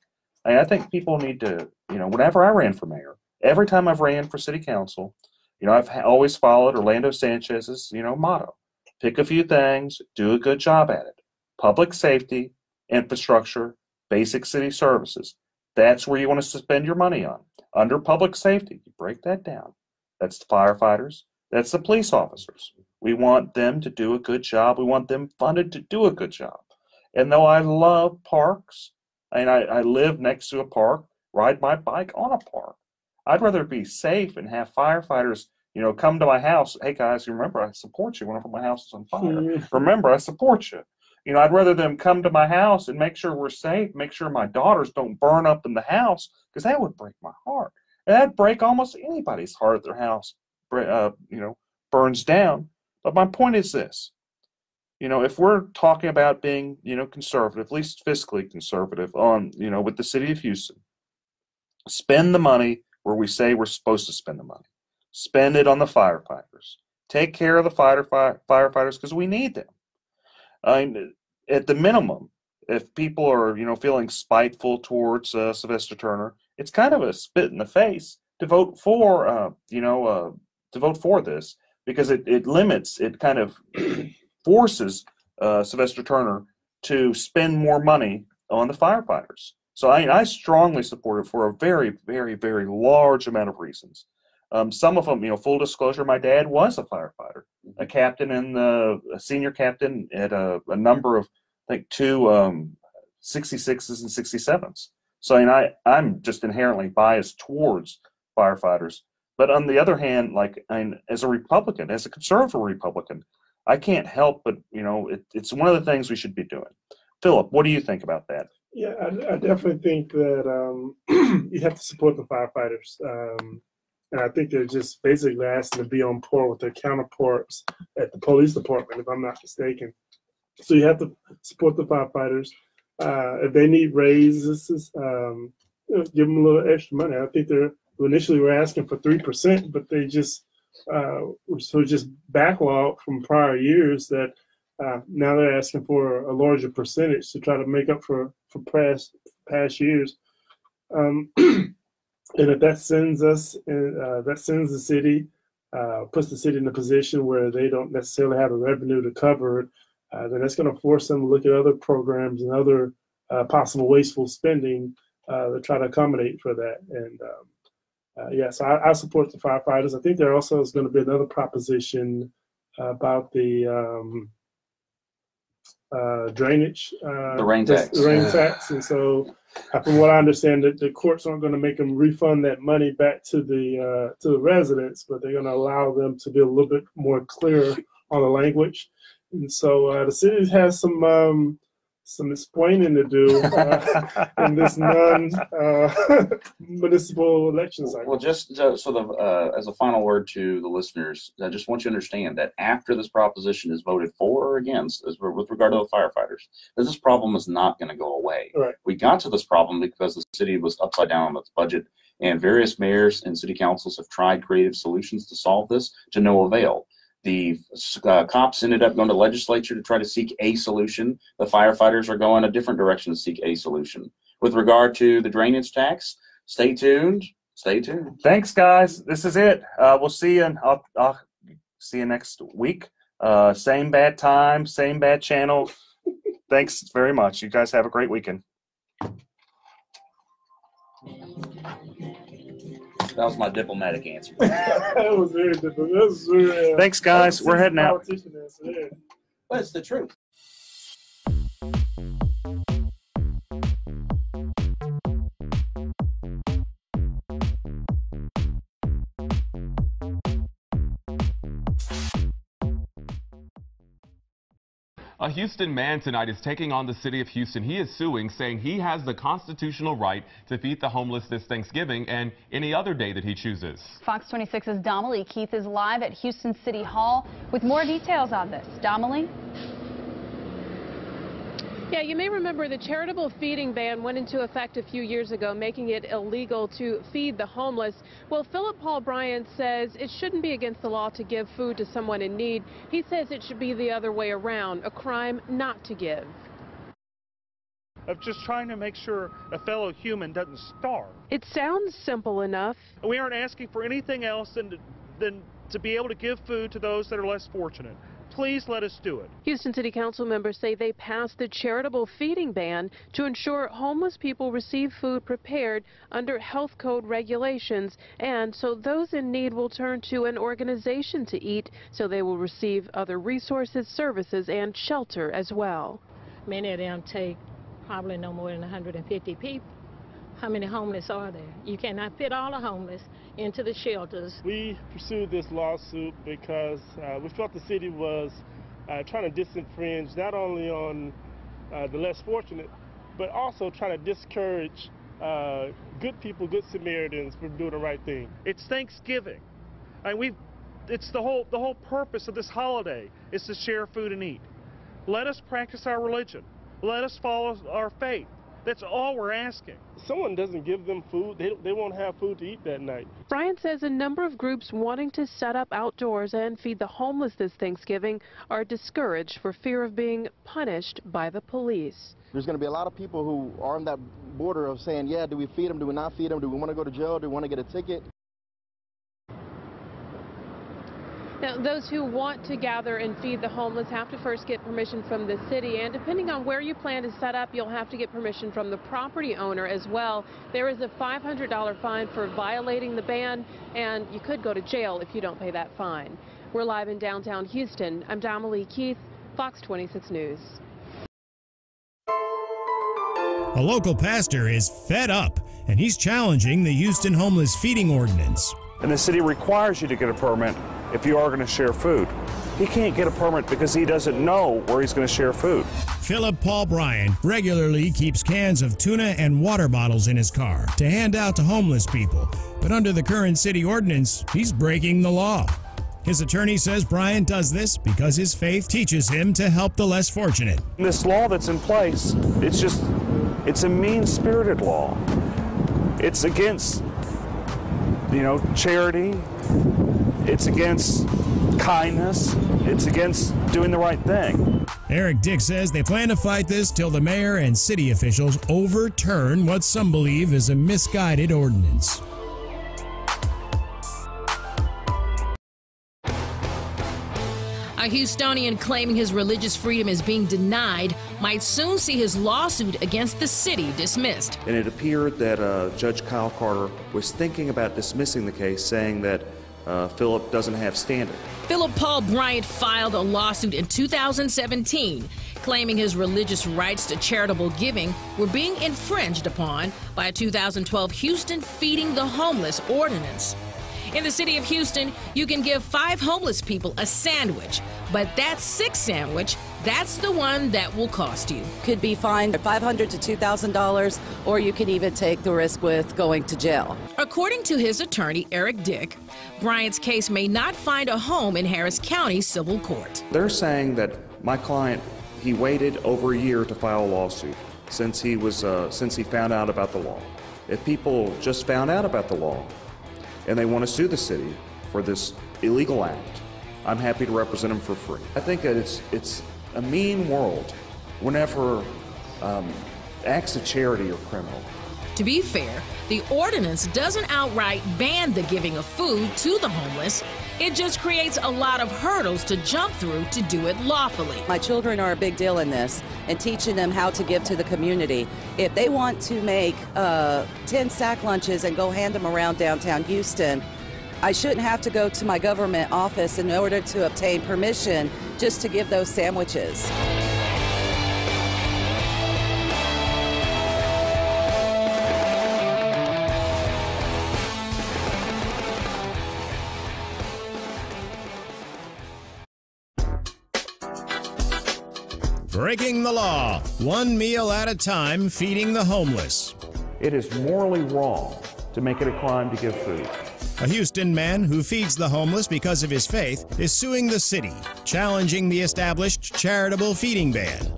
I think people need to, whenever I ran for mayor, every time I've ran for city council, I've always followed Orlando Sanchez's, motto. Pick a few things, do a good job at it. Public safety, infrastructure, basic city services. That's where you want to spend your money on. Under public safety, you break that down. That's the firefighters. That's the police officers. We want them to do a good job. We want them funded to do a good job. And though I love parks, and I live next to a park, ride my bike on a park, I'd rather be safe and have firefighters, come to my house. Hey guys, remember I support you whenever my house is on fire. Remember, I support you. I'd rather them come to my house and make sure we're safe, make sure my daughters don't burn up in the house, because that would break my heart. And that'd break almost anybody's heart if their house, burns down. But my point is this. If we're talking about being, conservative, at least fiscally conservative on, with the city of Houston, spend the money where we say we're supposed to spend the money. Spend it on the firefighters. Take care of the firefighters because we need them. At the minimum, if people are, feeling spiteful towards Sylvester Turner, it's kind of a spit in the face to vote for, this, because it limits, it kind of forces Sylvester Turner to spend more money on the firefighters. So I strongly support it for a very, very, very large amount of reasons. Some of them, full disclosure, my dad was a firefighter, a captain and a senior captain at a number of, I think, two 66s and 67s. So I'm just inherently biased towards firefighters. But on the other hand, as a Republican, as a conservative Republican, I can't help but, it's one of the things we should be doing. Philip, what do you think about that? Yeah, I definitely think that you have to support the firefighters. And I think they're just basically asking to be on par with their counterparts at the police department, if I'm not mistaken. So you have to support the firefighters. If they need raises, give them a little extra money. I think initially were asking for 3%, but they just were just backlogged from prior years that now they're asking for a larger percentage to try to make up for past years. And if that sends the city, puts the city in a position where they don't necessarily have the revenue to cover it, then that's going to force them to look at other programs and other possible wasteful spending to try to accommodate for that. And so I support the firefighters. I think there also is going to be another proposition about the drainage, the rain tax. The rain tax. And so, from what I understand, the courts aren't going to make them refund that money back to the residents, but they're going to allow them to be a little bit more clear on the language. And so the city has some explaining to do in this municipal election cycle. Well, just as a final word to the listeners, I just want you to understand that after this proposition is voted for or against, with regard to the firefighters, that this problem is not going to go away. Right. We got to this problem because the city was upside down on its budget, and various mayors and city councils have tried creative solutions to solve this to no avail. The cops ended up going to legislature to try to seek a solution. The firefighters are going a different direction to seek a solution. With regard to the drainage tax, stay tuned. Stay tuned. Thanks, guys. This is it. We'll see you. I'll see you next week. Same bad time, same bad channel. Thanks very much. You guys have a great weekend. That was my diplomatic answer. That was very diplomatic. Thanks, guys. We're heading out. But it's the truth. A Houston man tonight is taking on the city of Houston. He is suing, saying he has the constitutional right to feed the homeless this Thanksgiving and any other day that he chooses. Fox 26's Domily Keith is live at Houston City Hall with more details on this. Domily? Yeah, you may remember the charitable feeding ban went into effect a few years ago, making it illegal to feed the homeless. Well, Philip Paul Bryant says it shouldn't be against the law to give food to someone in need. He says it should be the other way around, a crime not to give. Of just trying to make sure a fellow human doesn't starve. It sounds simple enough. We aren't asking for anything else than to be able to give food to those that are less fortunate. Please let us do it. Houston City Council members say they passed the charitable feeding ban to ensure homeless people receive food prepared under health code regulations, and so those in need will turn to an organization to eat, so they will receive other resources, services, and shelter as well. Many of them take probably no more than 150 people. How many homeless are there? You cannot fit all the homeless into the shelters. We pursued this lawsuit because we felt the city was trying to disenfringe not only on the less fortunate, but also trying to discourage good people, good Samaritans from doing the right thing. It's Thanksgiving. It's the whole purpose of this holiday is to share food and eat. Let us practice our religion. Let us follow our faith. That's all we're asking. If someone doesn't give them food, they won't have food to eat that night. Brian says a number of groups wanting to set up outdoors and feed the homeless this Thanksgiving are discouraged for fear of being punished by the police. There's going to be a lot of people who are on that border of saying, yeah, do we feed them, do we not feed them, do we want to go to jail, do we want to get a ticket? Now, those who want to gather and feed the homeless have to first get permission from the city, and depending on where you plan to set up, you'll have to get permission from the property owner as well. There is a $500 fine for violating the ban, and you could go to jail if you don't pay that fine. We're live in downtown Houston. I'm Domily Keith, Fox 26 News. A local pastor is fed up, and he's challenging the Houston homeless feeding ordinance. And the city requires you to get a permit if you are going to share food. He can't get a permit because he doesn't know where he's going to share food. Philip Paul Bryant regularly keeps cans of tuna and water bottles in his car to hand out to homeless people. But under the current city ordinance, he's breaking the law. His attorney says Bryant does this because his faith teaches him to help the less fortunate. This law that's in place, it's a mean-spirited law. It's against, charity. It's against kindness. It's against doing the right thing. Eric Dick says they plan to fight this till the mayor and city officials overturn what some believe is a misguided ordinance. A Houstonian claiming his religious freedom is being denied might soon see his lawsuit against the city dismissed. And it appeared that Judge Kyle Carter was thinking about dismissing the case, saying that Philip doesn't have standing. Philip Paul Bryant filed a lawsuit in 2017 claiming his religious rights to charitable giving were being infringed upon by a 2012 Houston Feeding the Homeless ordinance. In the city of Houston, you can give 5 homeless people a sandwich, but that 6th sandwich, that's the one that will cost you. Could be fined $500 to $2,000, or you could even take the risk with going to jail. According to his attorney, Eric Dick, Bryant's case may not find a home in Harris County Civil Court. They're saying that my client, he waited over a year to file a lawsuit since he found out about the law. If people just found out about the law and they want to sue the city for this illegal act, I'm happy to represent them for free. I think that it's a mean world whenever acts of charity are criminal. To be fair, the ordinance doesn't outright ban the giving of food to the homeless. It just creates a lot of hurdles to jump through to do it lawfully. My children are a big deal in this, and teaching them how to give to the community. If they want to make 10 sack lunches and go hand them around downtown Houston, I shouldn't have to go to my government office in order to obtain permission just to give those sandwiches. breaking the law, one meal at a time, feeding the homeless. It is morally wrong to make it a crime to give food. A Houston man who feeds the homeless because of his faith is suing the city, challenging the established charitable feeding ban.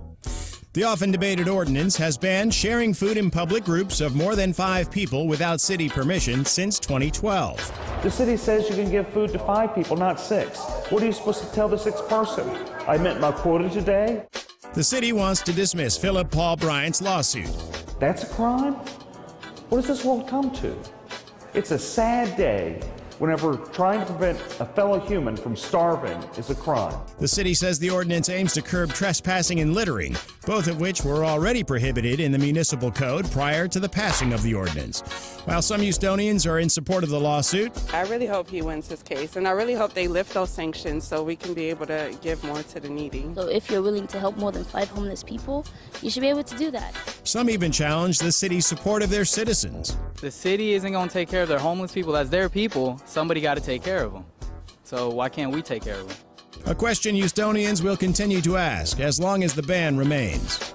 The often debated ordinance has banned sharing food in public groups of more than 5 people without city permission since 2012. The city says you can give food to 5 people, not 6. What are you supposed to tell the 6th person? I met my quota today? The city wants to dismiss Philip Paul Bryant's lawsuit. That's a crime? What does this world come to? It's a sad day whenever trying to prevent a fellow human from starving is a crime. The city says the ordinance aims to curb trespassing and littering, both of which were already prohibited in the municipal code prior to the passing of the ordinance. While some Houstonians are in support of the lawsuit, I really hope he wins his case, and I really hope they lift those sanctions so we can be able to give more to the needy. So if you're willing to help more than 5 homeless people, you should be able to do that. Some even challenge the city's support of their citizens. The city isn't going to take care of their homeless people as their people. Somebody got to take care of them. So why can't we take care of them? A question Houstonians will continue to ask as long as the ban remains.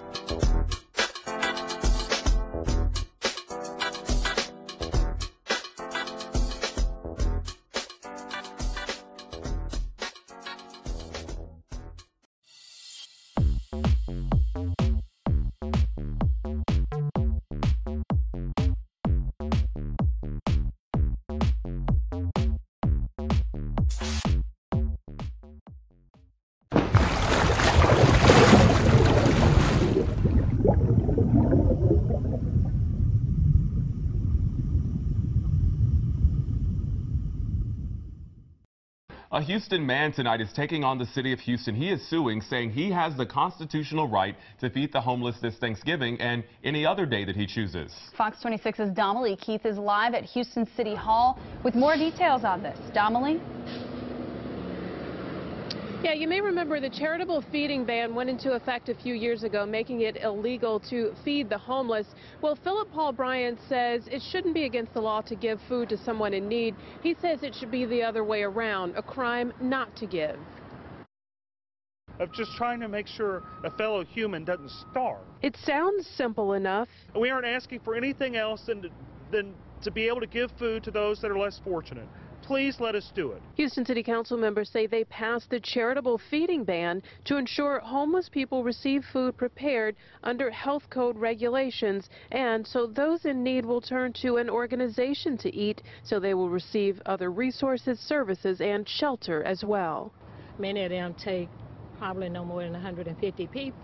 A Houston man tonight is taking on the city of Houston. He is suing, saying he has the constitutional right to feed the homeless this Thanksgiving and any other day that he chooses. Fox 26's Donnelly Keith is live at Houston City Hall with more details on this. Donnelly? Yeah, you may remember the charitable feeding ban went into effect a few years ago, making it illegal to feed the homeless. Well, Philip Paul Bryant says it shouldn't be against the law to give food to someone in need. He says it should be the other way around, a crime not to give. Of just trying to make sure a fellow human doesn't starve. It sounds simple enough. We aren't asking for anything else than to be able to give food to those that are less fortunate. Please let us do it. Houston City Council members say they passed the charitable feeding ban to ensure homeless people receive food prepared under health code regulations, and so those in need will turn to an organization to eat, so they will receive other resources, services, and shelter as well. Many of them take probably no more than 150 people.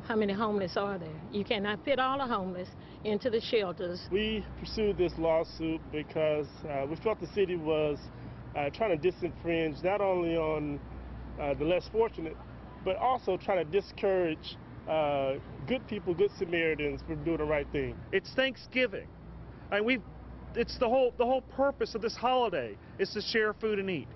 How many homeless are there? You cannot fit all the homeless into the shelters. We pursued this lawsuit because we felt the city was trying to disenfringe not only on the less fortunate, but also trying to discourage good people, good Samaritans from doing the right thing. It's Thanksgiving. It's the whole purpose of this holiday is to share food and eat.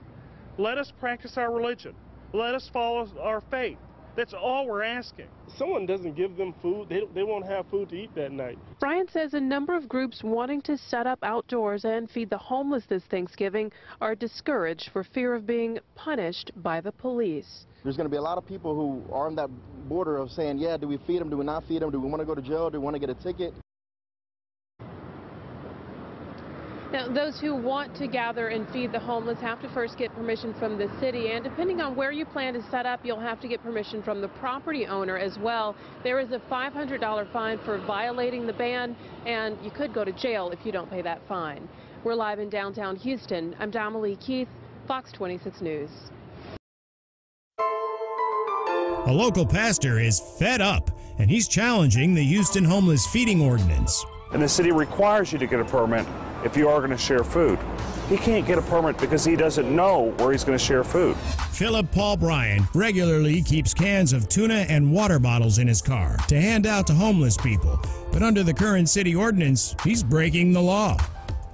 Let us practice our religion. Let us follow our faith. That's all we're asking. If someone doesn't give them food, they won't have food to eat that night. Bryant says a number of groups wanting to set up outdoors and feed the homeless this Thanksgiving are discouraged for fear of being punished by the police. There's going to be a lot of people who are on that border of saying, yeah, do we feed them, do we not feed them, do we want to go to jail, do we want to get a ticket? Now, those who want to gather and feed the homeless have to first get permission from the city, and depending on where you plan to set up, you'll have to get permission from the property owner as well. There is a $500 fine for violating the ban, and you could go to jail if you don't pay that fine. We're live in downtown Houston. I'm Donnelly Keith, Fox 26 News. A local pastor is fed up, and he's challenging the Houston homeless feeding ordinance. And the city requires you to get a permit if you are going to share food. He can't get a permit because he doesn't know where he's going to share food. Philip Paul Bryant regularly keeps cans of tuna and water bottles in his car to hand out to homeless people. But under the current city ordinance, he's breaking the law.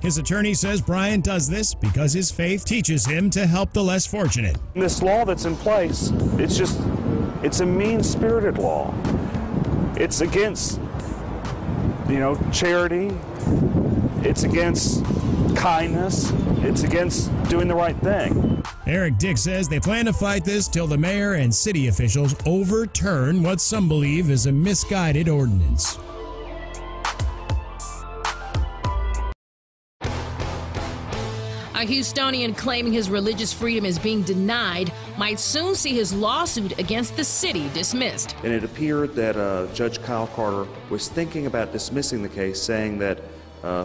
His attorney says Bryant does this because his faith teaches him to help the less fortunate. This law that's in place, it's a mean-spirited law. It's against, charity. It's against kindness. It's against doing the right thing. Eric Dick says they plan to fight this till the mayor and city officials overturn what some believe is a misguided ordinance. A Houstonian claiming his religious freedom is being denied might soon see his lawsuit against the city dismissed. And it appeared that Judge Kyle Carter was thinking about dismissing the case, saying that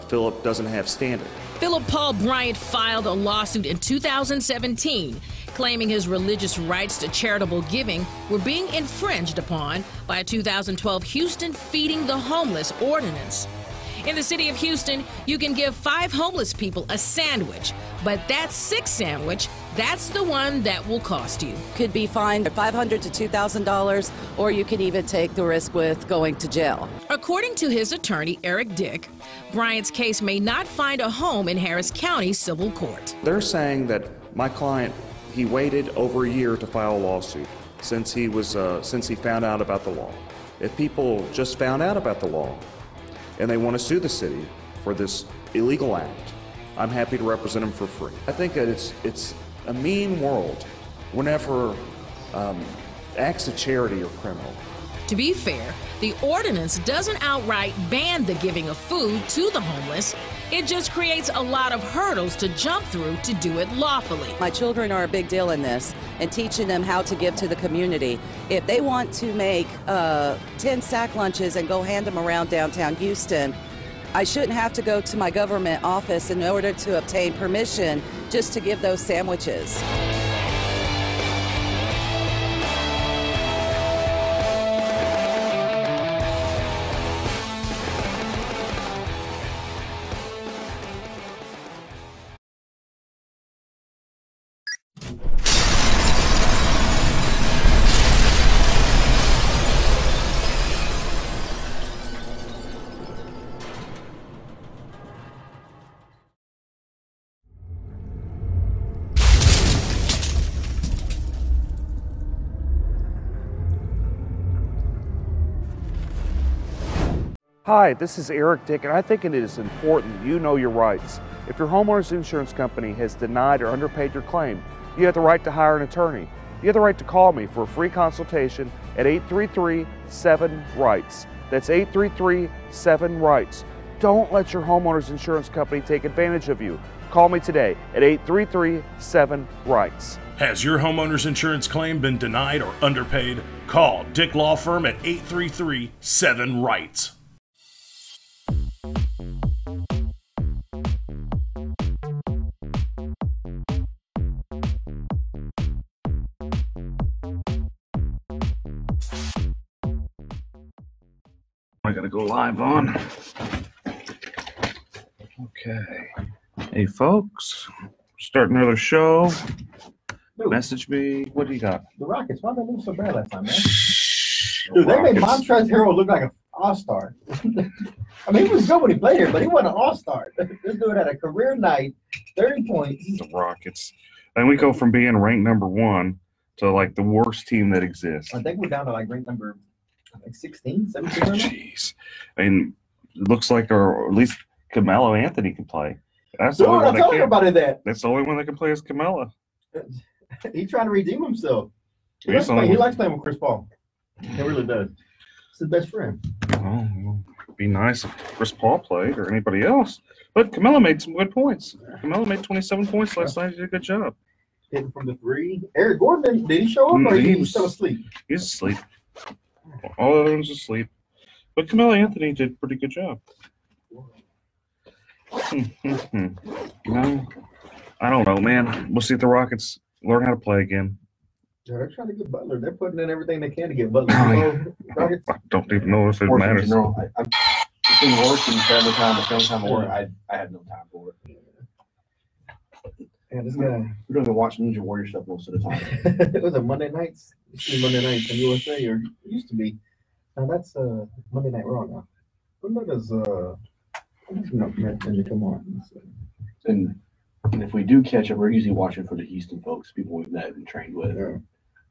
Philip doesn't have standing. Philip Paul Bryant filed a lawsuit in 2017 claiming his religious rights to charitable giving were being infringed upon by a 2012 Houston Feeding the Homeless ordinance. In the city of Houston, you can give 5 homeless people a sandwich, but that 6th sandwich, that's the one that will cost you. Could be fined $500 to $2,000, or you could even take the risk with going to jail. According to his attorney, Eric Dick, Bryant's case may not find a home in Harris County Civil Court. They're saying that my client, he waited over a year to file a lawsuit since he found out about the law. If people just found out about the law and they want to sue the city for this illegal act, I'm happy to represent them for free. I think that it's a mean world whenever acts of charity are criminal. To be fair, the ordinance doesn't outright ban the giving of food to the homeless. It just creates a lot of hurdles to jump through to do it lawfully. My children are a big deal in this, and teaching them how to give to the community. If they want to make 10 sack lunches and go hand them around downtown Houston, I shouldn't have to go to my government office in order to obtain permission just to give those sandwiches. Hi, this is Eric Dick, and I think it is important you know your rights. If your homeowner's insurance company has denied or underpaid your claim, you have the right to hire an attorney. You have the right to call me for a free consultation at 833-7-RIGHTS. That's 833-7-RIGHTS. Don't let your homeowner's insurance company take advantage of you. Call me today at 833-7-RIGHTS. Has your homeowner's insurance claim been denied or underpaid? Call Dick Law Firm at 833-7-RIGHTS. I gotta go live on. Okay. Hey folks, start another show. Dude, Message me. What do you got? the Rockets, why did they lose so bad last time, man? Dude, they made Montrezl Harrell look like an all-star. I mean, he was good when he played here, but he wasn't an all-star. This dude had a career night, 30 points. The Rockets. And we go from being ranked #1 to like the worst team that exists. I think we're down to like rank number 16, 17. Jeez. I mean, it looks like, or at least Carmelo Anthony can play. That's the Dude, only I one that told you can. about it that. That's the only one that can play is Carmelo. He's trying to redeem himself. He He's likes playing with Chris Paul. He really does. It's his best friend. Oh, well, it'd be nice if Chris Paul played or anybody else. But Carmelo made some good points. Carmelo made 27 points last night. He did a good job. Hitting from the 3. Eric Gordon, did he show up or he was still asleep? He's asleep. All the other ones asleep. But Carmelo Anthony did a pretty good job. No, I don't know, man. We'll see if the Rockets learn how to play again. Yeah, they're trying to get Butler. They're putting in everything they can to get Butler. Rockets. I don't even know if it matters. No, I've been working family time, but family time at work. I had no time for it. Yeah, this guy. We don't even watch Ninja Warrior stuff most of the time. It was a Monday nights. Monday nights in USA, or it used to be. Now that's Monday Night Raw now. What does come on? And if we do catch up, we're usually watching for the Houston folks, people we've met and trained with. Yeah.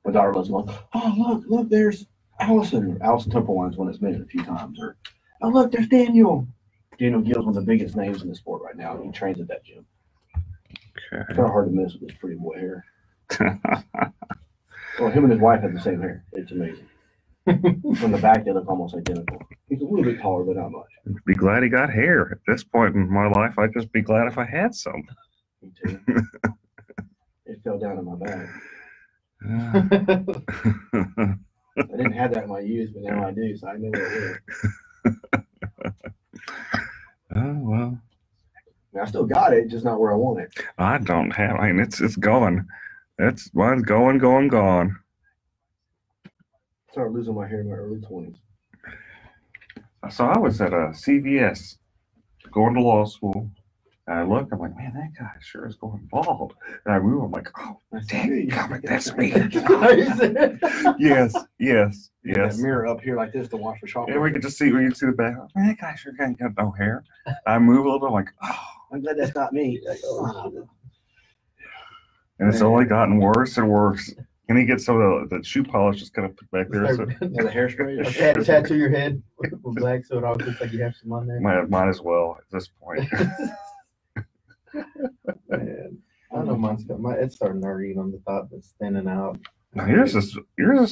My daughter loves going, oh, look, there's Allison. Allison Temple one's one that's made it a few times. Or, oh, look, there's Daniel. Daniel Gill's one of the biggest names in the sport right now. He trains at that gym. Okay. It's kind of hard to miss with his pretty boy hair. Well, him and his wife have the same hair. It's amazing. From the back, they look almost identical. He's a little bit taller, but not much. Be glad he got hair. At this point in my life, I'd just be glad if I had some. Me too. It fell down in my bag. I didn't have that in my youth, but now I do, so I know what it is. Oh, well. I still got it, just not where I want it. I don't have. I mean, it's going. Mine's gone. Started losing my hair in my early 20s. So I was at a CVS going to law school. And I looked, I'm like, man, that guy sure is going bald. And I move, I'm like, oh, dang, that's me. Yes. That mirror up here like this to watch for chocolate. And we can see the back. Man, that guy sure ain't got no hair. I move a little bit, I'm like, oh. I'm glad that's not me. And it's only gotten worse and worse. Can he get some of the shoe polish just kind of put back there? So. The hairspray? Tattoo your head with black so it always looks like you have some on there. Might as well at this point. Man, I don't know, it's starting to hurt on the top that's standing out. No, yours is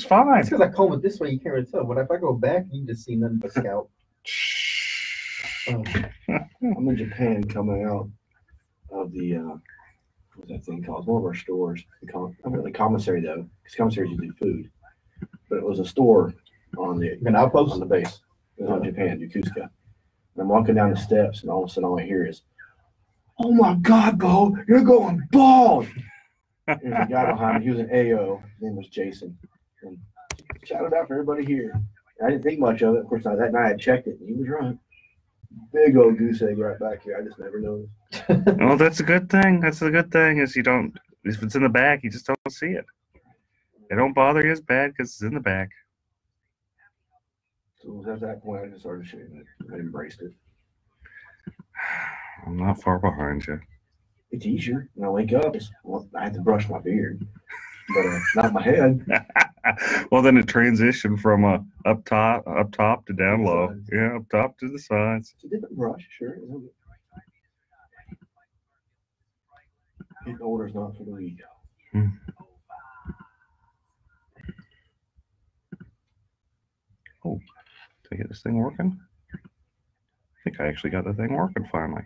fine. It's because I comb it this way, you can't really tell. But if I go back, you just see nothing but scalp. I'm in Japan coming out of the what's that thing called? It's one of our stores. The commissary though, because commissaries usually food. But it was a store on the outpost on the base. It was on Japan, Yokosuka. And I'm walking down the steps, and all of a sudden all I hear is, "Oh my God, Bo, you're going bald!" There's a guy behind me. He was an AO. His name was Jason. And shout it out for everybody here. I didn't think much of it. Of course, that night I checked it, and he was right. Big old goose egg right back here. I just never noticed. Well, that's a good thing. That's the good thing is you don't. If it's in the back, you just don't see it. It don't bother you as bad because it's in the back. So at that point, I just started shaving it. I embraced it. I'm not far behind you. It's easier. When I wake up, I have to brush my beard, but not my head. Well, then it transitioned from up top to down low. Yeah, up top to the sides. It's a different brush, sure. Getting older is not for the weak. Oh, did I get this thing working? I think I actually got the thing working finally.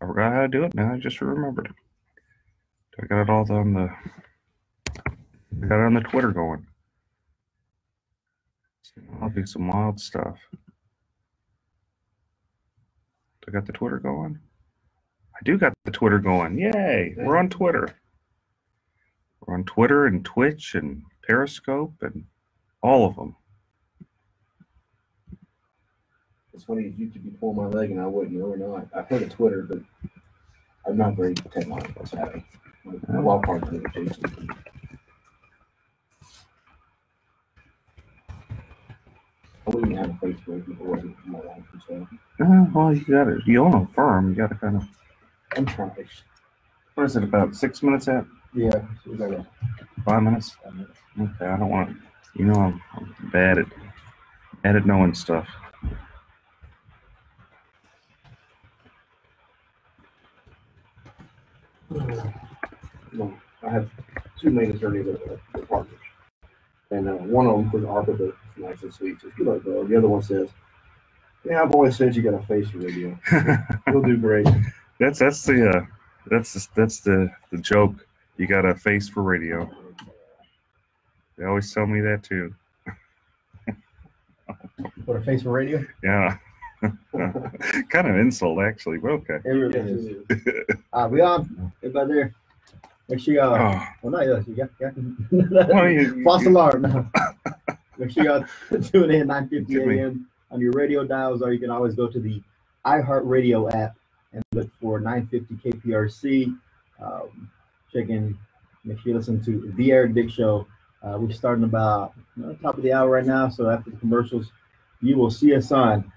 I forgot how to do it. Now I just remembered. I got it all on the. I got it on the Twitter going. I'll do some wild stuff. I got the Twitter going. I do got the Twitter going. Yay! We're on Twitter. We're on Twitter and Twitch and Periscope and all of them. It's funny, you could be pulling my leg and I wouldn't know or not. I've heard of Twitter, but I'm not very technological savvy. My wild card is Jason. I wouldn't even have a Facebook if it wasn't for my life and stuff. Well, you own a firm. You got to kind of. I'm trying. What is it, about 6 minutes at? Yeah. So we got 5 minutes? 5 minutes. Okay, I don't want to. You know, I'm bad at knowing stuff. No, I have two main attorneys that are partners. And one of them was Arbiter, nice and sweet. Says, "Good luck, bro." The other one says, "Yeah, I've always said you got a face for radio. You'll do great." That's the joke. You got a face for radio. They always tell me that too. What, a face for radio? Yeah. Kind of insult actually, but okay. It really is. We on? Everybody there? Make sure y'all. Well, not us. You got false alarm now. Make sure y'all tune in 9:50 a.m. on your radio dials, or you can always go to the iHeartRadio app and look for 950 KPRC. Check in. Make sure you listen to The Eric Dick Show. We're starting about top of the hour right now, so after the commercials, you will see us on.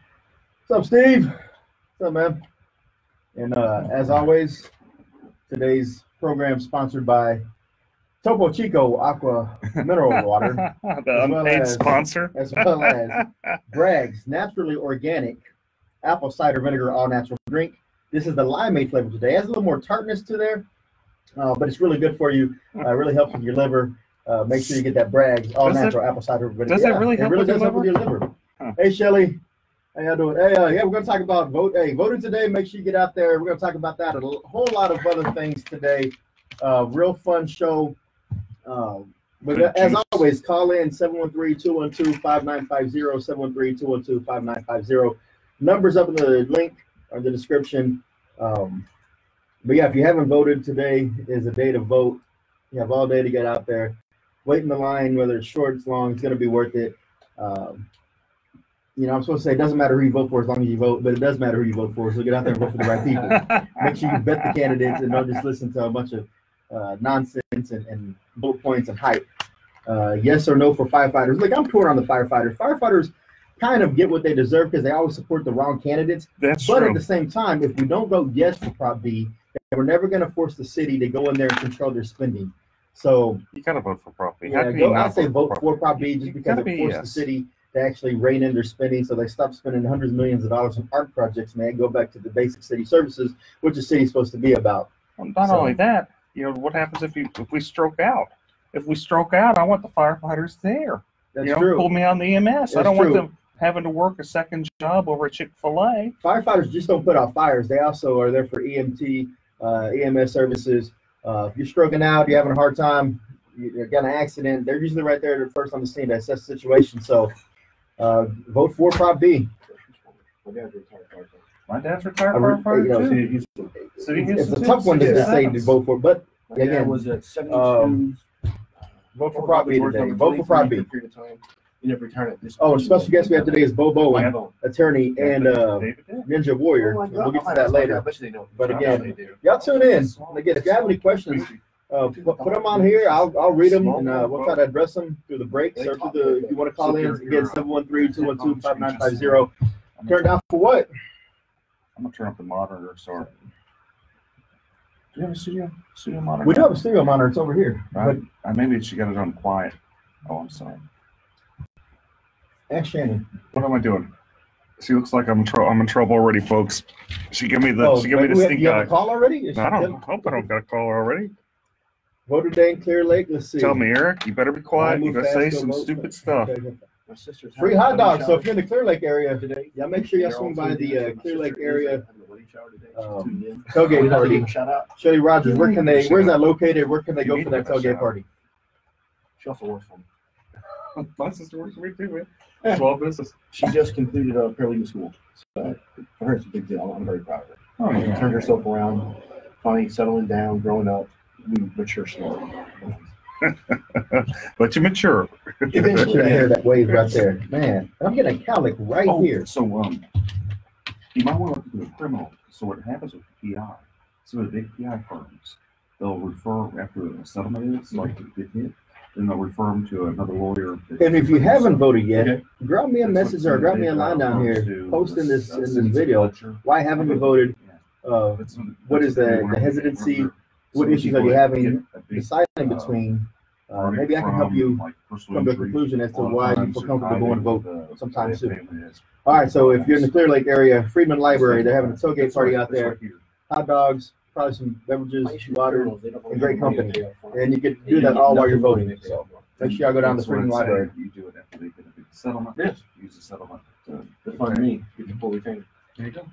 What's up, Steve? What's up, man? And as always, today's program sponsored by Topo Chico Aqua Mineral Water. The unpaid sponsor. As well as Bragg's Naturally Organic apple cider vinegar all natural drink. This is the limeade flavor today. It has a little more tartness to there, but it's really good for you. Really helps with your liver. Make sure you get that Bragg's all natural apple cider vinegar. Does that really help with your help with your liver? Hey, Shelly. How y'all doing? Hey, yeah, we're going to talk about voting today. Make sure you get out there. We're going to talk about that and a whole lot of other things today. Real fun show. But as always, call in 713-212-5950, 713-212-5950. Numbers up in the link or the description. But yeah, if you haven't voted, today is a day to vote. You have all day to get out there. Wait in the line, whether it's short, it's long, it's going to be worth it. You know, I'm supposed to say it doesn't matter who you vote for as long as you vote, but it does matter who you vote for. So get out there and vote for the right people. Make sure you vet the candidates and don't just listen to a bunch of nonsense and bullet points and hype. Yes or no for firefighters. Look, I'm torn on the firefighters. Firefighters kind of get what they deserve because they always support the wrong candidates. That's but true. At the same time, if we don't vote yes for Prop B, then we're never going to force the city to go in there and control their spending. So you got to vote for Prop B. Yeah, I'd say vote for Prop B just because it forced the city to actually rein in their spending, so they stop spending hundreds of millions of dollars on art projects, man. Go back to the basic city services, which the city's supposed to be about. Well, not only that, you know, what happens if we stroke out? If we stroke out, I want the firefighters there. That's true. Pull me on the EMS. That's I don't true. want them having to work a second job over at Chick-fil-A. Firefighters just don't put out fires. They also are there for EMT, EMS services. If you're stroking out, you're having a hard time, you got an accident, they're usually right there first on the scene to assess the situation. So vote for Prop B. My dad's retired firefighter too. It's a tough one to say to vote for, but again, was at 72. Vote for Prop B today. Vote for Prop B. You never return it. Oh, the special guest we have today is Bo Bowen, attorney and Ninja Warrior. We'll get to that later. But again, y'all tune in. And again, if you have any questions, put them on here. I'll read them and we'll try to address them through the breaks or through the. If you want to call in, again 713-212-5950. Turn down for what? I'm gonna turn up the monitor. Sorry. Do you have a studio monitor? We do have a studio monitor. It's over here. Right. But maybe she got it on quiet. Oh, I'm sorry. Ask Shannon. What am I doing? She looks like I'm in trouble already, folks. She gave me the stink you have eye. a call already? I hope I don't got a call already. Vote today in Clear Lake. Let's see. Tell me, Eric. You better be quiet. You gotta say some stupid stuff. Free hot dogs. So if you're in the Clear Lake area today, y'all make sure y'all swing by the Clear Lake area tailgate party. Shelly Rogers, where's that located? Where can they go for that tailgate party? She also works for me. My sister works for me too, man. Small business. She just completed a paralegal school. So for her, it's a big deal. I'm very proud of her. Oh, yeah. Turned herself around, finally settling down, growing up. We mature slowly. But you mature. Eventually, I hear that wave right there. Man, I'm getting a cowlick right here. So, you might want to look at the criminal. So what happens with PI, some of the big PI firms, they'll refer after a settlement is like get hit, then they'll refer them to another lawyer. And if you haven't voted yet, drop me a message or drop me a line down here, post in this video. Why haven't you voted? What is the hesitancy? What issues are you having deciding between? Maybe I can help you come to a conclusion as to why you feel comfortable going to vote sometime soon. All right, so if you're in the Clear Lake area, Freedman Library, they're having a tailgate party out there. Hot dogs, probably some beverages, water, and great company. And you get to do that all while you're voting. So make sure y'all go down to Freedman Library. You do it after they get a big settlement. Yes. Use the settlement to fund me. Get the full retainer. There you go.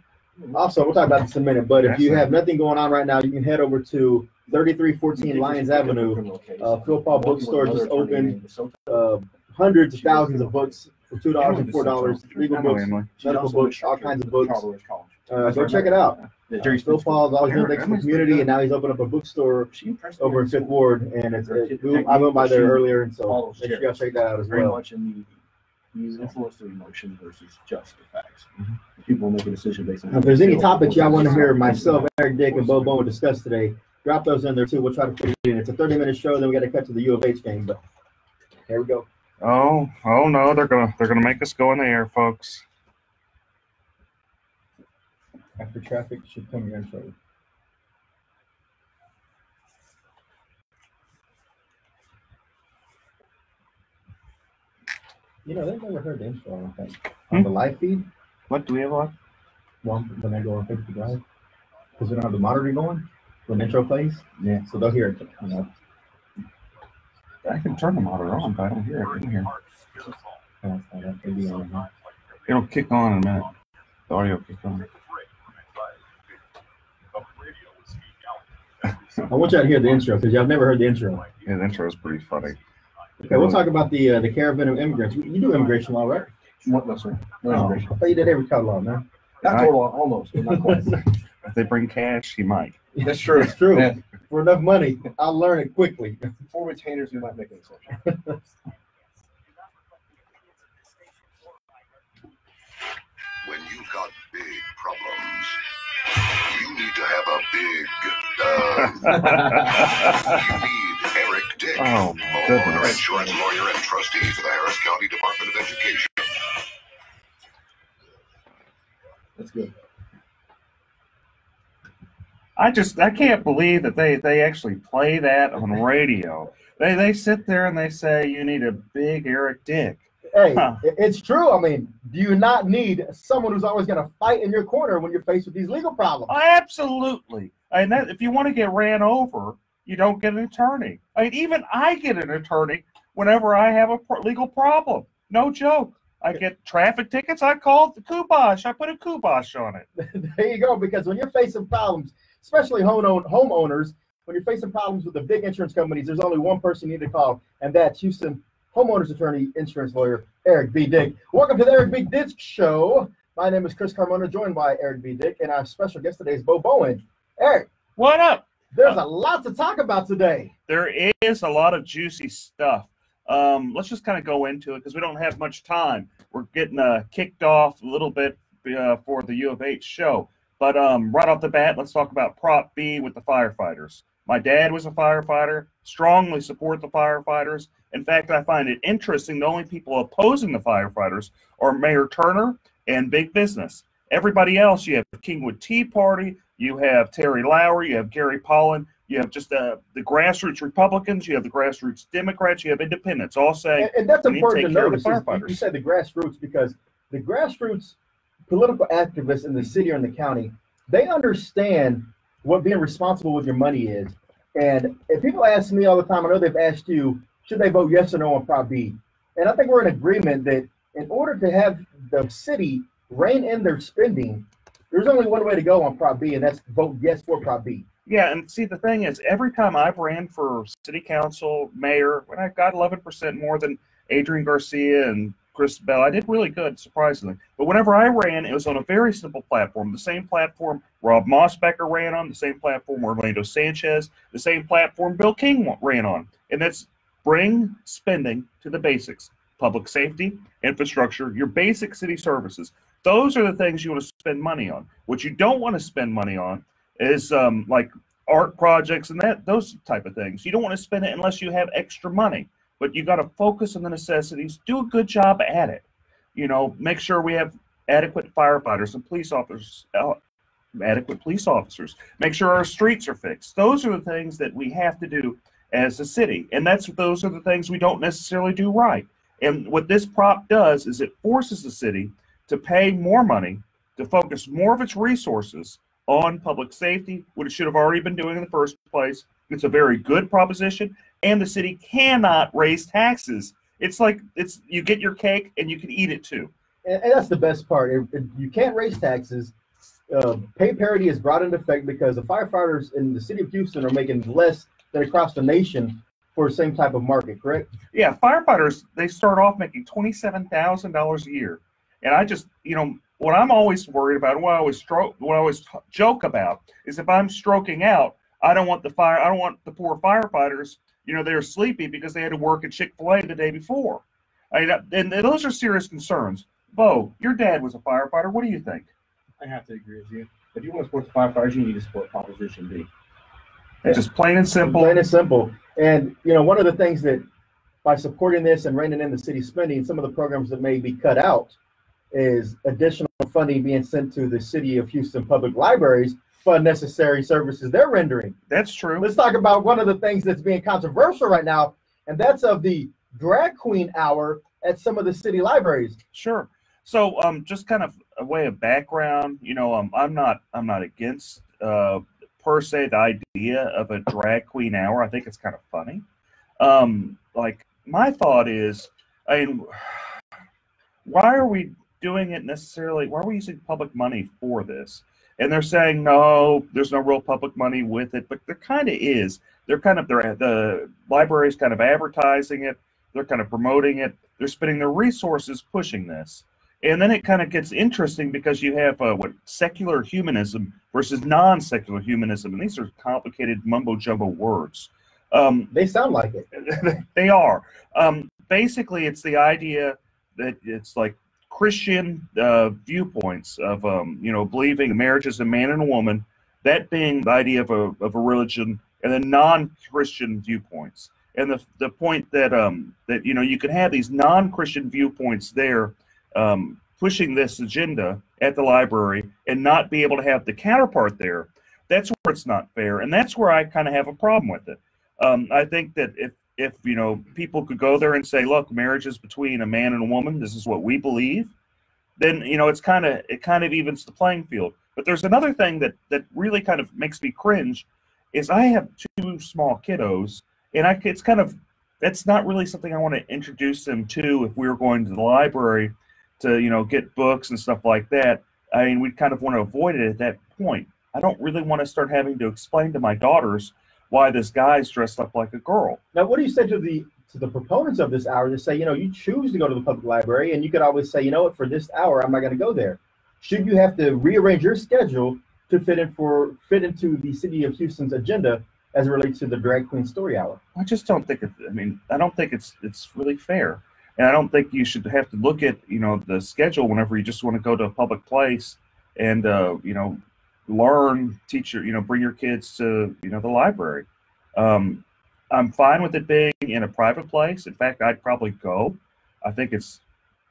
Also, we'll talk about this in a minute, but if you have nothing going on right now, you can head over to 3314 Lyons Avenue. Phil Paul Bookstore just opened. Hundreds of thousands of books for $2 and $4. Legal books, medical books, all kinds of books. Go check it out. Phil Paul's always doing things for the community, and now he's opened up a bookstore over in Fifth Ward. And I went by there earlier, and so make sure y'all check that out as well. He's influenced through emotion versus just the facts. People make a decision based on. If there's any topics y'all want to hear myself, Eric Dick, and Bo Bowen discuss today, drop those in there too. We'll try to fit it in. It's a 30-minute show, then we got to cut to the U of H game. But here we go. Oh no, they're gonna make us go in the air, folks. After traffic should come here and show you. You know, they've never heard the intro, I don't think. On the live feed? What do we have on? when they go on Facebook Drive because we don't have the monitor going when the intro plays. Yeah, so they'll hear it. You know. I can turn the monitor on, but I don't hear it in here. It'll kick on in a minute. The audio will kick on. I want y'all to hear the intro because y'all never heard the intro. Yeah, the intro is pretty funny. Okay, we'll talk about the caravan of immigrants. You do immigration law, right? What, no, sir. No immigration. I thought you did every color law, man. Not total law, almost, but not quite. If they bring cash, he might. That's true. It's true. Yeah. For enough money, I'll learn it quickly. For retainers, we might make an exception. When you've got big problems, you need to have a big, you need Eric Dick, Oh, my homeowner, goodness. insurance lawyer, and trustee for the Harris County Department of Education. That's good. I can't believe that they actually play that on radio. They sit there and they say you need a big Eric Dick. Hey, it's true. I mean, do you not need someone who's always going to fight in your corner when you're faced with these legal problems? Absolutely. And that, if you want to get ran over, you don't get an attorney. I mean, even I get an attorney whenever I have a legal problem. No joke. I get traffic tickets. I call the kibosh. I put a kibosh on it. There you go. Because when you're facing problems, especially homeowners, when you're facing problems with the big insurance companies, there's only one person you need to call, and that's Houston homeowners attorney, insurance lawyer, Eric B. Dick. Welcome to the Eric B. Dick Show. My name is Chris Carmona, joined by Eric B. Dick, and our special guest today is Bo Bowen. Eric. What up? There's a lot to talk about today. There is a lot of juicy stuff. Let's just kind of go into it because we don't have much time. We're getting kicked off a little bit for the U of H show. But right off the bat, let's talk about Prop B with the firefighters. My dad was a firefighter, strongly support the firefighters. In fact, I find it interesting the only people opposing the firefighters are Mayor Turner and big business. Everybody else, you have Kingwood Tea Party, you have Terry Lowry, you have Gary Pollan, you have just the grassroots Republicans, you have the grassroots Democrats, you have independents, all saying, and that's we need important to take care of notice. the firefighters. You said the grassroots because the grassroots political activists in the city or in the county, they understand what being responsible with your money is. And if people ask me all the time, I know they've asked you, should they vote yes or no on Prop B? And I think we're in agreement that in order to have the city rein in their spending, there's only one way to go on Prop B, and that's vote yes for Prop B. Yeah, and see, the thing is, every time I've ran for city council, mayor, when I got 11% more than Adrian Garcia and Chris Bell, I did really good, surprisingly. But whenever I ran, it was on a very simple platform, the same platform Rob Mossbecker ran on, the same platform Orlando Sanchez, the same platform Bill King ran on, and that's bring spending to the basics. Public safety, infrastructure, your basic city services. Those are the things you want to spend money on. What you don't want to spend money on is like art projects and those type of things. You don't want to spend it unless you have extra money. But you got to focus on the necessities. Do a good job at it. You know, make sure we have adequate firefighters and police officers. Adequate police officers. Make sure our streets are fixed. Those are the things that we have to do as a city, and those are the things we don't necessarily do right. And what this prop does is it forces the city to pay more money to focus more of its resources on public safety, what it should have already been doing in the first place. It's a very good proposition, and the city cannot raise taxes. It's like you get your cake and you can eat it too. And that's the best part. If you can't raise taxes, pay parity is brought into effect because the firefighters in the city of Houston are making less than across the nation for the same type of market, correct? Yeah, firefighters, they start off making $27,000 a year. And I just, what I'm always worried about, and what I always joke about is if I'm stroking out, I don't want the poor firefighters, they're sleepy because they had to work at Chick-fil-A the day before. And those are serious concerns. Bo, your dad was a firefighter. What do you think? I have to agree with you. If you want to support the firefighters, you need to support Proposition B. It's just plain and simple. Plain and simple. And, one of the things that by supporting this and reining in the city spending, some of the programs that may be cut out is additional funding being sent to the city of Houston public libraries for unnecessary services they're rendering. That's true. Let's talk about one of the things that's being controversial right now, and that's of the drag queen hour at some of the city libraries. Sure. So just kind of a way of background, I'm not against per se the idea of a drag queen hour. I think it's kind of funny. Like my thought is, I mean, why are we doing it necessarily? Why are we using public money for this? And they're saying, no, there's no real public money with it, but there kind of is. The library's kind of advertising it. They're kind of promoting it. They're spending their resources pushing this. And then it kind of gets interesting because you have secular humanism versus non-secular humanism. And these are complicated mumbo-jumbo words. They sound like it. They are. Basically, it's the idea that it's like Christian viewpoints of believing marriage is a man and a woman, that being the idea of a religion, and then non-Christian viewpoints. And the point that you can have these non-Christian viewpoints there pushing this agenda at the library and not be able to have the counterpart there. That's where it's not fair, and that's where I kind of have a problem with it. I think that if people could go there and say, look, marriage is between a man and a woman, this is what we believe, then it kind of evens the playing field. But there's another thing that really kind of makes me cringe is I have 2 small kiddos, and that's not really something I want to introduce them to if we were going to the library to get books and stuff like that. I mean, we kind of want to avoid it at that point. I don't really want to start having to explain to my daughters why this guy's dressed up like a girl. Now, what do you say to the proponents of this hour that say, you choose to go to the public library, and you could always say, what, for this hour, I'm not going to go there. Should you have to rearrange your schedule to fit into the city of Houston's agenda as it relates to the drag queen story hour? I just don't think I don't think it's really fair. And I don't think you should have to look at, the schedule whenever you just want to go to a public place and, learn, teach bring your kids to, the library. I'm fine with it being in a private place. In fact, I'd probably go. I think it's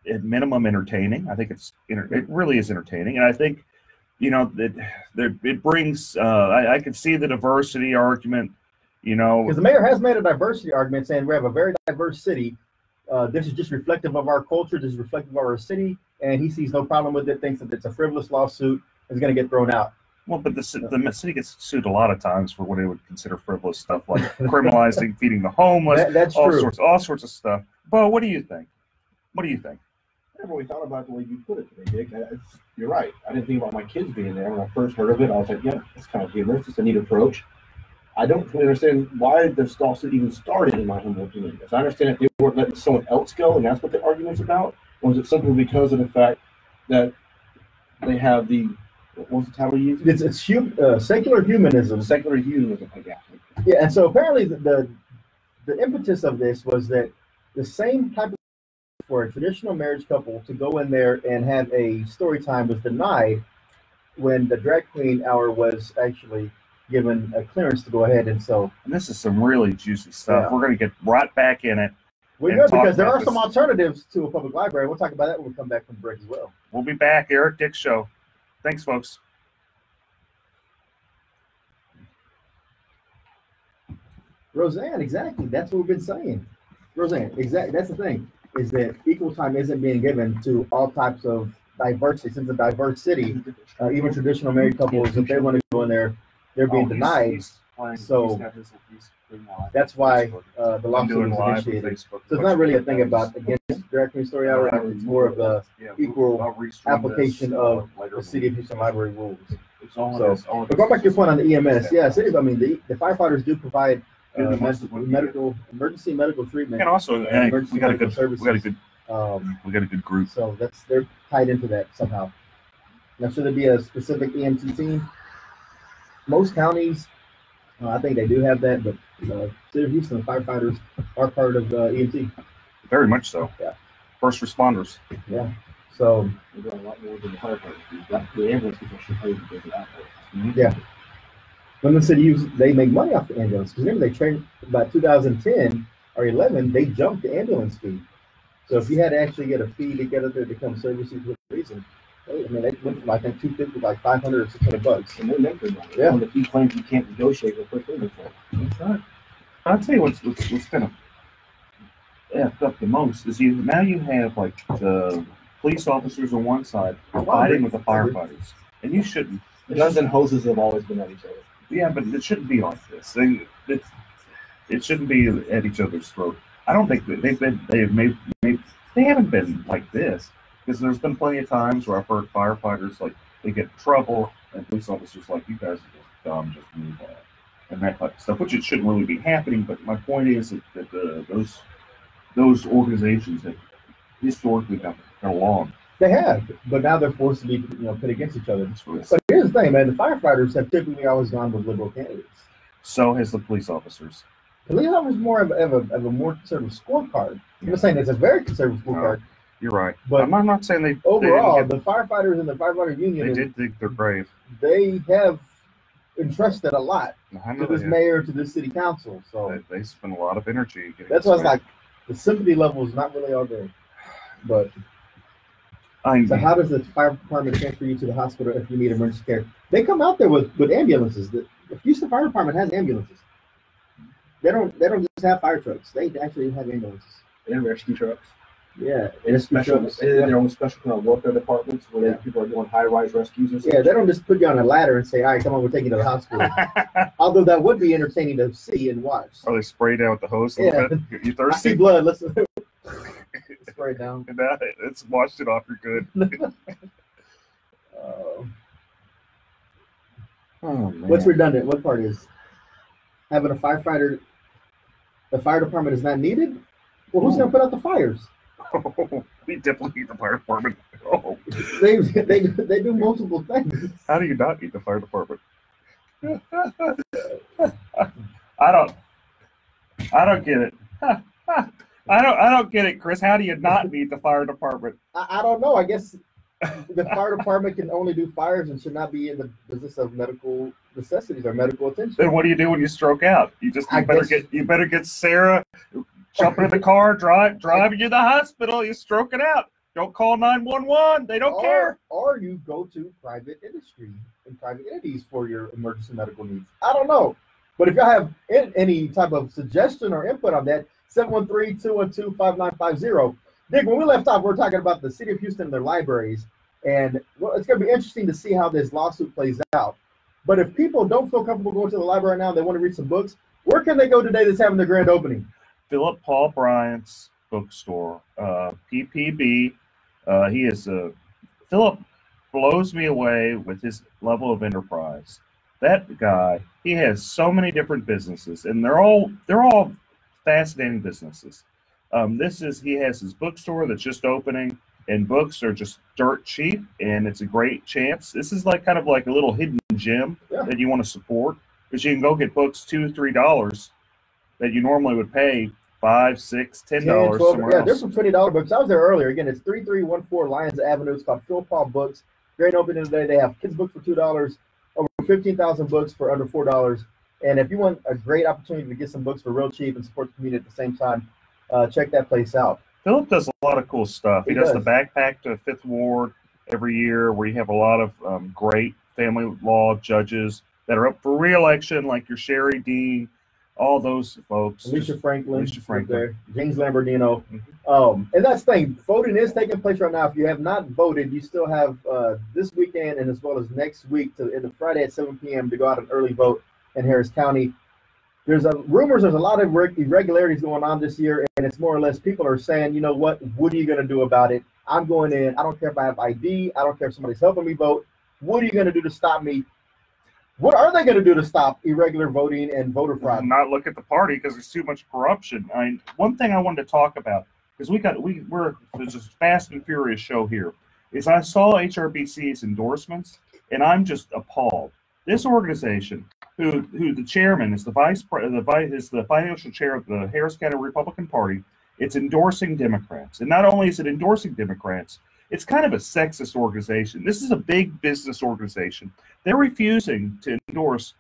at minimum entertaining. I think it really is entertaining. And I think, it brings, I can see the diversity argument, Because the mayor has made a diversity argument saying we have a very diverse city. This is just reflective of our culture. This is reflective of our city. And he sees no problem with it, thinks that it's a frivolous lawsuit. It's going to get thrown out. Well, but the city gets sued a lot of times for what they would consider frivolous stuff, like criminalizing feeding the homeless, that's all true. all sorts of stuff. Bo, what do you think? What do you think? I never really thought about it the way you put it today, Dick. You're right. I didn't think about my kids being there. When I first heard of it, I was like, yeah, it's kind of humorous. It's a neat approach. I don't really understand why this lawsuit even started, in my humble opinion. As I understand it, they weren't letting someone else go, and that's what the argument's about? Or is it simply because of the fact that they have the, what was the title you used? It's secular humanism. Secular humanism, Yeah, and so apparently the impetus of this was that the same type of for a traditional marriage couple to go in there and have a story time was denied when the drag queen hour was actually given a clearance to go ahead. And so, and this is some really juicy stuff. Yeah. We're going to get right back in it. We're good because there are some alternatives to a public library. We'll talk about that when we come back from break as well. We'll be back. Eric Dick Show. Thanks, folks. Roseanne, exactly. That's what we've been saying. Roseanne, exactly. That's the thing, is that equal time isn't being given to all types of diversity. Since a diverse city, even traditional married couples, if they want to go in there, they're being denied. So that's why the lawsuit was initiated. So it's not really a thing about against drag queen story hour. It's more of a equal application of the City of Houston Library rules. So, but going back to your point on the EMS, yes, it is. I mean, the firefighters do provide emergency medical treatment, and also we got a good group. So they're tied into that somehow. Now, should there be a specific EMT team? Most counties, I think they do have that, but City of Houston firefighters are part of EMT. Very much so. Yeah. First responders. Yeah. So we're doing a lot more than the firefighters. The ambulance people should pay because of that. Yeah. When the city they make money off the ambulance. Because remember, they trained by 2010 or 11, they jumped the ambulance fee. So if you had to actually get a fee to get up there to come service you for a reason, I mean, they went from I think $250 like $500 or $600. And they're never money. Yeah. And if he claims you can't negotiate with quick inventory. That's right. I'll tell you what's kind of effed up the most is now you have like the police officers on one side fighting with the firefighters, and you shouldn't. Guns and hoses have always been at each other. Yeah, but it shouldn't be like this. It shouldn't be at each other's throat. I don't think that they haven't been like this, because there's been plenty of times where I've heard firefighters like they get in trouble and police officers like, you guys are just dumb, just move on, and that type of stuff, which it shouldn't really be happening. But my point is that those organizations have historically got along. They have, but now they're forced to be pit against each other. But here's the thing, man: the firefighters have typically always gone with liberal candidates. So has the police officers. Police officers more of a more conservative scorecard. I'm not saying it's a very conservative scorecard. You're right, but I'm not saying they. Overall, the firefighters and the firefighter union, they did think they're brave. They have entrusted a lot to this have. mayor, to this city council. So They spend a lot of energy. Getting that's why this it's like the sympathy level is not really all there. But so how does the fire department transfer you to the hospital if you need emergency care? They come out there with ambulances. The Houston Fire Department has ambulances. They don't just have fire trucks. They actually have ambulances. And rescue trucks. Yeah, and special. Their own special kind of welfare departments where people are doing high-rise rescues and stuff. Yeah, they don't just put you on a ladder and say, "All right, come on, we're taking you to the hospital." Although that would be entertaining to see and watch. Oh, they spray down with the hose a little bit. You thirsty? I see blood. Listen. Spray it down. It's washed it off. You're good. Oh, man. What's redundant? What part is having a firefighter? The fire department is not needed. Well, who's going to put out the fires? Oh, we definitely need the fire department. Oh. They do multiple things. How do you not need the fire department? I don't get it. I don't get it, Chris. How do you not need the fire department? I don't know. I guess the fire department can only do fires and should not be in the business of medical necessities or medical attention. Then what do you do when you stroke out? You better get Sarah jumping in the car, driving you to the hospital. You stroke it out. Don't call 911. They don't care. Or you go to private industry and private entities for your emergency medical needs. I don't know. But if y'all have any type of suggestion or input on that, 713-212-5950. Dick, when we left off, we were talking about the city of Houston and their libraries. And it's going to be interesting to see how this lawsuit plays out. But if people don't feel comfortable going to the library now, they want to read some books, where can they go today that's having the grand opening? Philip Paul Bryant's bookstore, PPB. Philip blows me away with his level of enterprise. That guy, he has so many different businesses, and they're all fascinating businesses. He has his bookstore that's just opening, and books are just dirt cheap, and it's a great chance. This is kind of like a little hidden gem that you want to support, because you can go get books $2-3 that you normally would pay $5, $6, $10 somewhere else. There's some $20 books. I was there earlier. Again, it's 3314 Lyons Avenue. It's called Phil Paul Books. Great opening today. They have kids' books for $2, over 15,000 books for under $4. And if you want a great opportunity to get some books for real cheap and support the community at the same time, check that place out. Philip does a lot of cool stuff. He does the backpack to Fifth Ward every year, where you have a lot of great family law judges that are up for re-election, like your Sherry Dean, all those folks. Alicia Franklin. There. James Lamborghino. And that's the thing. Voting is taking place right now. If you have not voted, you still have this weekend and as well as next week in the Friday at 7 p.m. to go out and early vote in Harris County. There's rumors there's a lot of irregularities going on this year, and it's more or less people are saying, you know what are you going to do about it? I'm going in. I don't care if I have ID. I don't care if somebody's helping me vote. What are you going to do to stop me? What are they going to do to stop irregular voting and voter fraud? Not look at the party because there's too much corruption. One thing I wanted to talk about, because there's this fast and furious show here, is I saw HRBC's endorsements, and I'm just appalled. This organization, who the chairman is the financial chair of the Harris County Republican Party, it's endorsing Democrats, and not only is it endorsing Democrats, it's kind of a sexist organization. This is a big business organization. They're refusing to endorse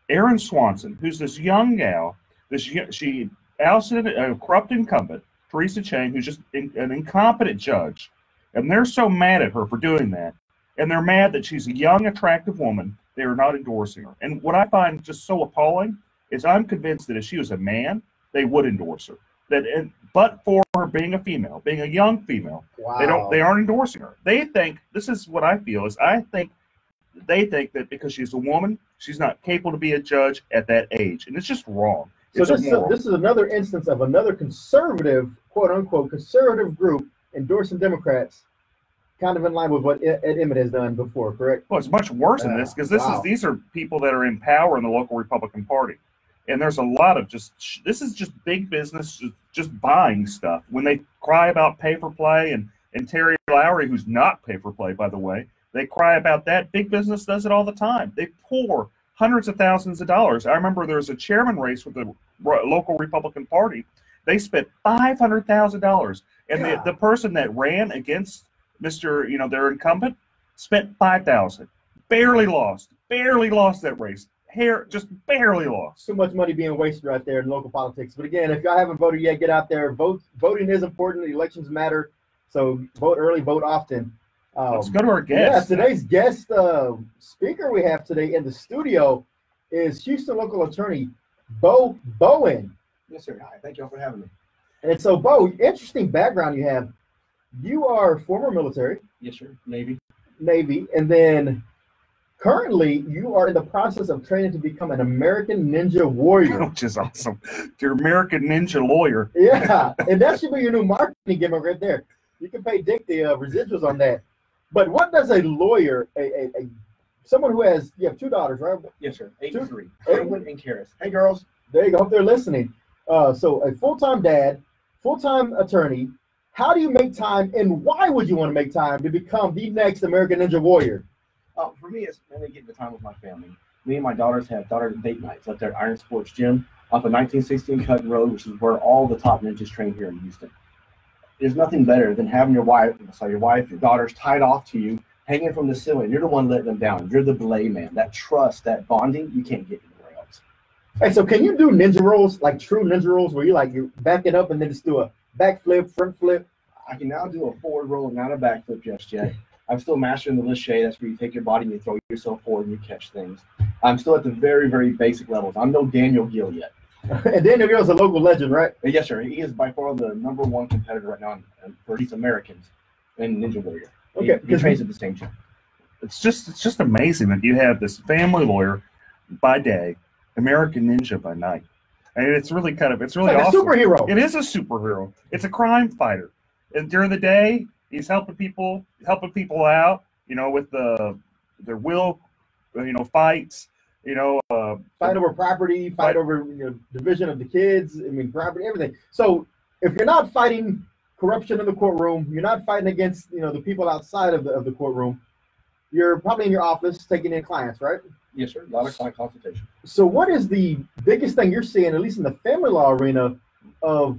Erin Swanson, who's this young gal. She ousted a corrupt incumbent, Teresa Chang, who's just an incompetent judge. And they're so mad at her for doing that. And they're mad that she's a young, attractive woman. They are not endorsing her. And what I find just so appalling is I'm convinced that if she was a man, they would endorse her. But for her her being a female, being a young female. Wow. They aren't endorsing her. They think, this is what I feel, is they think that because she's a woman, she's not capable to be a judge at that age. And it's just wrong. So It's immoral. this is another instance of another conservative, quote unquote, conservative group endorsing Democrats, kind of in line with what Ed Emmett has done before, correct? Well, it's much worse than this, because these are people that are in power in the local Republican Party. And there's a lot of this is just big business, just buying stuff. When they cry about pay for play, and Terry Lowry, who's not pay for play, by the way, they cry about that. Big business does it all the time. They pour hundreds of thousands of dollars. I remember there was a chairman race with the local Republican Party. They spent $500,000. And the person that ran against Mr., their incumbent, spent $5,000. Barely lost that race. Just barely lost. Too much money being wasted right there in local politics. But again, if y'all haven't voted yet, get out there. Vote. Voting is important. Elections matter. So vote early, vote often. Let's go to our guest. Yeah, today's guest speaker we have today in the studio is Houston local attorney Bo Bowen. Yes, sir. Hi. Thank you all for having me. And so, Bo, interesting background you have. You are former military. Yes, sir. Navy. And then currently you are in the process of training to become an American Ninja Warrior. Which is awesome. You're American Ninja Lawyer. Yeah, and that should be your new marketing gimmick right there. You can pay Dick the residuals on that. But what does a lawyer, someone who has, you have two daughters, right? Yes, sir. 8 and 3. Edwin and Karis. Hey, girls. There you go. Hope they're listening. So a full-time dad, full-time attorney. How do you make time, and why would you want to make time to become the next American Ninja Warrior? For me, it's mainly getting the time with my family. Me and my daughters have daughter date nights up there at Iron Sports Gym off of 1916 Cutting Road, which is where all the top ninjas train here in Houston. There's nothing better than having your daughters tied off to you, hanging from the ceiling. You're the one letting them down. You're the belay man. That trust, that bonding, you can't get anywhere else. Hey, so can you do ninja rolls, like true ninja rolls, where you back it up and then just do a backflip, front flip? I can now do a forward roll, not a backflip just yet. I'm still mastering the lache. That's where you take your body and you throw yourself forward and you catch things. I'm still at the very, very basic levels. I'm no Daniel Gill yet. And Daniel Gill's a local legend, right? Yes, sir. He is by far the #1 competitor right now for these Americans in Ninja Warrior. Okay, he trains at the same gym. It's just amazing that you have this family lawyer by day, American Ninja by night. And it's really like awesome. a superhero. It is a superhero. It's a crime fighter. And during the day, he's helping people out, with their will, fights, fight over property, fight over division of the kids, property, everything. So if you're not fighting corruption in the courtroom, you're not fighting against, the people outside of the courtroom, you're probably in your office taking in clients, right? Yes, sir. A lot of client consultation. So what is the biggest thing you're seeing, at least in the family law arena, of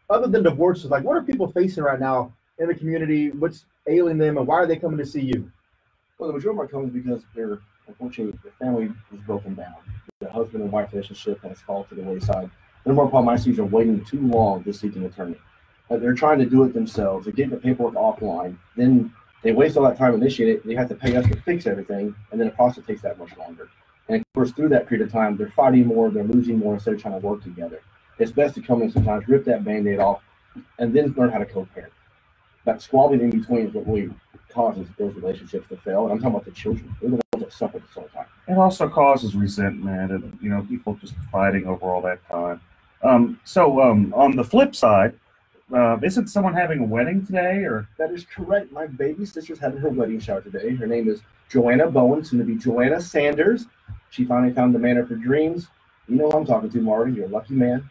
other than divorces? Like, what are people facing right now in the community? What's ailing them, and why are they coming to see you? Well, the majority of our comes because unfortunately, the family is broken down. The husband and wife relationship has fallen to the wayside. The number one problem I see is are waiting too long to seek an attorney. They're trying to do it themselves. They're getting the paperwork offline. Then they waste all that time to initiate it. They have to pay us to fix everything, and then the process takes that much longer. And of course, through that period of time, they're fighting more, they're losing more instead of trying to work together. It's best to come in sometimes, rip that Band-Aid off, and then learn how to co-parent. That squabbling in between is what really causes those relationships to fail. And I'm talking about the children. They're the ones that suffer this whole time. It also causes resentment and, people just fighting over all that time. On the flip side, isn't someone having a wedding today? Or that is correct. My baby sister's having her wedding shower today. Her name is Joanna Bowen, soon to be Joanna Sanders. She finally found the man of her dreams. You know who I'm talking to, Marty. You're a lucky man.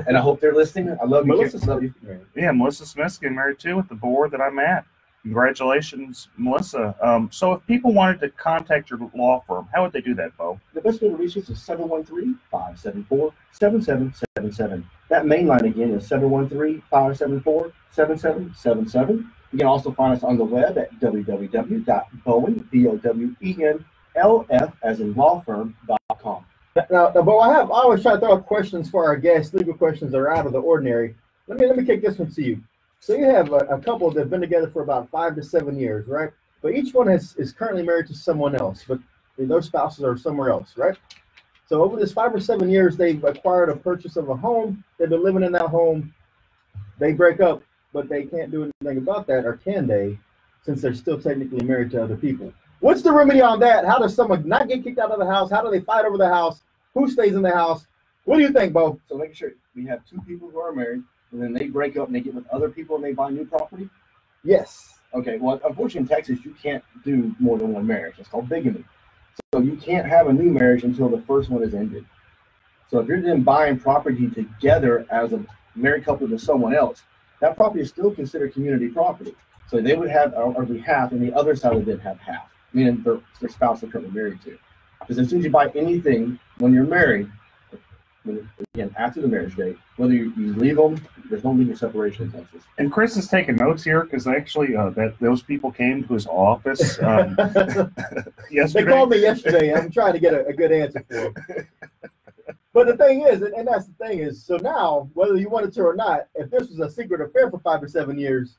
And I hope they're listening. I love you. Melissa Love you. Yeah, Melissa Smith's getting married too with the board that I'm at. Congratulations, Melissa. So if people wanted to contact your law firm, how would they do that, Bo? The best way to reach us is 713-574-7777. That main line again is 713-574-7777. You can also find us on the web at www.bowen, BOWENLF, as in lawfirm.com. Now, Bo, I always try to throw out questions for our guests, legal questions that are out of the ordinary. Let me kick this one to you. So you have a couple that have been together for about 5 to 7 years, right? But each one is currently married to someone else, but their spouses are somewhere else, right? So over this 5 or 7 years, they've acquired a purchase of a home. They've been living in that home. they break up, but they can't do anything about that, or can they, since they're still technically married to other people? What's the remedy on that? How does someone not get kicked out of the house? How do they fight over the house? Who stays in the house? What do you think, Bo? So make sure we have two people who are married, and then they break up and they get with other people and they buy new property? Yes. Okay, well, unfortunately in Texas, you can't do more than one marriage. It's called bigamy. So you can't have a new marriage until the first one is ended. So if you're then buying property together as a married couple to someone else, that property is still considered community property. So they would have arguably half, and the other side would then have half, meaning their spouse they're currently married to. Because as soon as you buy anything when you're married, again, after the marriage date, whether you leave them, there's no legal separation in Texas. And Chris is taking notes here because actually that those people came to his office yesterday. They called me yesterday. I'm trying to get a good answer for them. But the thing is, and that's the thing is, so now, whether you wanted to or not, if this was a secret affair for 5 or 7 years,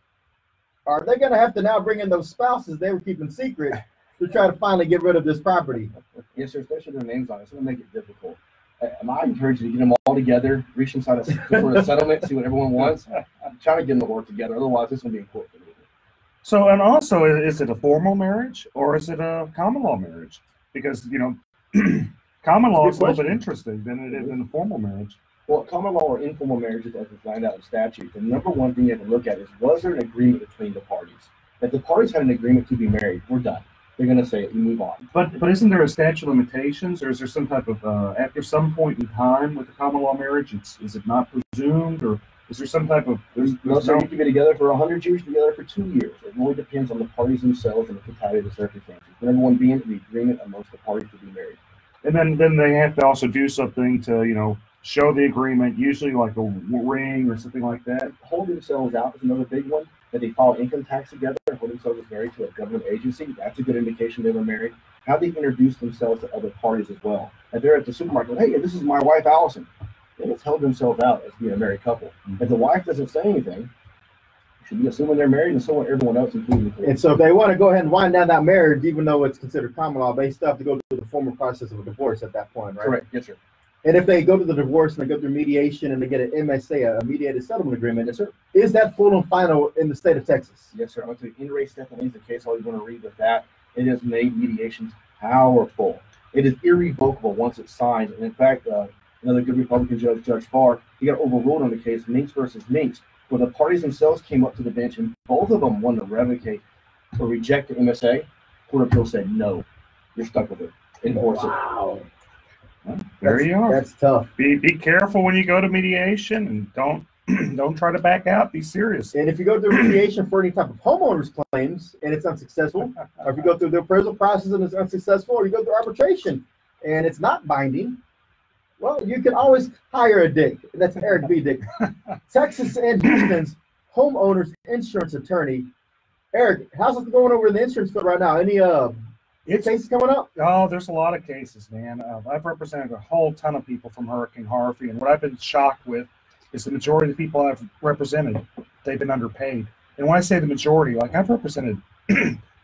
are they going to have to now bring in those spouses they were keeping secret to try to finally get rid of this property? Yes, sir, especially their names on it. It's going to make it difficult. I encourage you to get them all together, reach inside a sort of settlement, see what everyone wants. I'm trying to get them to work together. Otherwise, this is going to be in court for me. So, and also, is it a formal marriage or is it a common law marriage? Because, you know, common law is a little bit interesting than it is in a formal marriage. Well, common law or informal marriages, as it's lined out in statute, the number one thing you have to look at is, was there an agreement between the parties? If the parties had an agreement to be married, we're done. They're going to say, you move on. But isn't there a statute of limitations, or is there some type of, after some point in time with the common law marriage, is it not presumed, or is there some type of... No, so you can be together for 100 years, together for 2 years. It really depends on the parties themselves and the totality of the circumstances. But everyone being the agreement amongst the parties to be married. And then they have to also do something to, you know, show the agreement, usually like a ring or something like that. Hold themselves out is another big one. That they file income tax together and hold themselves as married to a government agency. That's a good indication they were married. How they introduce themselves to other parties as well. If they're at the supermarket, hey, this is my wife, Allison. They just held themselves out as being a married couple. If the wife doesn't say anything, you should be assuming they're married, and so will everyone else, including the court. And so if they want to go ahead and wind down that marriage, even though it's considered common law, they still have to go through the formal process of a divorce at that point, right? Correct. Yes, sir. And if they go to the divorce and they go through mediation and they get an MSA, a mediated settlement agreement, yes, sir, is that full and final in the state of Texas? Yes, sir. I went to In re Stephanie's the case. All you want to read with that. It has made mediations powerful. It is irrevocable once it's signed. And in fact, another good Republican judge, Judge Farr, he got overruled on the case Minks versus Minks, where the parties themselves came up to the bench and both of them wanted to revocate or reject the MSA. Court of Appeals said, no, you're stuck with it. Enforce it. Wow. Well, there you are. That's tough. Be careful when you go to mediation, and don't try to back out. Be serious. And if you go through mediation for any type of homeowners claims and it's unsuccessful, or if you go through the appraisal process and it's unsuccessful, or you go through arbitration and it's not binding, well, you can always hire a dick. That's Eric B. Dick, Texas and Houston's homeowners insurance attorney. Eric, how's it going over in the insurance field right now? Any cases coming up? Oh, there's a lot of cases, man. I've represented a whole ton of people from Hurricane Harvey, and what I've been shocked with is the majority of the people I've represented, they've been underpaid. And when I say the majority, like I've represented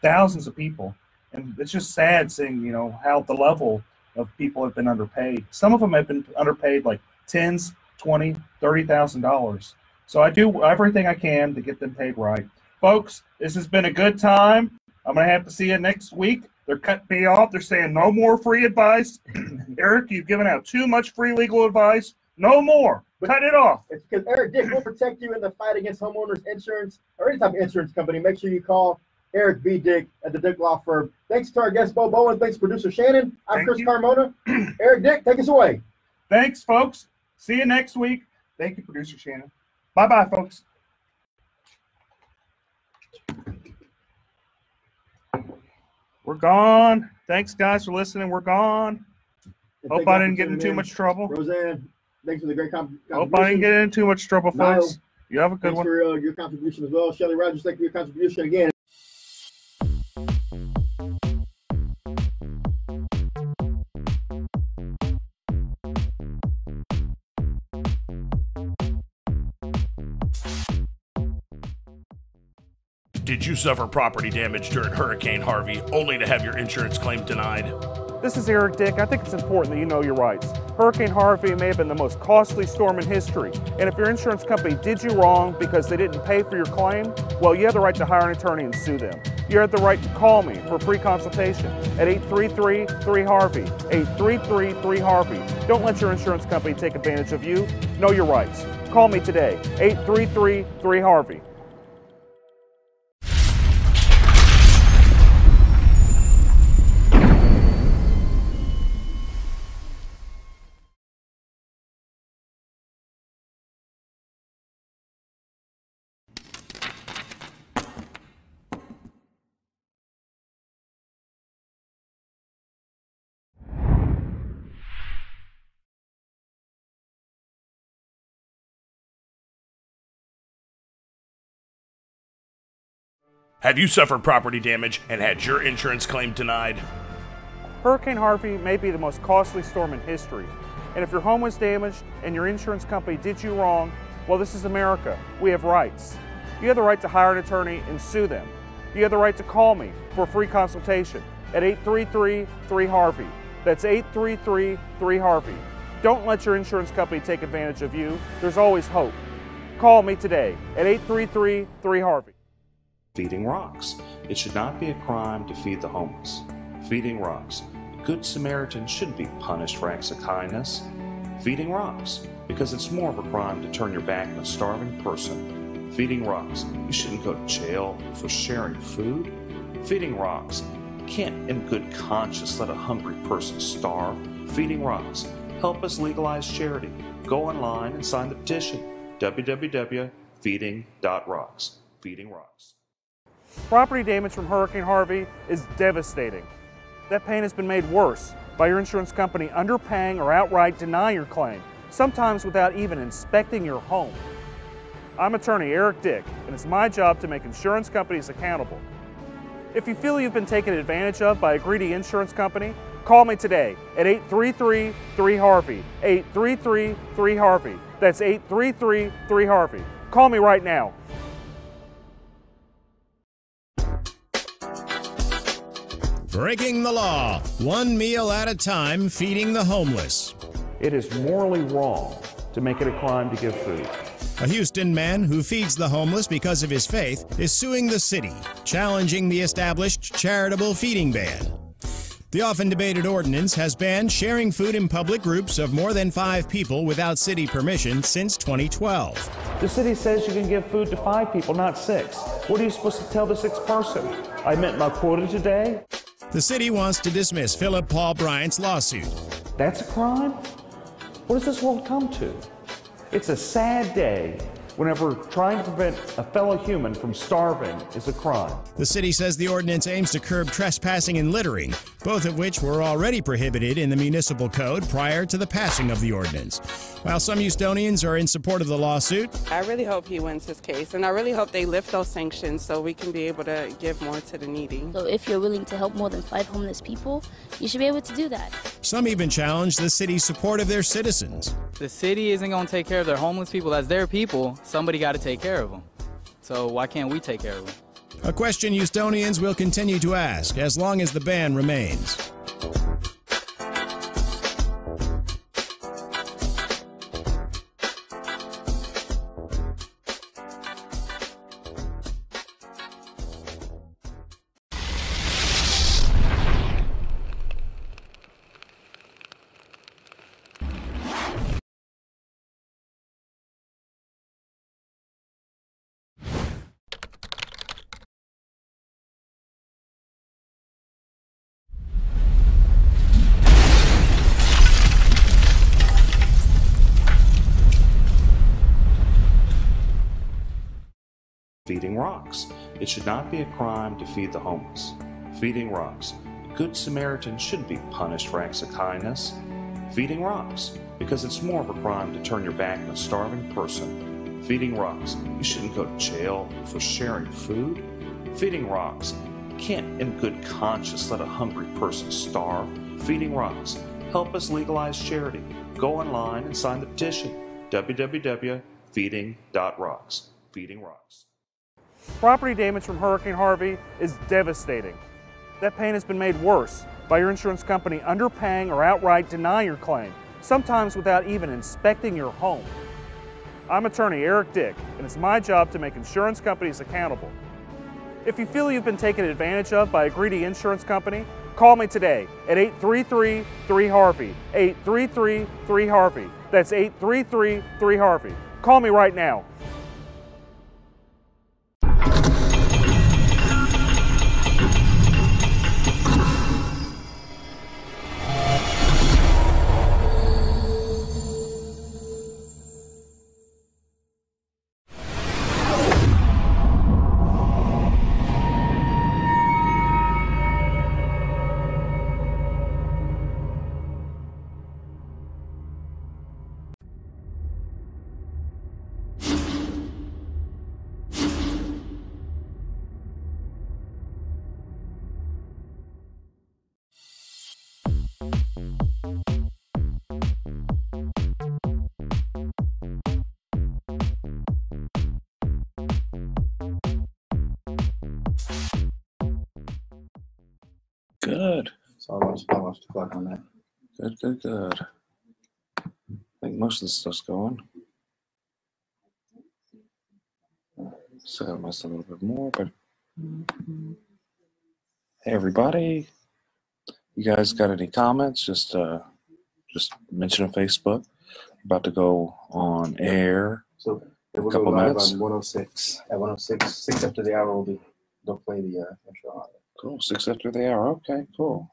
thousands of people, and it's just sad seeing, you know, how the level of people have been underpaid. Some of them have been underpaid like $10,000, $20,000, $30,000. So I do everything I can to get them paid right. Folks, this has been a good time. I'm going to have to see you next week. They're cutting me off. They're saying no more free advice. Eric, you've given out too much free legal advice. No more. Cut it off. It's because Eric Dick will protect you in the fight against homeowners insurance or any type of insurance company. Make sure you call Eric B. Dick at the Dick Law Firm. Thanks to our guest, Bo Bowen. Thanks, producer Shannon. I'm Chris Carmona. Eric Dick, take us away. Thanks, folks. See you next week. Thank you, producer Shannon. Bye-bye, folks. We're gone. Thanks, guys, for listening. We're gone. Hope I didn't get in too much trouble. Roseanne, thanks for the great contribution. Hope I didn't get in too much trouble, folks. You have a good one. Thanks for your contribution as well. Shelly Rogers, thank you for your contribution again. Did you suffer property damage during Hurricane Harvey only to have your insurance claim denied? This is Eric Dick. I think it's important that you know your rights. Hurricane Harvey may have been the most costly storm in history, and if your insurance company did you wrong because they didn't pay for your claim, well, you have the right to hire an attorney and sue them. You have the right to call me for a free consultation at 833-3HARVEY, 833-3HARVEY. Don't let your insurance company take advantage of you. Know your rights. Call me today, 833-3HARVEY. Have you suffered property damage and had your insurance claim denied? Hurricane Harvey may be the most costly storm in history, and if your home was damaged and your insurance company did you wrong, well, this is America. We have rights. You have the right to hire an attorney and sue them. You have the right to call me for a free consultation at 833-3HARVEY. That's 833-3HARVEY. Don't let your insurance company take advantage of you. There's always hope. Call me today at 833-3HARVEY. Feeding rocks. It should not be a crime to feed the homeless. Feeding rocks. A good Samaritan shouldn't be punished for acts of kindness. Feeding rocks. Because it's more of a crime to turn your back on a starving person. Feeding rocks. You shouldn't go to jail for sharing food. Feeding rocks. You can't in good conscience let a hungry person starve. Feeding rocks. Help us legalize charity. Go online and sign the petition. www.feeding.rocks. Feeding rocks. Property damage from Hurricane Harvey is devastating. That pain has been made worse by your insurance company underpaying or outright denying your claim, sometimes without even inspecting your home. I'm attorney Eric Dick, and it's my job to make insurance companies accountable. If you feel you've been taken advantage of by a greedy insurance company, call me today at 833-3HARVEY, 833-3HARVEY. That's 833-3HARVEY. Call me right now. Breaking the law, one meal at a time, feeding the homeless. It is morally wrong to make it a crime to give food. A Houston man who feeds the homeless because of his faith is suing the city, challenging the established charitable feeding ban. The often debated ordinance has banned sharing food in public groups of more than 5 people without city permission since 2012. The city says you can give food to 5 people, not 6. What are you supposed to tell the 6th person? I met my quota today? The city wants to dismiss Philip Paul Bryant's lawsuit. That's a crime? What does this world come to? It's a sad day whenever trying to prevent a fellow human from starving is a crime. The city says the ordinance aims to curb trespassing and littering, both of which were already prohibited in the municipal code prior to the passing of the ordinance. While some Houstonians are in support of the lawsuit, I really hope he wins his case, and I really hope they lift those sanctions so we can be able to give more to the needy. So if you're willing to help more than 5 homeless people, you should be able to do that. Some even challenge the city's support of their citizens. The city isn't going to take care of their homeless people. That's their people. Somebody got to take care of them. So why can't we take care of them? A question Houstonians will continue to ask as long as the ban remains. Feeding rocks. It should not be a crime to feed the homeless. Feeding rocks. A good Samaritan shouldn't be punished for acts of kindness. Feeding rocks. Because it's more of a crime to turn your back on a starving person. Feeding rocks. You shouldn't go to jail for sharing food. Feeding rocks. You can't in good conscience let a hungry person starve. Feeding rocks. Help us legalize charity. Go online and sign the petition. that pain has been made worse by your insurance company underpaying or outright denying your claim, sometimes without even inspecting your home. I'm attorney Eric Dick, and it's my job to make insurance companies accountable. If you feel you've been taken advantage of by a greedy insurance company, call me today at 833-3HARVEY, 833-3HARVEY. That's 833-3HARVEY. Call me right now. Good. So I watched the clock on that. Good, good, good. I think most of the stuff's going. So I missed a little bit more, but hey, everybody. You guys got any comments? Just mention on Facebook. About to go on air. So we'll couple go live minutes. on 106. At 106, 6 after the hour, they'll play the intro. Cool. 6 after the hour. Okay, cool.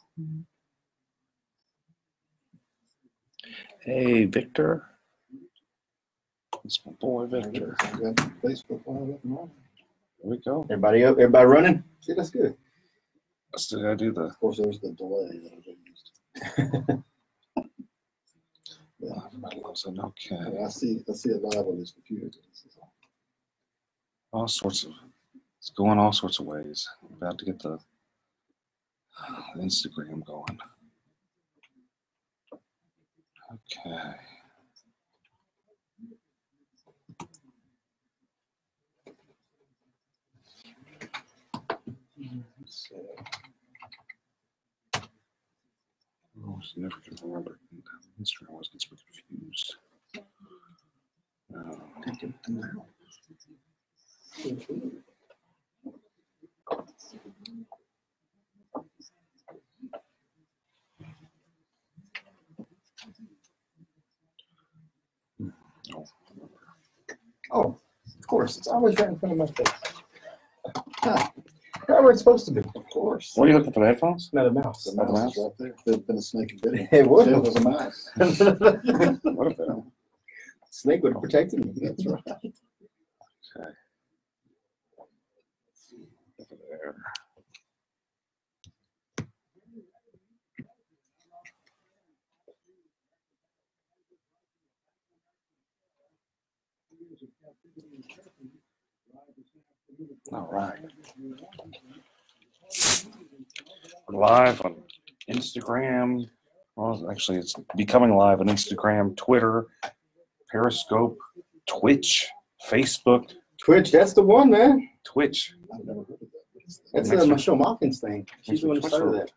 Hey, Victor. It's my boy, Victor. Facebook Live. There we go. Everybody up? Everybody running? See, that's good. I still gotta do the. Of course, there's the delay that I've used. Yeah, everybody loves it. Okay. Yeah, I see it live on this computer. All sorts of. It's going all sorts of ways. I'm about to get the Instagram going. Okay. I was never going to remember. Instagram was getting confused. Oh, of course. It's always right in front of my face. Huh. Right where it's supposed to be. Of course. What are you looking for, the headphones? Not a mouse. Not a mouse? Is right there. If it had been a snake and bit me. It would. It was a mouse. What if that? Snake would have protected me. That's right. Okay. Over there. All right. We're live on Instagram. Well, actually, it's becoming live on Instagram, Twitter, Periscope, Twitch, Facebook. Twitch, that's the one, man. Twitch. I've never heard of that. That's Michelle Malkin's thing. She's the one who started that.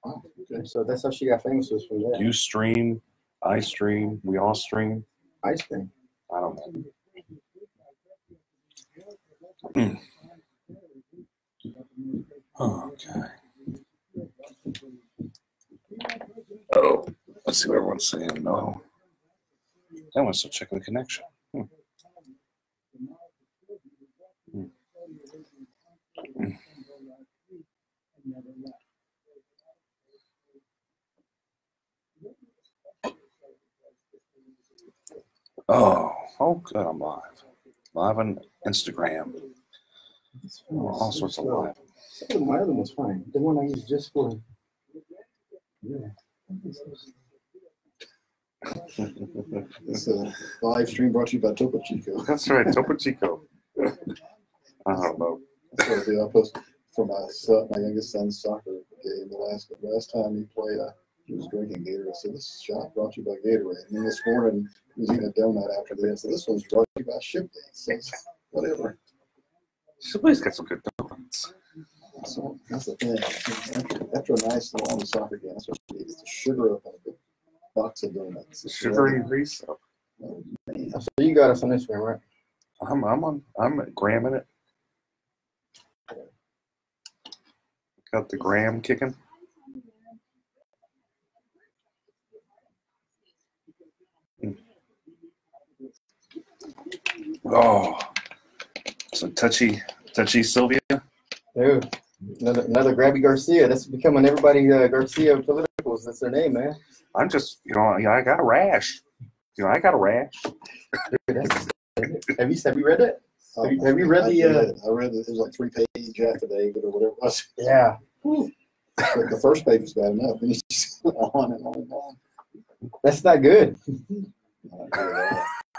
Oh, okay. So that's how she got famous, was from that. You stream, I stream, we all stream. I stream. I don't know. Okay. Oh, let's see what everyone's saying. No. That one's still checking the connection. Oh, good. I'm live. Live on Instagram. All sorts of live. My other one was fine. The one I used just for. Yeah. It's a live stream brought to you by Topo Chico. That's right, Topo Chico. I don't know. That's what I posted for my son, my youngest son's soccer game. The last time he played, he was drinking Gatorade. So this shot brought to you by Gatorade. And then this morning he was eating a donut after this. So this one's brought to you by Ship Day. So whatever. Somebody's got some good donuts. So that's the thing. After a nice long soccer game, that's what you need is to sugar up on a good box of donuts. Sugary Reese. Oh, man. So you got us on Instagram, right? I'm gramming it. Got the gram kicking. Oh, so touchy Sylvia. Dude, another Grabby Garcia. That's becoming everybody Garcia politicals. That's their name, man. I'm just, I got a rash. I got a rash. Have you read it? Have you read the? I read it. It was like 3-page affidavit or whatever it was. Yeah. But the first page was bad enough. And it's just on and on and on. That's not good.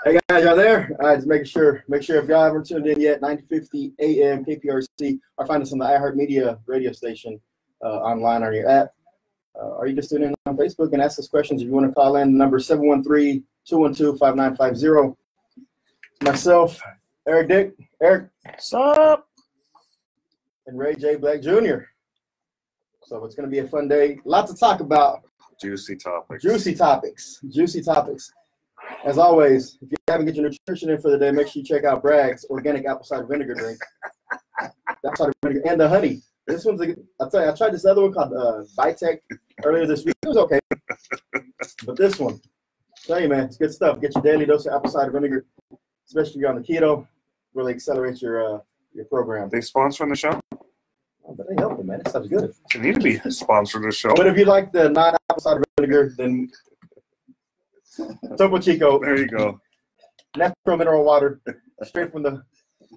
Hey guys, y'all there? All right, just making sure if y'all haven't tuned in yet, 9:50 a.m. KPRC, or find us on the iHeartMedia radio station online on your app. Or you just tune in on Facebook and ask us questions. If you want to call in, the number 713-212-5950. Myself, Eric Dick. Eric. What's up? And Ray J. Black Jr. So it's going to be a fun day. Lots to talk about. Juicy topics. Juicy topics. As always, if you haven't get your nutrition in for the day, make sure you check out Bragg's organic apple cider vinegar drink. Apple cider vinegar and the honey. This one's I'll tell you, I tried this other one called Vitec earlier this week. It was okay, but this one, I'll tell you, man, it's good stuff. Get your daily dose of apple cider vinegar, especially if you're on the keto. Really accelerates your program. They sponsoring the show? Oh, but they helping, man. That stuff's good. They need to be sponsoring the show. But if you like the non-apple cider vinegar, then Topo Chico. There you go. Natural mineral water, straight from the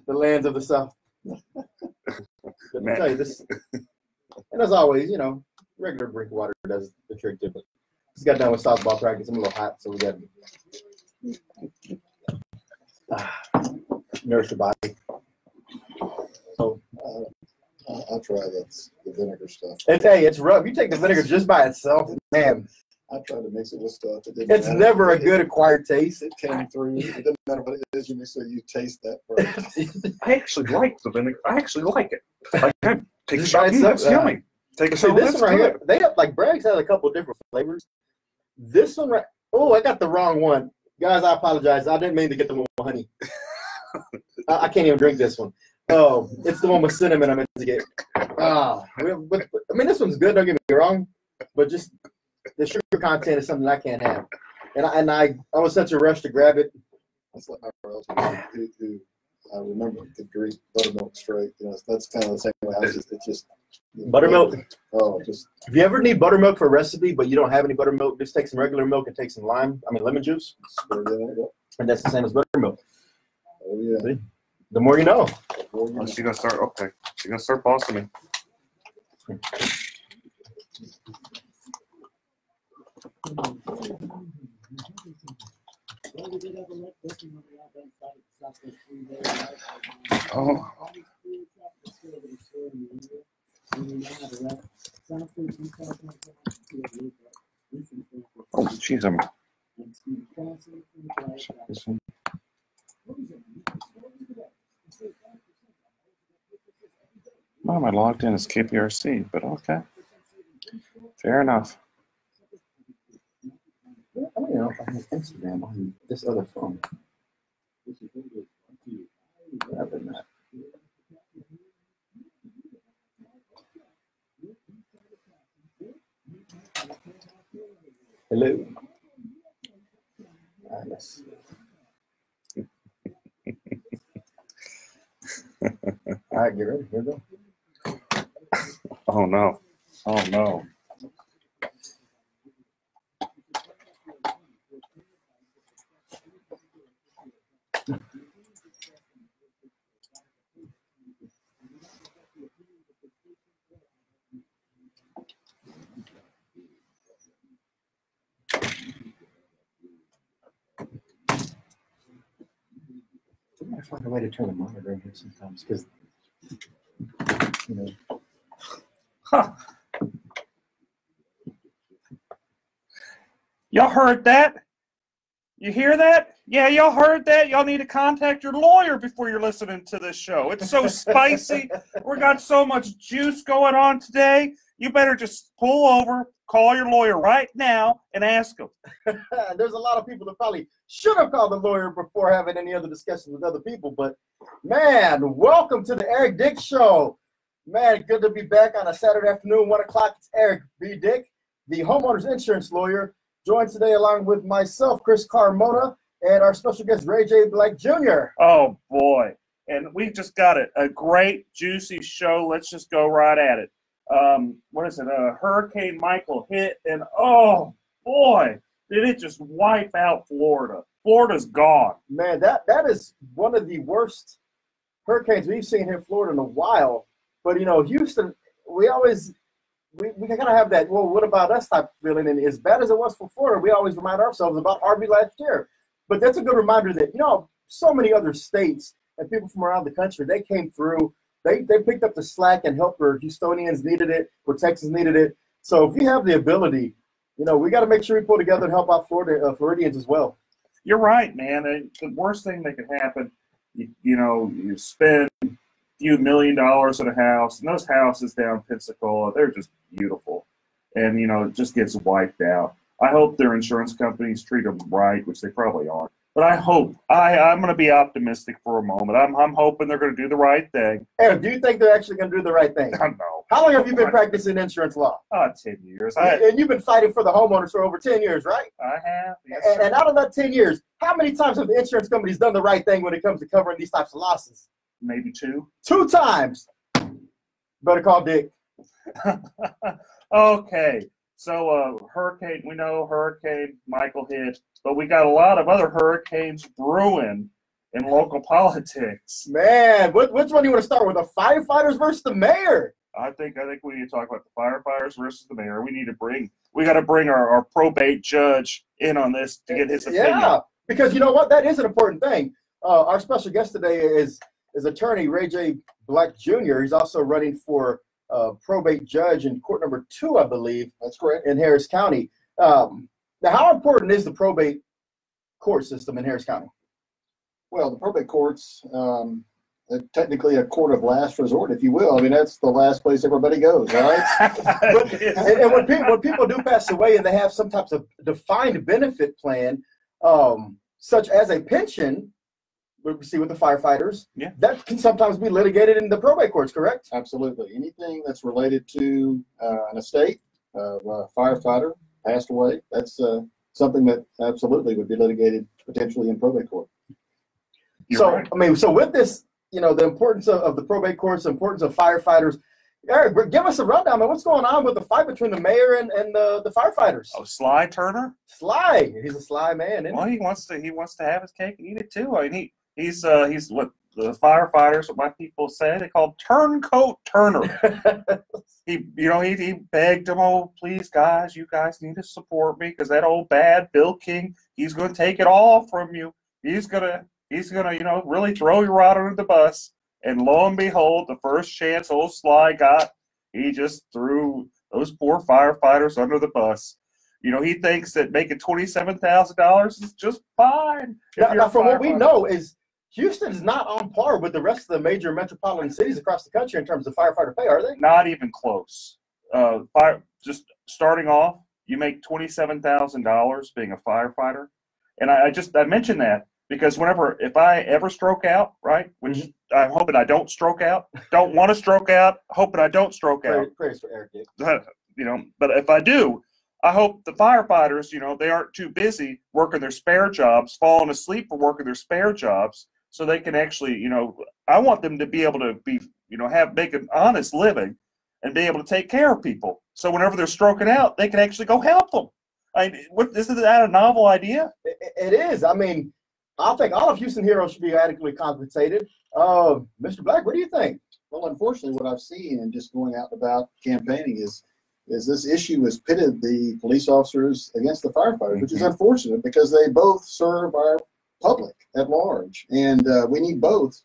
lands of the South. Let me tell you this, and as always, regular drink water does the trick too. But just got done with softball practice. I'm a little hot, so we got to nourish the body. So I'll try the vinegar stuff. It's rough. You take the vinegar just by itself, man. I tried to mix it with stuff. It's never a good acquired taste. It came through. It doesn't matter what it is. You make sure you taste that first. I actually like the vinegar. I actually like it. Like, I take a shot. That's yummy. Take a shot. This one right here, they have like Bragg's had a couple different flavors. This one right. Oh, I got the wrong one, guys. I apologize. I didn't mean to get the one with honey. I can't even drink this one. Oh, it's the one with cinnamon I meant to get. I mean, this one's good. Don't get me wrong, but just the sugar content is something I can't have. And I was such a rush to grab it. That's like my relative who I remember could drink buttermilk straight. That's kind of the same way. It's just buttermilk. Oh, just. If you ever need buttermilk for a recipe, but you don't have any buttermilk, just take some regular milk and take some lemon juice, and that's the same as buttermilk. Oh yeah. See? The more you know. Oh, she's gonna start. Okay, she's gonna start bossing me. Oh. Oh, jeez, Well, I logged in as KPRC, but okay. Fair enough. I don't know if I have Instagram on this other phone. Hello. Let's see. All right, get ready. Here we go. Oh no. Oh no. I find a way to turn the monitor in here sometimes because, Huh. Y'all heard that? You hear that? Yeah, y'all heard that? Y'all need to contact your lawyer before you're listening to this show. It's so spicy. We got so much juice going on today. You better just pull over, call your lawyer right now, and ask him. There's a lot of people that probably should have called the lawyer before having any other discussions with other people. But, man, welcome to the Eric Dick Show. Man, good to be back on a Saturday afternoon, 1 o'clock. It's Eric B. Dick, the homeowner's insurance lawyer, joined today along with myself, Chris Carmona, and our special guest, Ray J. Black Jr. Oh, boy. And we just got a great, juicy show. Let's just go right at it. What is it? Hurricane Michael hit, and oh, boy, did it just wipe out Florida. Florida's gone. Man, that is one of the worst hurricanes we've seen here in Florida in a while. But, you know, Houston, we kind of have that, well, what about us type of feeling. And as bad as it was for Florida, we always remind ourselves about Harvey last year. But that's a good reminder that, you know, so many other states and people from around the country, they came through. They picked up the slack and helped where Houstonians needed it, where Texans needed it. So if we have the ability, you know, we got to make sure we pull together and help out Floridians as well. You're right, man. The worst thing that could happen, you know, you spend a few $1 million on a house, and those houses down Pensacola, they're just beautiful. And, you know, it just gets wiped out. I hope their insurance companies treat them right, which they probably aren't. But I hope. I'm going to be optimistic for a moment. I'm hoping they're going to do the right thing. Eric, do you think they're actually going to do the right thing? No. How long have you been practicing insurance law? 10 years. And you've been fighting for the homeowners for over 10 years, right? I have. Yes, and out of that 10 years, how many times have the insurance companies done the right thing when it comes to covering these types of losses? Maybe 2. 2 times. Better call Dick. Okay. So we know Hurricane Michael hit, but we got a lot of other hurricanes brewing in local politics. Man, which one do you want to start with, the firefighters versus the mayor? I think we need to talk about the firefighters versus the mayor. We got to bring our probate judge in on this to get his opinion. Yeah, because you know what? That is an important thing. Our special guest today is attorney Ray J. Black Jr. He's also running for probate judge in court number 2, I believe. That's correct. In Harris County. Now, how important is the probate court system in Harris County? Well, the probate courts, technically a court of last resort, if you will. I mean, that's the last place everybody goes, right? and when people do pass away and they have some types of defined benefit plan, such as a pension, we see with the firefighters, yeah, that can sometimes be litigated in the probate courts, correct? Absolutely. Anything that's related to an estate of a firefighter passed away, that's something that absolutely would be litigated potentially in probate court. Right. I mean, so with this, you know, the importance of the probate courts, the importance of firefighters, Eric, give us a rundown, man. What's going on with the fight between the mayor and the firefighters? Oh, Sly Turner? Sly. He's a sly man, isn't well, he wants to have his cake and eat it too. I mean, he's what the firefighters, what my people say, they call him Turncoat Turner. He begged them, oh, please, guys, you guys need to support me because that old bad Bill King, he's going to take it all from you. He's gonna, really throw you right under the bus. And lo and behold, the first chance old Sly got, he just threw those poor firefighters under the bus. You know, he thinks that making $27,000 is just fine. Now, from what we know, is Houston is not on par with the rest of the major metropolitan cities across the country in terms of firefighter pay, are they? Not even close. Just starting off, you make $27,000 being a firefighter. And I mentioned that because if I ever stroke out, right, which I'm hoping I don't stroke out, don't want to stroke out, hoping I don't stroke out. Praise for Eric. But if I do, I hope the firefighters, they aren't too busy working their spare jobs, falling asleep for working their spare jobs, so they can actually, I want them to be able to be, make an honest living and be able to take care of people. So whenever they're stroking out, they can actually go help them. Isn't that a novel idea? It is. I mean, I think all of Houston heroes should be adequately compensated. Mr. Black, what do you think? Well, unfortunately, what I've seen and just going out about campaigning is this issue has pitted the police officers against the firefighters, which is unfortunate because they both serve our public at large. And we need both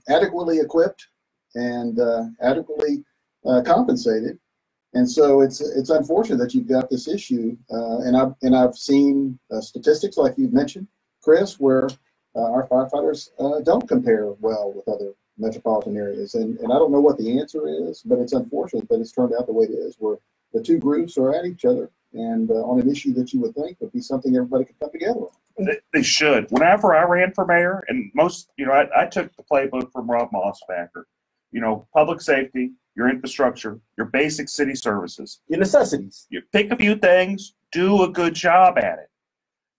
adequately equipped and adequately compensated. And so it's unfortunate that you've got this issue. And I've seen statistics like you've mentioned, Chris, where our firefighters don't compare well with other metropolitan areas. And I don't know what the answer is, but it's unfortunate that it's turned out the way it is, where the two groups are at each other and on an issue that you would think would be something everybody could come together on. They should. Whenever I ran for mayor, and most, I took the playbook from Rob Mossbacker. Public safety, your infrastructure, your basic city services, your necessities. You pick a few things, do a good job at it.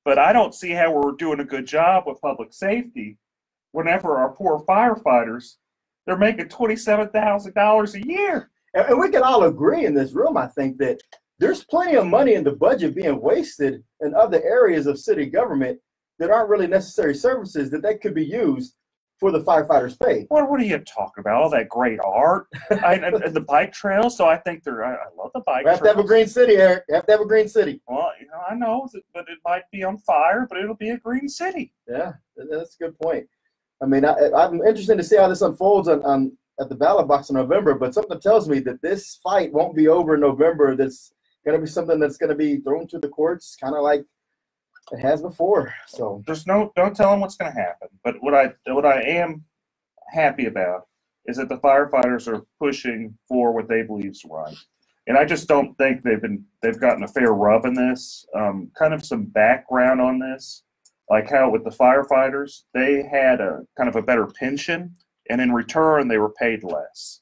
But I don't see how we're doing a good job with public safety whenever our poor firefighters, they're making $27,000 a year. And we can all agree in this room, I think, that there's plenty of money in the budget being wasted in other areas of city government that aren't really necessary services that could be used for the firefighters' pay. What are you talking about? All that great art and the bike trails. So I think I love the bike trails. We have to have a green city, Eric. We have to have a green city. Well, I know, but it might be on fire, but it'll be a green city. Yeah, that's a good point. I mean, I'm interested to see how this unfolds at the ballot box in November, but something tells me that this fight won't be over in November. That's going to be something that's going to be thrown to the courts, kind of like it has before. So don't tell them what's going to happen. But what I am happy about is that the firefighters are pushing for what they believe is right, and I just don't think they've gotten a fair rub in this. Kind of some background on this, like how with the firefighters, they had a kind of a better pension, and in return they were paid less.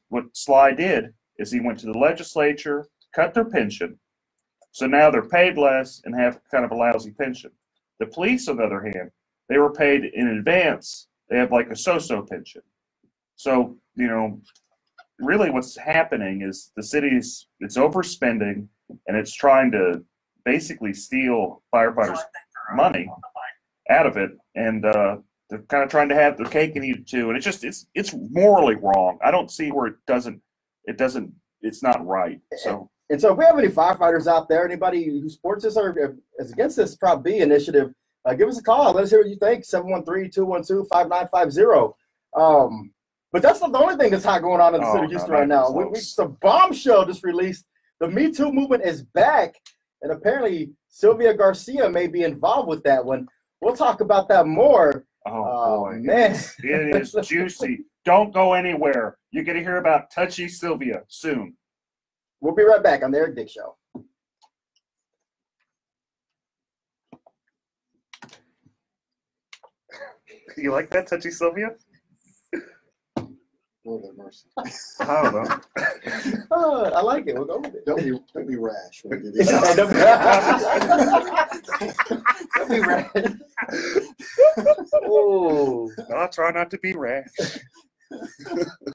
What Sly did is he went to the legislature, cut their pension. So now they're paid less and have kind of a lousy pension. The police, on the other hand, they were paid in advance. They have like a so-so pension. So, really what's happening is the city's, it's overspending and it's trying to basically steal firefighters' money out of it. And they're kind of trying to have their cake and eat it too. And it's morally wrong. I don't see where it's not right. And so if we have any firefighters out there, anybody who supports this or is against this Prop B initiative, give us a call. Let us hear what you think. 713-212-5950. But that's not the only thing that's hot going on in the city of Houston right now. The bombshell just released. The Me Too movement is back, and apparently Sylvia Garcia may be involved with that one. We'll talk about that more. Oh, boy. Man. It is juicy. Don't go anywhere. You're going to hear about Touchy Sylvia soon. We'll be right back on the Eric Dick Show. You like that, Touchy Sylvia? Lord have mercy. I don't know. I like it. We'll go with it. Don't be rash when you do that. Don't be rash. Oh, I'll try not to be rash.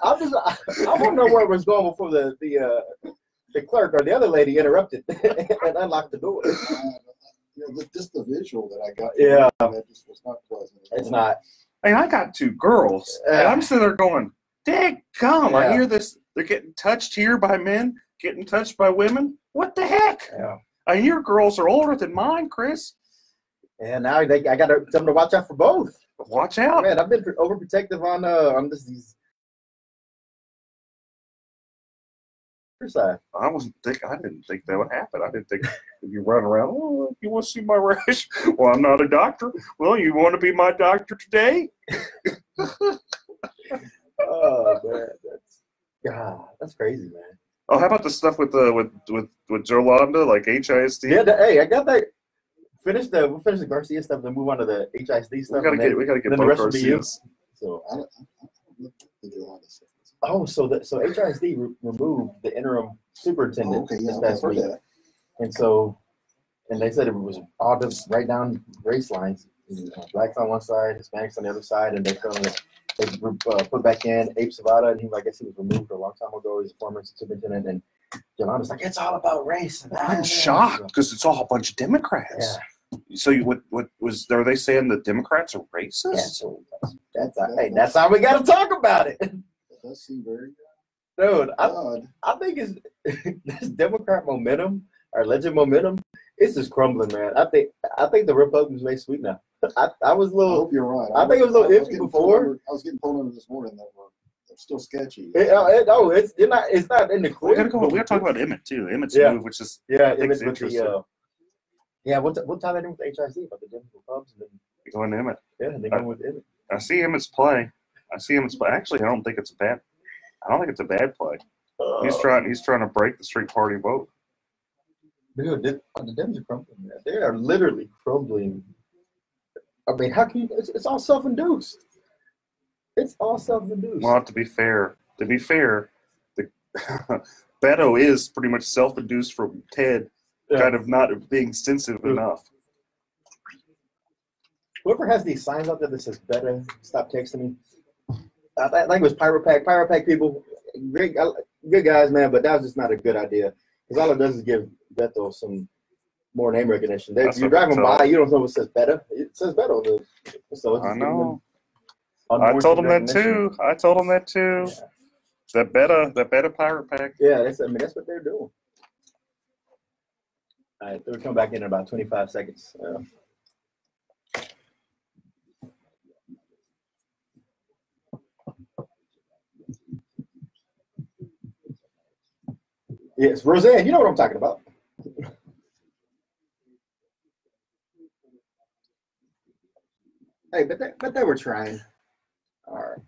I want to know where it was going before the clerk or the other lady interrupted and unlocked the door. Just the visual that I got. Yeah, that just was not pleasant. It's not. And I got two girls, and I'm sitting there going, "Dang, come!" Yeah. I hear this. They're getting touched here by men, getting touched by women. What the heck? Yeah. I mean, your girls are older than mine, Chris. And now I got to tell them to watch out for both. Watch out, man! I've been overprotective on these. Side. I didn't think that would happen. I didn't think you run around. Oh, you want to see my rash? Well, I'm not a doctor. Well, you want to be my doctor today? Oh man, that's crazy, man. Oh, how about the stuff with Jolanda, like HISD? Yeah, hey, I got that. We'll finish the Garcia stuff, then move on to the HISD stuff. We gotta get both Garcias. So so HISD removed the interim superintendent this past week, and they said it was all just right down race lines, blacks on one side, Hispanics on the other side, and they put back in Abe Savada, and I guess he was removed a long time ago. He's a former superintendent, and Yolanda's like, it's all about race. I'm shocked because it's all a bunch of Democrats. Yeah. So are they saying the Democrats are racist? Yeah, so that's how we got to talk about it. That seems very dude. I think it's this Democrat momentum, our alleged momentum, it's just crumbling, man. I think the Republicans may sweep now. I was a little. I hope you're right. I think it was a little iffy before. I was getting pulled under this morning that were still sketchy. It's not in the clear. We got to talk about Emmett too. Emmett's move, which is Emmett with the Yeah, what time they doing with HIC about the Denver Cubs? And then, They go into Emmett. yeah, they go with Emmett. I see Emmett's play. Actually, I don't think it's a bad play. He's trying to break the street party vote. Dude, the Dems are crumbling. Man. They are literally crumbling. I mean, how can you? It's all self-induced. It's all self-induced. Well, to be fair, the Beto is pretty much self-induced from Ted, kind of not being sensitive enough. Whoever has these signs out there that says "Beto, stop texting me," I think it was Pyropack. Pyropack people, great, good guys, man, but that was just not a good idea because all it does is give Beto some more name recognition. You're driving by, you don't know what says Beto. It says Beto. So I know. I told him that too. Yeah. That Beto Pirate Pack. Yeah, that's what they're doing. All right, they'll come back in about 25 seconds. Yes, Roseanne, you know what I'm talking about. Hey, but they were trying. All right.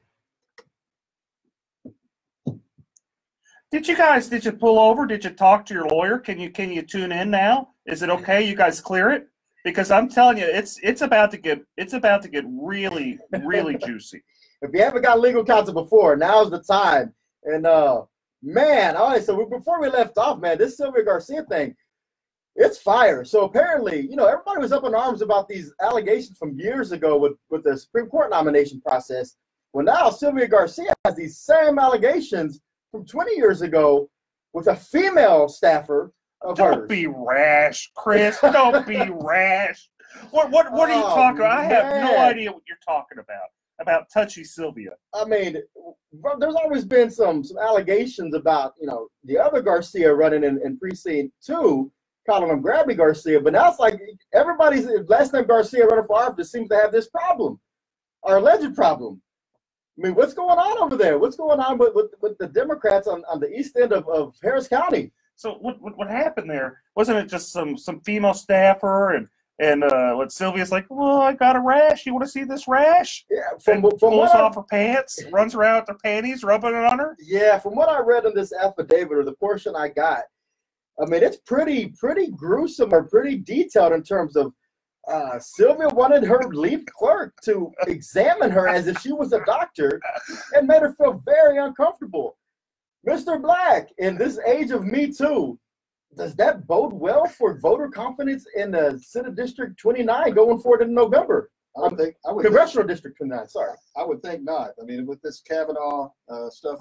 Did you pull over? Did you talk to your lawyer? Can you tune in now? Is it okay? You guys clear it? Because I'm telling you, it's about to get really, really juicy. If you haven't got legal counsel before, now's the time. And man, all right, so before we left off, man, this Sylvia Garcia thing, it's fire. So apparently, everybody was up in arms about these allegations from years ago with the Supreme Court nomination process. Well, now Sylvia Garcia has these same allegations from 20 years ago with a female staffer of hers. Don't be rash, Chris. Don't be rash. What are you talking about? I have no idea what you're talking about touchy Sylvia. I mean, there's always been some allegations about, the other Garcia running in precinct 2, calling him Grabby Garcia, but now it's like everybody's last name Garcia running for office seems to have this problem, or alleged problem. I mean, what's going on over there? What's going on with the Democrats on the east end of Harris County? So what happened there? Wasn't it just some female staffer and what Sylvia's like, well, I got a rash. You want to see this rash? Yeah, pulls off her pants, runs around with her panties, rubbing it on her. Yeah, from what I read in this affidavit or the portion I got, I mean, it's pretty gruesome or pretty detailed in terms of Sylvia wanted her lead clerk to examine her as if she was a doctor and made her feel very uncomfortable. Mr. Black, in this age of Me Too, does that bode well for voter confidence in the Senate District 29 going forward in November? Congressional District 29, sorry. I would think not. I mean, with this Kavanaugh stuff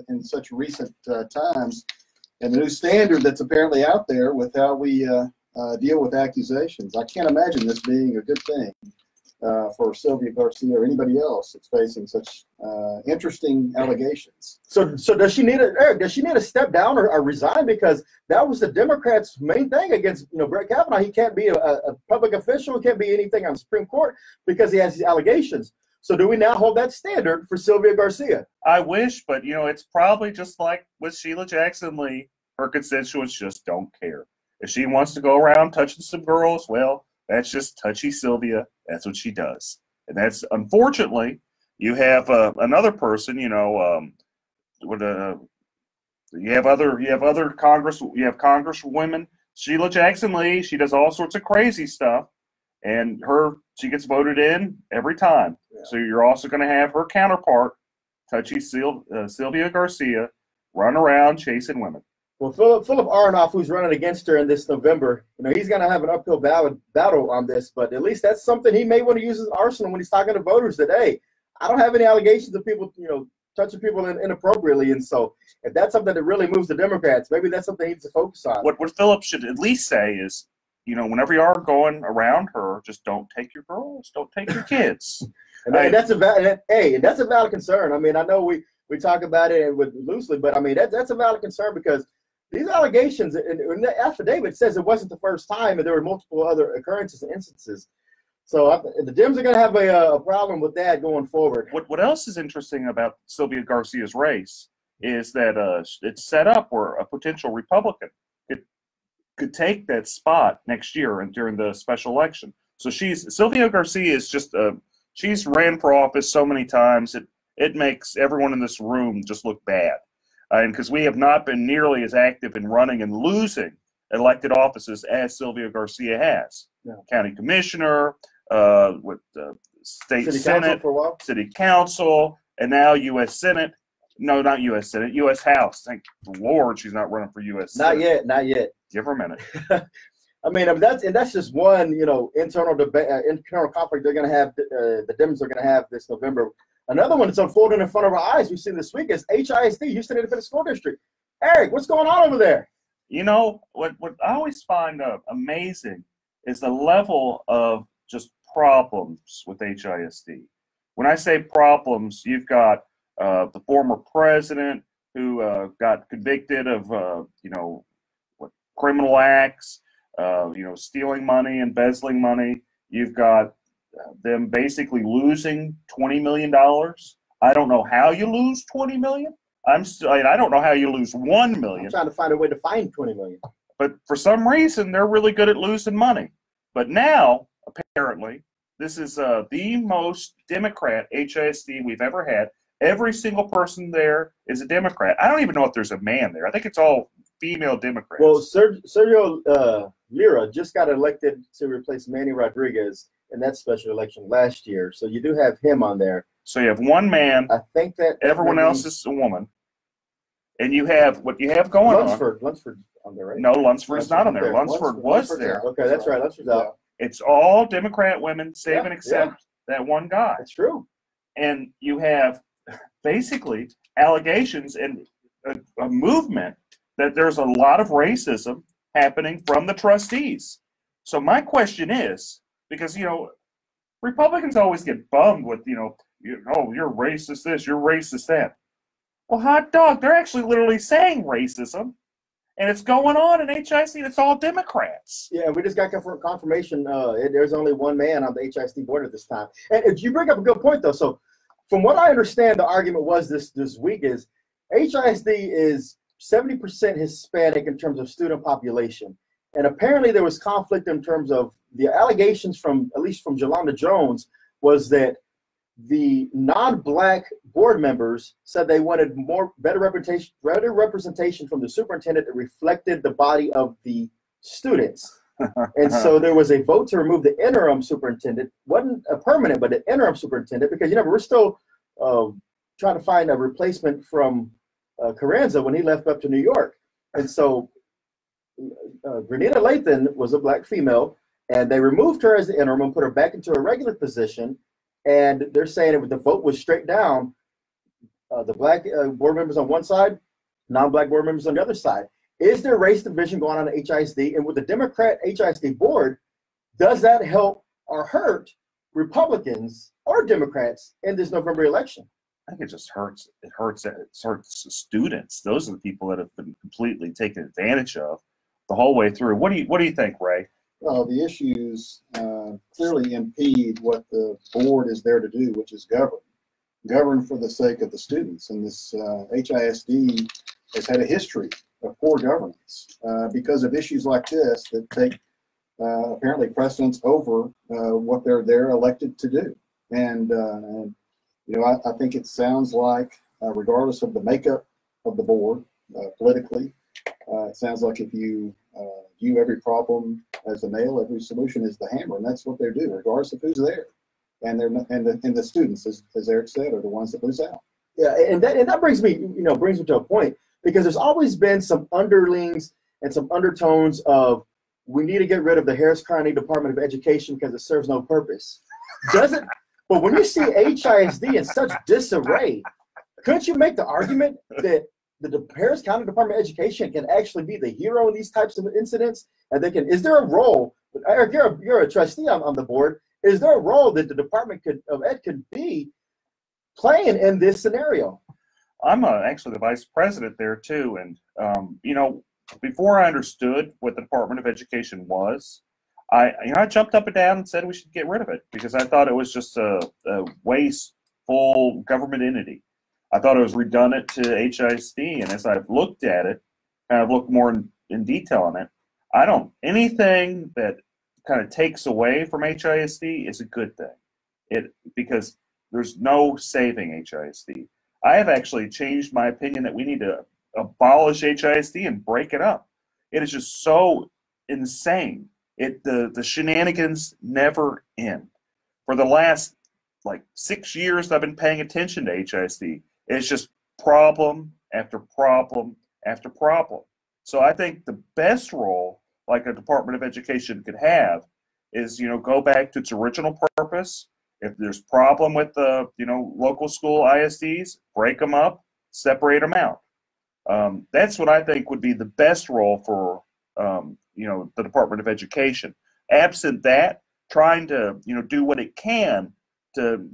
in such recent times, and the new standard that's apparently out there with how we deal with accusations, I can't imagine this being a good thing for Sylvia Garcia or anybody else that's facing such interesting allegations. So does she need to step down or resign, because that was the Democrats' main thing against Brett Kavanaugh? He can't be a public official, he can't be anything on the Supreme Court because he has these allegations. So do we now hold that standard for Sylvia Garcia? I wish, but it's probably just like with Sheila Jackson Lee. Her constituents just don't care. If she wants to go around touching some girls, well, that's just touchy Sylvia. That's what she does. And that's, unfortunately, you have another person, you have Congresswomen, Sheila Jackson Lee. She does all sorts of crazy stuff, and she gets voted in every time. Yeah. So you're also going to have her counterpart, touchy Sylvia Garcia, run around chasing women. Well, Philip Aronoff, who's running against her in this November, he's going to have an uphill battle on this, but at least that's something he may want to use as an arsenal when he's talking to voters that, hey, I don't have any allegations of people, touching people inappropriately. And so if that's something that really moves the Democrats, maybe that's something he needs to focus on. What Philip should at least say is, whenever you are going around her, just don't take your girls, don't take your kids. and that's a valid concern. I mean, I know we talk about it loosely, but I mean, that's a valid concern because these allegations in the affidavit says it wasn't the first time, and there were multiple other occurrences and instances. So the Dems are going to have a problem with that going forward. What else is interesting about Sylvia Garcia's race is that it's set up where a potential Republican could could take that spot next year and during the special election. So Sylvia Garcia is just she's ran for office so many times it makes everyone in this room just look bad, and because we have not been nearly as active in running and losing elected offices as Sylvia Garcia has. Yeah. County commissioner, with state City senate, council for a while. city council, and now U.S. Senate. No, not U.S. Senate, U.S. House. Thank the Lord she's not running for U.S. Not Senate. yet, not yet. Give her a minute. I mean, that's just one, internal debate, internal conflict they're going to have. The Dems are going to have this November. Another one that's unfolding in front of our eyes. We've seen this week is HISD, Houston Independent School District. Eric, what's going on over there? What I always find amazing is the level of just problems with HISD. When I say problems, you've got the former president who got convicted of criminal acts, stealing money, embezzling money. You've got them basically losing $20 million. I don't know how you lose $20 million. I don't know how you lose $1 million. I'm trying to find a way to find $20 million. But for some reason, they're really good at losing money. But now, apparently, this is the most Democrat HISD we've ever had. Every single person there is a Democrat. I don't even know if there's a man there. I think it's all female Democrats. Well, Sergio Lira just got elected to replace Manny Rodriguez in that special election last year. So you do have him on there. So you have one man. I think that everyone else is a woman. And you have what you have going Lunsford's on there, right? No, Lunsford's not on there. Lunsford was there. Okay, that's right. Lunsford's out. It's all Democrat women, save and except that one guy. That's true. And you have basically allegations and a movement that there's a lot of racism happening from the trustees. So my question is, because, Republicans always get bummed with, you're racist this, you're racist that. Well, hot dog, they're actually literally saying racism, and it's going on in HIC. It's all Democrats. Yeah, we just got confirmation. There's only one man on the HIC board at this time. And you bring up a good point, though. So from what I understand, the argument was this week is HISD is 70% Hispanic in terms of student population. And apparently there was conflict in terms of the allegations at least from Jolanda Jones, was that the non-black board members said they wanted better representation from the superintendent that reflected the body of the students. And so there was a vote to remove the interim superintendent. Wasn't a permanent, but an interim superintendent, because we're still trying to find a replacement from Carranza when he left up to New York. And so Grenita Lathan was a black female, and they removed her as the interim and put her back into a regular position. And they're saying if the vote was straight down, the black board members on one side, non-black board members on the other side. Is there race division going on at HISD? And with the Democrat HISD board, does that help or hurt Republicans or Democrats in this November election? I think it just hurts. It hurts students. Those are the people that have been completely taken advantage of the whole way through. What do you think, Ray? Well, the issues clearly impede what the board is there to do, which is govern for the sake of the students. And this HISD has had a history of poor governance because of issues like this that take apparently precedence over what they're elected to do. And I think it sounds like, regardless of the makeup of the board politically, it sounds like if you view every problem as a nail, every solution is the hammer, and that's what they do, regardless of who's there. And the students, as Eric said, are the ones that lose out. Yeah, and that brings me to a point, because there's always been some underlings and some undertones of we need to get rid of the Harris County Department of Education because it serves no purpose. Doesn't? But when you see HISD in such disarray, couldn't you make the argument that the Harris County Department of Education can actually be the hero in these types of incidents? And they can. Is there a role? Eric, you're a trustee on the board. Is there a role that the Department of Ed could be playing in this scenario? I'm actually the vice president there too, and before I understood what the Department of Education was, I jumped up and down and said we should get rid of it because I thought it was just a wasteful government entity. I thought it was redundant to HISD, and as I've looked at it, kind of looked more in detail on it, anything that kind of takes away from HISD is a good thing. Because there's no saving HISD. I have actually changed my opinion that we need to abolish HISD and break it up. It is just so insane. The shenanigans never end. For the last like 6 years I've been paying attention to HISD. It's just problem after problem after problem. So I think the best role like a Department of Education could have is, go back to its original purpose. If there's problem with the, local school ISDs, break them up, separate them out. That's what I think would be the best role for, the Department of Education. Absent that, trying to, do what it can to,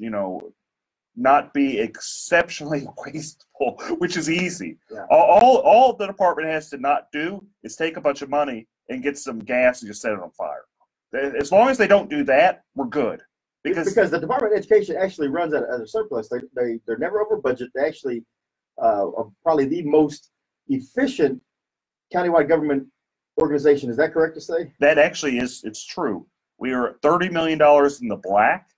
not be exceptionally wasteful, which is easy. Yeah. All the department has to not do is take a bunch of money and get some gas and just set it on fire. As long as they don't do that, we're good. Because the Department of Education actually runs at a surplus. They're never over budget. They actually are probably the most efficient countywide government organization. Is that correct to say? That actually it's true. We are $30 million in the black.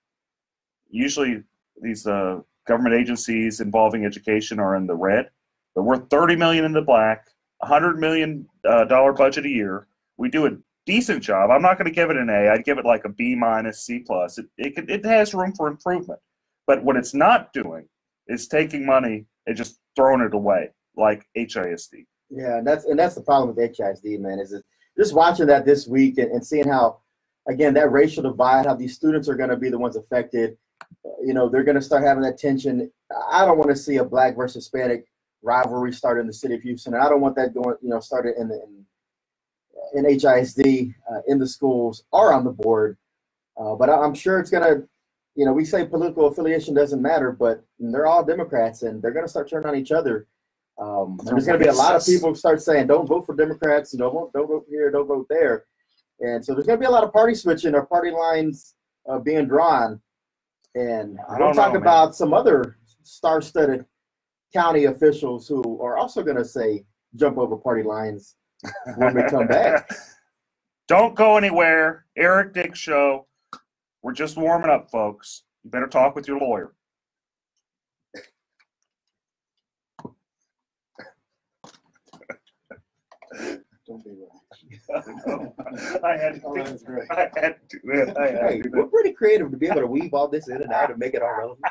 Usually these government agencies involving education are in the red, but we're $30 million in the black, $100 million budget a year. We do a decent job. I'm not going to give it an A. I'd give it like a B minus, C plus. It has room for improvement, but what it's not doing is taking money and just throwing it away like HISD. Yeah, and that's the problem with HISD, man. Is just watching that this week and seeing how, again, that racial divide, how these students are going to be the ones affected. They're going to start having that tension. I don't want to see a black versus Hispanic rivalry start in the city of Houston. And I don't want that going, started in HISD, in the schools or on the board. But I'm sure it's going to, we say political affiliation doesn't matter, but they're all Democrats and they're going to start turning on each other. There's going to be a lot of people who start saying, don't vote for Democrats, don't vote here, don't vote there. And so there's going to be a lot of party switching or party lines being drawn. And we'll talk about some other star-studded county officials who are also going to say jump over party lines when we come back. Don't go anywhere. Eric Dick Show. We're just warming up, folks. You better talk with your lawyer. Don't be right. I had to do it. Hey, we're pretty creative to be able to weave all this in and out and make it all relevant.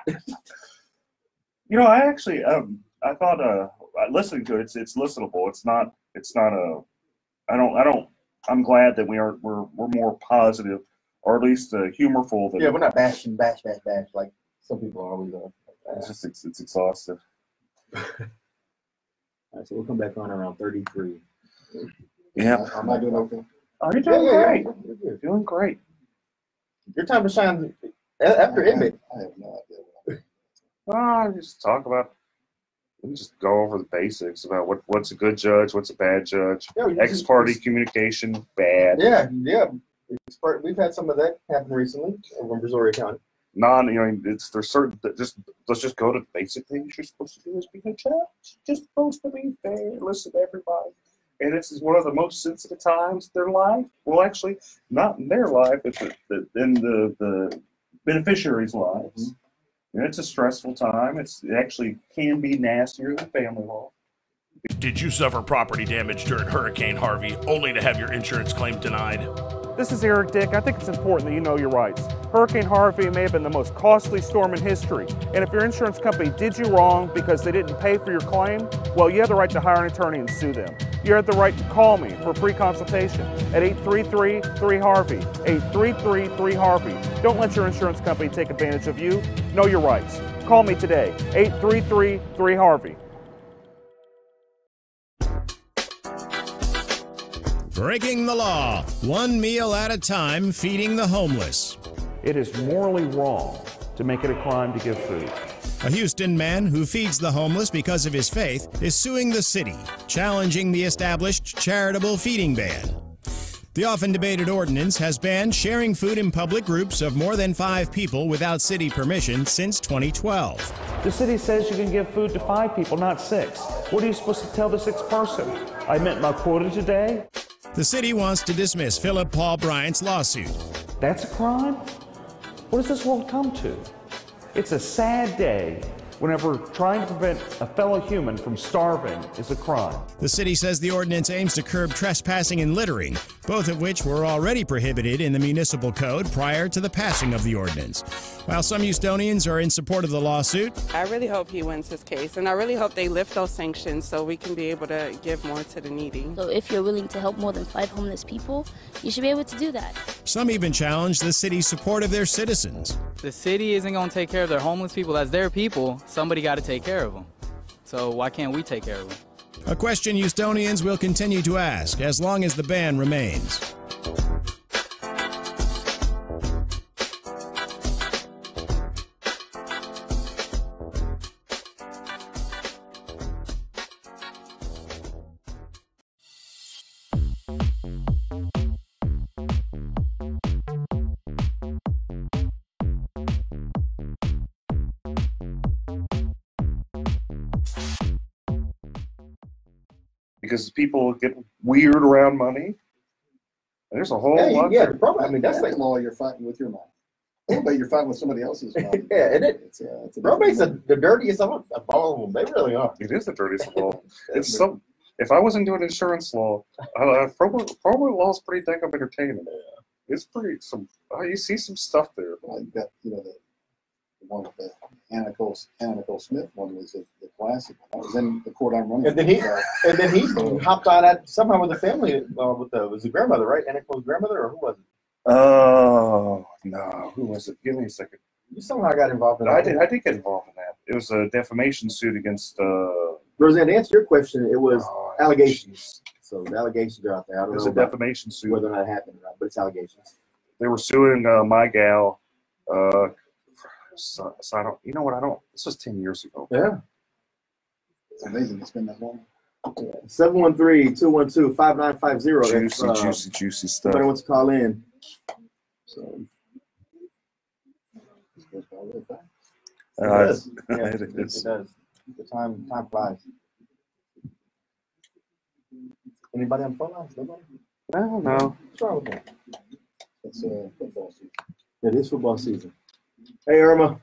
I actually, I thought, listening to it, it's listenable. It's not I'm glad that we're more positive, or at least humorful. Yeah, we're not bashing, bash like some people are always on. It's exhaustive. All right, so we'll come back on around 33. Yeah. Am I doing okay? Oh, you're doing great. You're doing great. Your time to shine after Emmett. I have no idea. Just talk about. We just go over the basics about what's a good judge, what's a bad judge. Yeah, ex-party communication, bad. Yeah. We've had some of that happen recently over in Brazoria County. There's certain let's just go to the basic things you're supposed to do is be a judge. You're just supposed to be fair, listen to everybody. And this is one of the most sensitive times of their life. Well, actually, not in their life, but in the beneficiaries' lives. And it's a stressful time. It actually can be nastier than family law. Did you suffer property damage during Hurricane Harvey only to have your insurance claim denied? This is Eric Dick. I think it's important that you know your rights. Hurricane Harvey may have been the most costly storm in history. And if your insurance company did you wrong because they didn't pay for your claim, well, you have the right to hire an attorney and sue them. You have the right to call me for a free consultation at 833-3HARVEY, 833-3HARVEY. Don't let your insurance company take advantage of you. Know your rights. Call me today, 833-3HARVEY. Breaking the law, one meal at a time, feeding the homeless. It is morally wrong to make it a crime to give food. A Houston man who feeds the homeless because of his faith is suing the city, challenging the established charitable feeding ban. The often debated ordinance has banned sharing food in public groups of more than 5 people without city permission since 2012. The city says you can give food to 5 people, not 6. What are you supposed to tell the 6th person? I met my quota today? The city wants to dismiss Philip Paul Bryant's lawsuit. That's a crime? What does this world come to? It's a sad day whenever trying to prevent a fellow human from starving is a crime. The city says the ordinance aims to curb trespassing and littering, both of which were already prohibited in the municipal code prior to the passing of the ordinance. While some Houstonians are in support of the lawsuit, I really hope he wins his case, and I really hope they lift those sanctions so we can be able to give more to the needy. So if you're willing to help more than 5 homeless people, you should be able to do that. some even challenge the city's support of their citizens. The city isn't going to take care of their homeless people. That's their people. Somebody got to take care of them. So why can't we take care of them? A question Houstonians will continue to ask as long as the ban remains. Because people get weird around money. There's a whole lot. Yeah, probably. I mean, that's like law. You're fighting with your money. But you're fighting with somebody else's money. Yeah, and it's probate's the dirtiest of all of them. They really are. It is the dirtiest of all. It's some. If I wasn't doing insurance law, probate law is pretty dang entertaining. Yeah. It's pretty you see some stuff there. You got the one with the Anna Nicole Smith one was the classic. That was in the court I'm running. And then he hopped on that somehow with the family was the grandmother, right? Anna Nicole's grandmother, or who was it? Oh no, who was it? Give me a second. You somehow got involved in that. I did get involved in that. It was a defamation suit against. Roseanne, to answer your question, it was allegations. So the allegations are out there. I don't know. It was a defamation suit. Whether or not it happened or not, but it's allegations. They were suing my gal. So I don't. You know what? I don't. This was 10 years ago. Yeah. It's amazing it's been that long. 713-212-5950. Juicy stuff. Somebody wants to call in. So. It does. Yeah, it does. The time flies. Anybody on the phone line? Nobody? I don't know. What's wrong with that? It's football season. It is football season. Hey, Irma.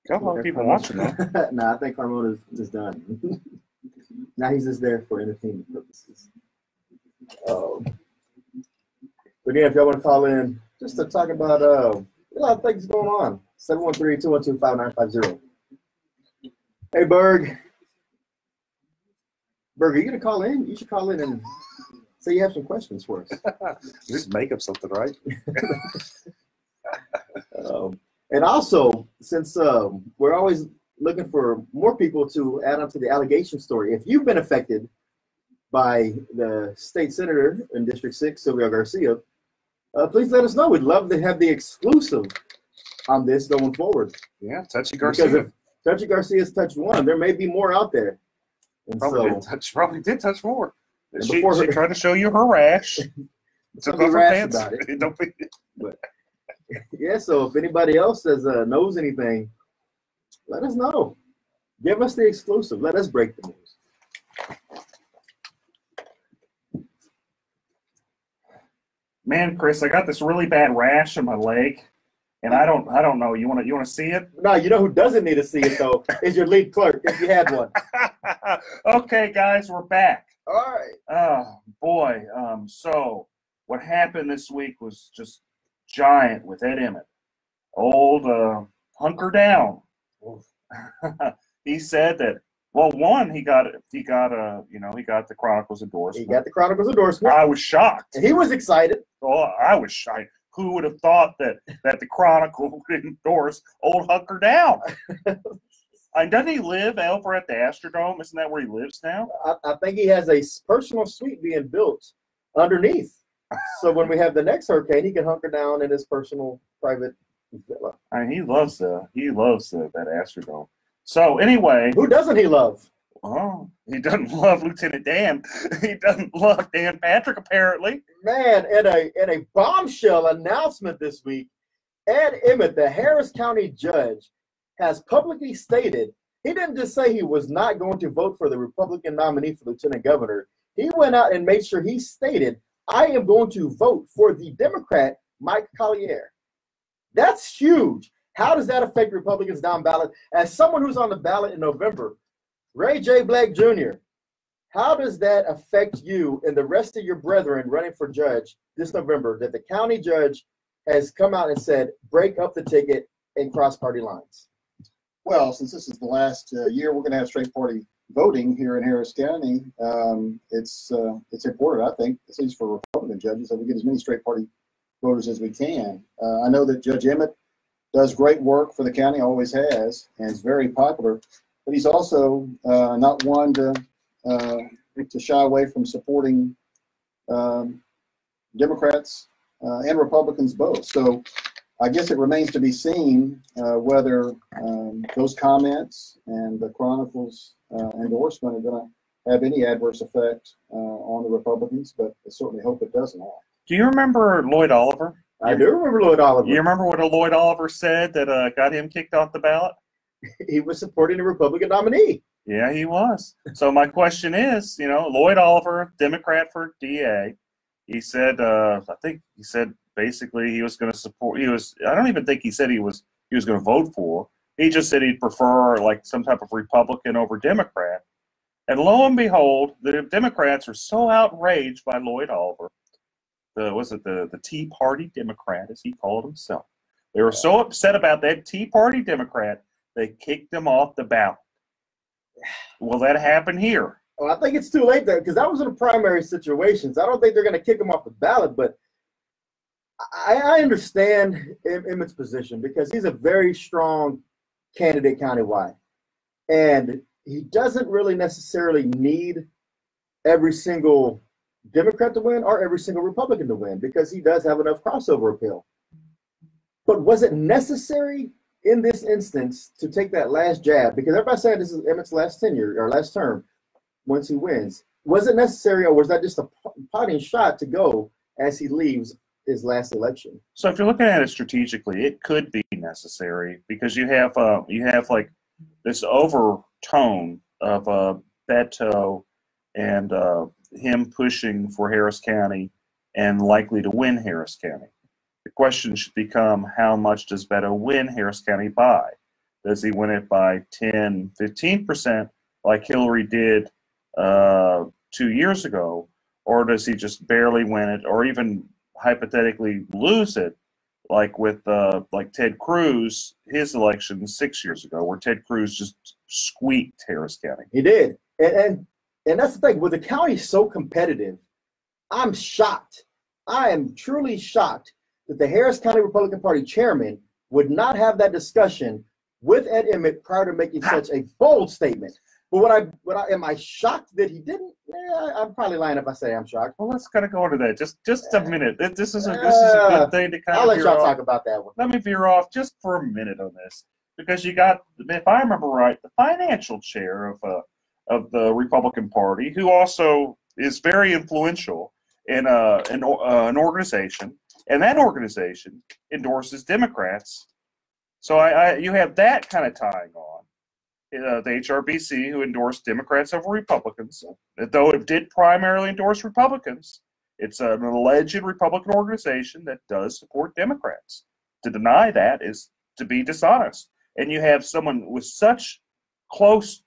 Got a lot of people watching that. Nah, I think Carmona is done. Now he's just there for entertainment purposes. But yeah, if y'all want to call in, just to talk about a lot of things going on. 713-212-5950. Hey, Berg. Berg, are you going to call in? You should call in and say you have some questions for us. Just make up something, right? And also, since we're always looking for more people to add on to the allegation story, if you've been affected by the state senator in District 6, Silvio Garcia, please let us know. We'd love to have the exclusive on this going forward. Yeah, Touchy Garcia. Because if Touchy Garcia's touched one, there may be more out there. And probably did touch more. She tried to show you her rash. Took off her pants. About it. Don't be. But, yeah, so if anybody else knows anything, let us know. Give us the exclusive. Let us break the news. Man, Chris, I got this really bad rash on my leg, and I don't know. You want to see it? No, you know who doesn't need to see it though is your lead clerk if you had one. Okay, guys, we're back. All right. Oh boy. So what happened this week was just giant with Ed Emmett. Old hunker down. He said that. Well, one, he got the Chronicles endorsement. He got the Chronicles endorsement. I was shocked. He was excited. Oh, I was shocked. Who would have thought that the Chronicle would endorse old hunker down? Doesn't he live over at the Astrodome? Isn't that where he lives now? I think he has a personal suite being built underneath. So when we have the next hurricane, he can hunker down in his personal private villa. I mean, he loves that Astrodome. So anyway, who doesn't he love? Oh, he doesn't love Lieutenant Dan. He doesn't love Dan Patrick, apparently. Man, in a bombshell announcement this week, Ed Emmett, the Harris County judge, has publicly stated he didn't just say he was not going to vote for the Republican nominee for lieutenant governor. He went out and made sure he stated, I am going to vote for the Democrat, Mike Collier. That's huge. How does that affect Republicans down ballot? As someone who's on the ballot in November, Ray J. Black Jr., how does that affect you and the rest of your brethren running for judge this November that the county judge has come out and said, break up the ticket and cross party lines? Well, since this is the last year we're going to have straight party voting here in Harris County, it's important, I think, at least for Republican judges, that we get as many straight party voters as we can. I know that Judge Emmett does great work for the county, always has, and is very popular, but he's also not one to shy away from supporting Democrats and Republicans both. So I guess it remains to be seen whether those comments and the Chronicle's endorsement are going to have any adverse effect on the Republicans, but I certainly hope it doesn't. Do you remember Lloyd Oliver? I do remember Lloyd Oliver. You remember what Lloyd Oliver said that got him kicked off the ballot? He was supporting the Republican nominee. Yeah, he was. So my question is, Lloyd Oliver, Democrat for DA, he said, I think he said basically he was going to support. I don't even think he said he was going to vote for. He just said he'd prefer like some type of Republican over Democrat. And lo and behold, the Democrats are so outraged by Lloyd Oliver. The Tea Party Democrat, as he called himself. They were so upset about that Tea Party Democrat, they kicked him off the ballot. Will that happen here? Well, I think it's too late there because that was in the primary situations. I don't think they're going to kick him off the ballot, but I understand Emmett's position because he's a very strong candidate countywide. And he doesn't really necessarily need every single Democrat to win or every single Republican to win because he does have enough crossover appeal. But was it necessary in this instance to take that last jab? Because everybody's saying this is Emmett's last tenure or last term once he wins. Was it necessary or was that just a potting shot to go as he leaves his last election? So if you're looking at it strategically, it could be necessary because you have like this overtone of Beto and him pushing for Harris County and likely to win Harris County. The question should become, how much does Beto win Harris County by? Does he win it by 10, 15% like Hillary did 2 years ago? Or does he just barely win it or even hypothetically lose it like with like Ted Cruz, his election 6 years ago, where Ted Cruz just squeaked Harris County? He did. And that's the thing. With the county so competitive, I'm shocked. I am truly shocked that the Harris County Republican Party chairman would not have that discussion with Ed Emmett prior to making such a bold statement. But am I shocked that he didn't? I'm probably lying if I say I'm shocked. Well, let's kind of go into that. Just a minute. This is a good thing to kind of. I'll let y'all talk about that one. Let me veer off just for a minute on this because you got, if I remember right, the financial chair of the Republican Party, who also is very influential in an organization, and that organization endorses Democrats. So you have that kind of tying on. The HRBC, who endorsed Democrats over Republicans, though it did primarily endorse Republicans, it's an alleged Republican organization that does support Democrats. To deny that is to be dishonest. And you have someone with such close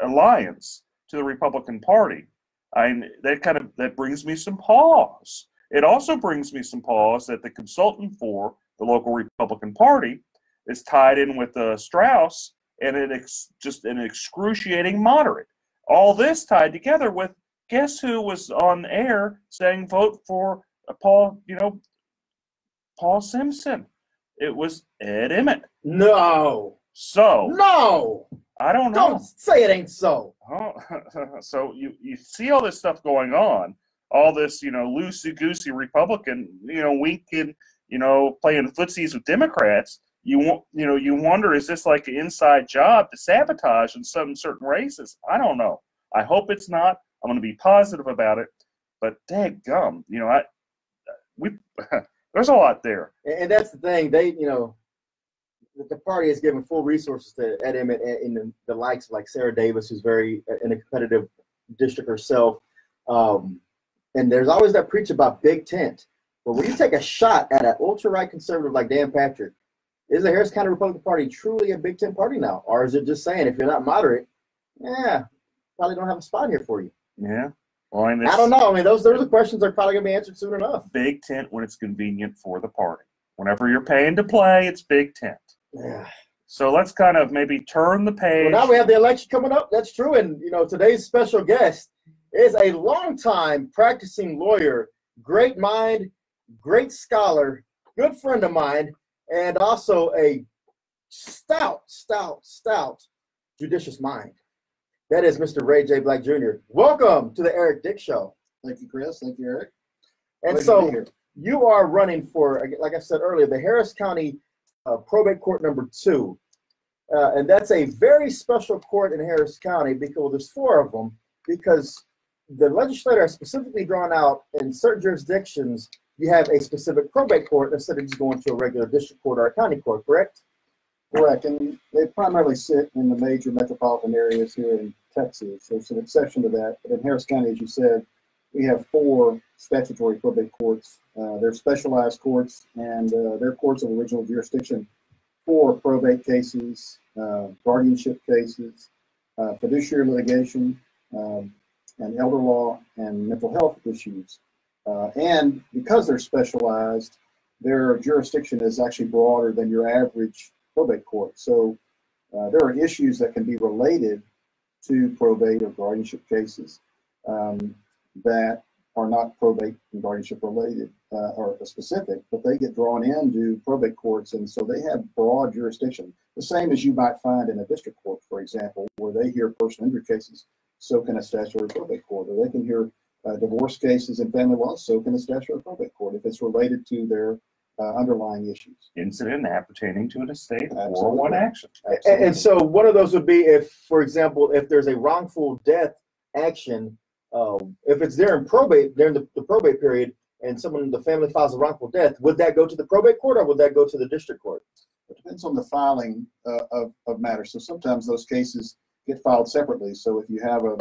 alliance to the Republican Party. That brings me some pause. It also brings me some pause that the consultant for the local Republican Party is tied in with Strauss and just an excruciating moderate. All this tied together with, guess who was on air saying vote for Paul Simpson? It was Ed Emmett. No. So. No. I don't know. Don't say it ain't so. Oh, so you see all this stuff going on, all this, loosey-goosey Republican, winking, playing footsies with Democrats. You wonder, is this like an inside job to sabotage in some certain races? I don't know. I hope it's not. I'm going to be positive about it. But dadgum, there's a lot there. And that's the thing. The party has given full resources to Ed Emmett and the likes of like Sarah Davis, who's very in a competitive district herself. And there's always that preach about big tent. But when you take a shot at an ultra-right conservative like Dan Patrick, is the Harris County Republican Party truly a big tent party now? Or is it just saying if you're not moderate, probably don't have a spot here for you? Yeah. Well, I don't know. I mean, those are questions that are probably going to be answered soon enough. Big tent when it's convenient for the party. Whenever you're paying to play, it's big tent. Yeah. So let's kind of maybe turn the page. Well, now we have the election coming up. That's true. And, today's special guest is a longtime practicing lawyer, great mind, great scholar, good friend of mine, and also a stout judicious mind. That is Mr. Ray J. Black Jr. Welcome to the Eric Dick Show. Thank you, Chris. Thank you, Eric. And so you are running for, like I said earlier, the Harris County Probate Court number 2. And that's a very special court in Harris County because there's 4 of them, because the legislator has specifically drawn out in certain jurisdictions, you have a specific probate court instead of just going to a regular district court or a county court, correct? Correct, and they primarily sit in the major metropolitan areas here in Texas. There's an exception to that, but in Harris County, as you said, we have 4 statutory probate courts. They're specialized courts, and they're courts of original jurisdiction for probate cases, guardianship cases, fiduciary litigation, and elder law and mental health issues. And because they're specialized, their jurisdiction is actually broader than your average probate court. So there are issues that can be related to probate or guardianship cases that are not probate and guardianship related or specific, but they get drawn into probate courts, and so they have broad jurisdiction. The same as you might find in a district court, for example, where they hear personal injury cases, so can a statutory probate court, or they can hear divorce cases and family law, so can a statutory probate court if it's related to their underlying issues. Incident appertaining to an estate or one action. And so one of those would be if, for example, if there's a wrongful death action, if it's there in probate, during the probate period, and someone in the family files a wrongful death, would that go to the probate court or would that go to the district court? It depends on the filing of matters. So sometimes those cases get filed separately. So if you have a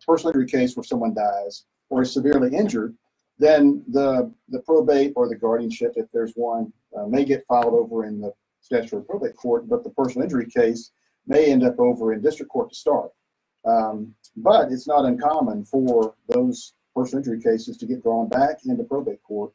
personal injury case where someone dies or is severely injured, then the probate or the guardianship, if there's one, may get filed over in the statutory probate court, but the personal injury case may end up over in district court to start. But it's not uncommon for those personal injury cases to get drawn back into probate court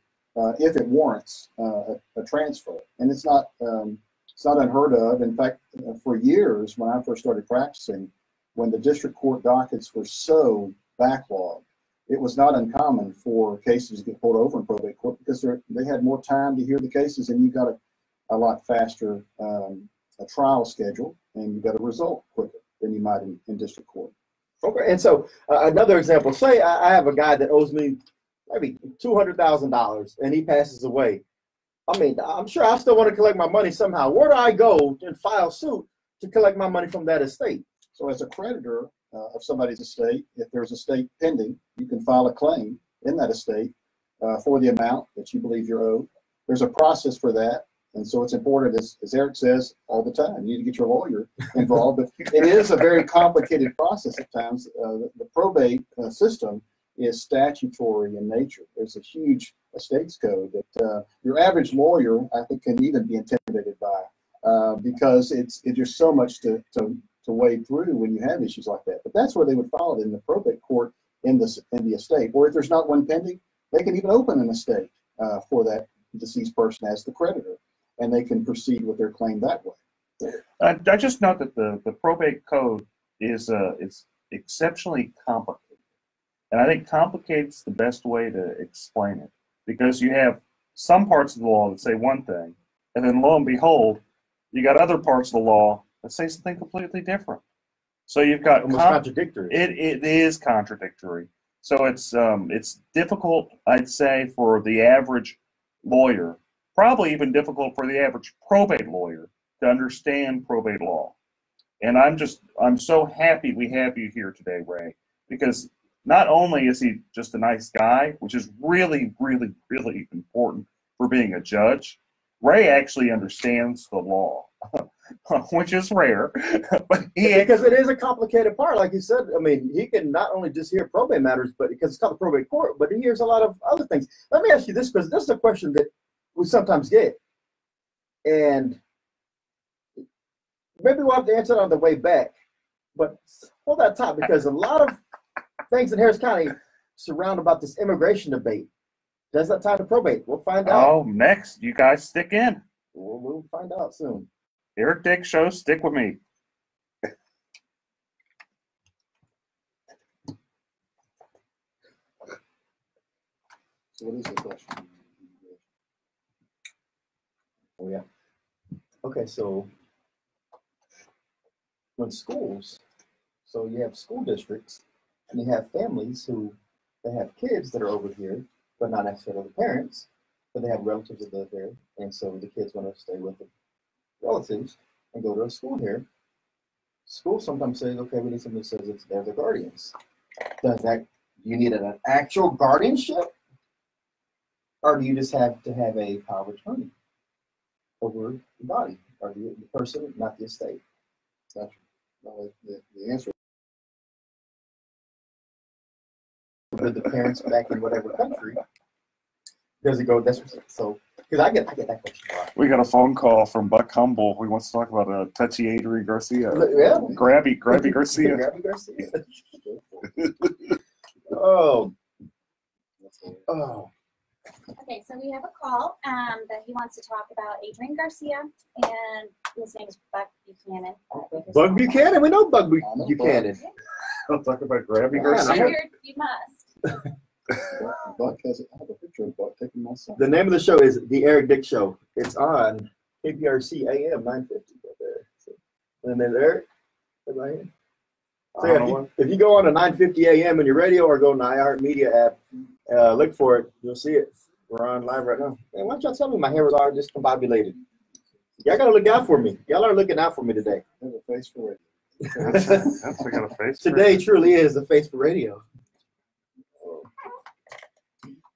if it warrants a transfer. And it's not unheard of. In fact, for years when I first started practicing, when the district court dockets were so backlogged, it was not uncommon for cases to get pulled over in probate court because they had more time to hear the cases, and you got a lot faster a trial schedule, and you got a result quicker than you might in district court. Okay, and so another example, say I have a guy that owes me maybe $200,000 and he passes away. I mean, I'm sure I still want to collect my money somehow. Where do I go and file suit to collect my money from that estate? So as a creditor of somebody's estate, if there's a estate pending, you can file a claim in that estate for the amount that you believe you're owed. There's a process for that. And so it's important, as Eric says all the time, you need to get your lawyer involved. But it is a very complicated process at times. The probate system is statutory in nature. There's a huge estates code that your average lawyer, I think, can even be intimidated by because it's just so much to wade through when you have issues like that. But that's where they would file it, in the probate court in the estate. Or if there's not one pending, they can even open an estate for that deceased person as the creditor, and they can proceed with their claim that way. I just note that the probate code is exceptionally complicated. And I think complicate's the best way to explain it, because you have some parts of the law that say one thing, and then lo and behold, you got other parts of the law that say something completely different. So you've got almost contradictory. It is contradictory. So it's difficult, I'd say, for the average lawyer, probably even difficult for the average probate lawyer to understand probate law. And I'm so happy we have you here today, Ray, because not only is he just a nice guy, which is really, really, really important for being a judge, Ray actually understands the law. which is rare. But because it is a complicated part, like you said. I mean, he can not only just hear probate matters, but because it's called the probate court, but he hears a lot of other things. Let me ask you this, because this is a question that we sometimes get, and maybe we'll have to answer it on the way back. But hold that thought, because a lot of things in Harris County surround about this immigration debate. Does that tie to probate? We'll find out. Oh, next, you guys stick in. We'll find out soon. Eric Dick Show, stick with me. So what is the question? Oh, yeah. Okay, so when schools, so you have school districts, and you have families who, they have kids that are over here, but not necessarily the parents, but they have relatives that live here, and so the kids want to stay with the relatives and go to a school here. School sometimes says, okay, we need somebody that says they're the guardians. Does that, do you need an actual guardianship? Or do you just have to have a power of attorney over the body, or the person, not the estate? Gotcha. No, the answer. With the parents back in whatever country, does it go? That's so. Because I get that question a lot. We got a phone call from Buck Humble. He wants to talk about touchy Adrian Garcia. Yeah. Grabby Garcia. Grabby Garcia. Oh. Okay, so we have a call that he wants to talk about Adrian Garcia, and his name is Buck Buchanan. Bug Buchanan, we know Bug Buchanan. I'll talk about Grabby I Garcia. figured you must. Buck has, I have a picture of Buck taking my son. The name of the show is The Eric Dick Show. It's on KPRC AM 950 right there. So, and then Eric, right here. So yeah, if you go on to 950 AM in your radio or go on the iHeartMedia app, look for it. You'll see it. We're on live right now. Man, why don't y'all tell me my hair was already discombobulated? Y'all gotta look out for me. Y'all are looking out for me today. I have a face for radio. I got a face. Today truly is the face for radio.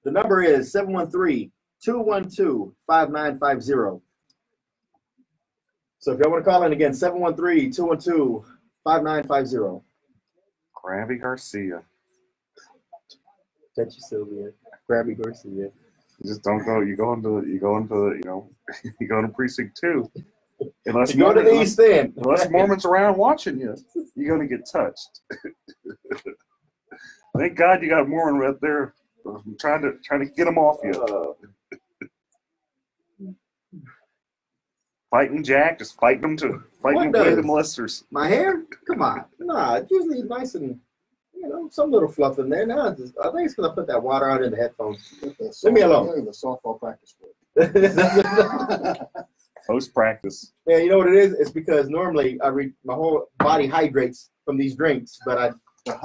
The number is 713-212-5950. So if y'all want to call in again, 713-212-5950. Grabby Garcia. Touchy Sylvia. Grabby Garcia. You just don't go. You go into you go to precinct 2. Unless you go to the East End. Unless Mormon's around watching you, you're gonna get touched. Thank God you got a Mormon right there. I'm trying to get them off you. Fighting Jack, just fighting them to fighting away the molesters. My hair? Come on. Nah, it's usually nice and, some little fluff in there. Now I think it's gonna put that water out in the headphones. Leave me alone. The softball practice for Post practice. Yeah, you know what it is? It's because normally my whole body hydrates from these drinks, but I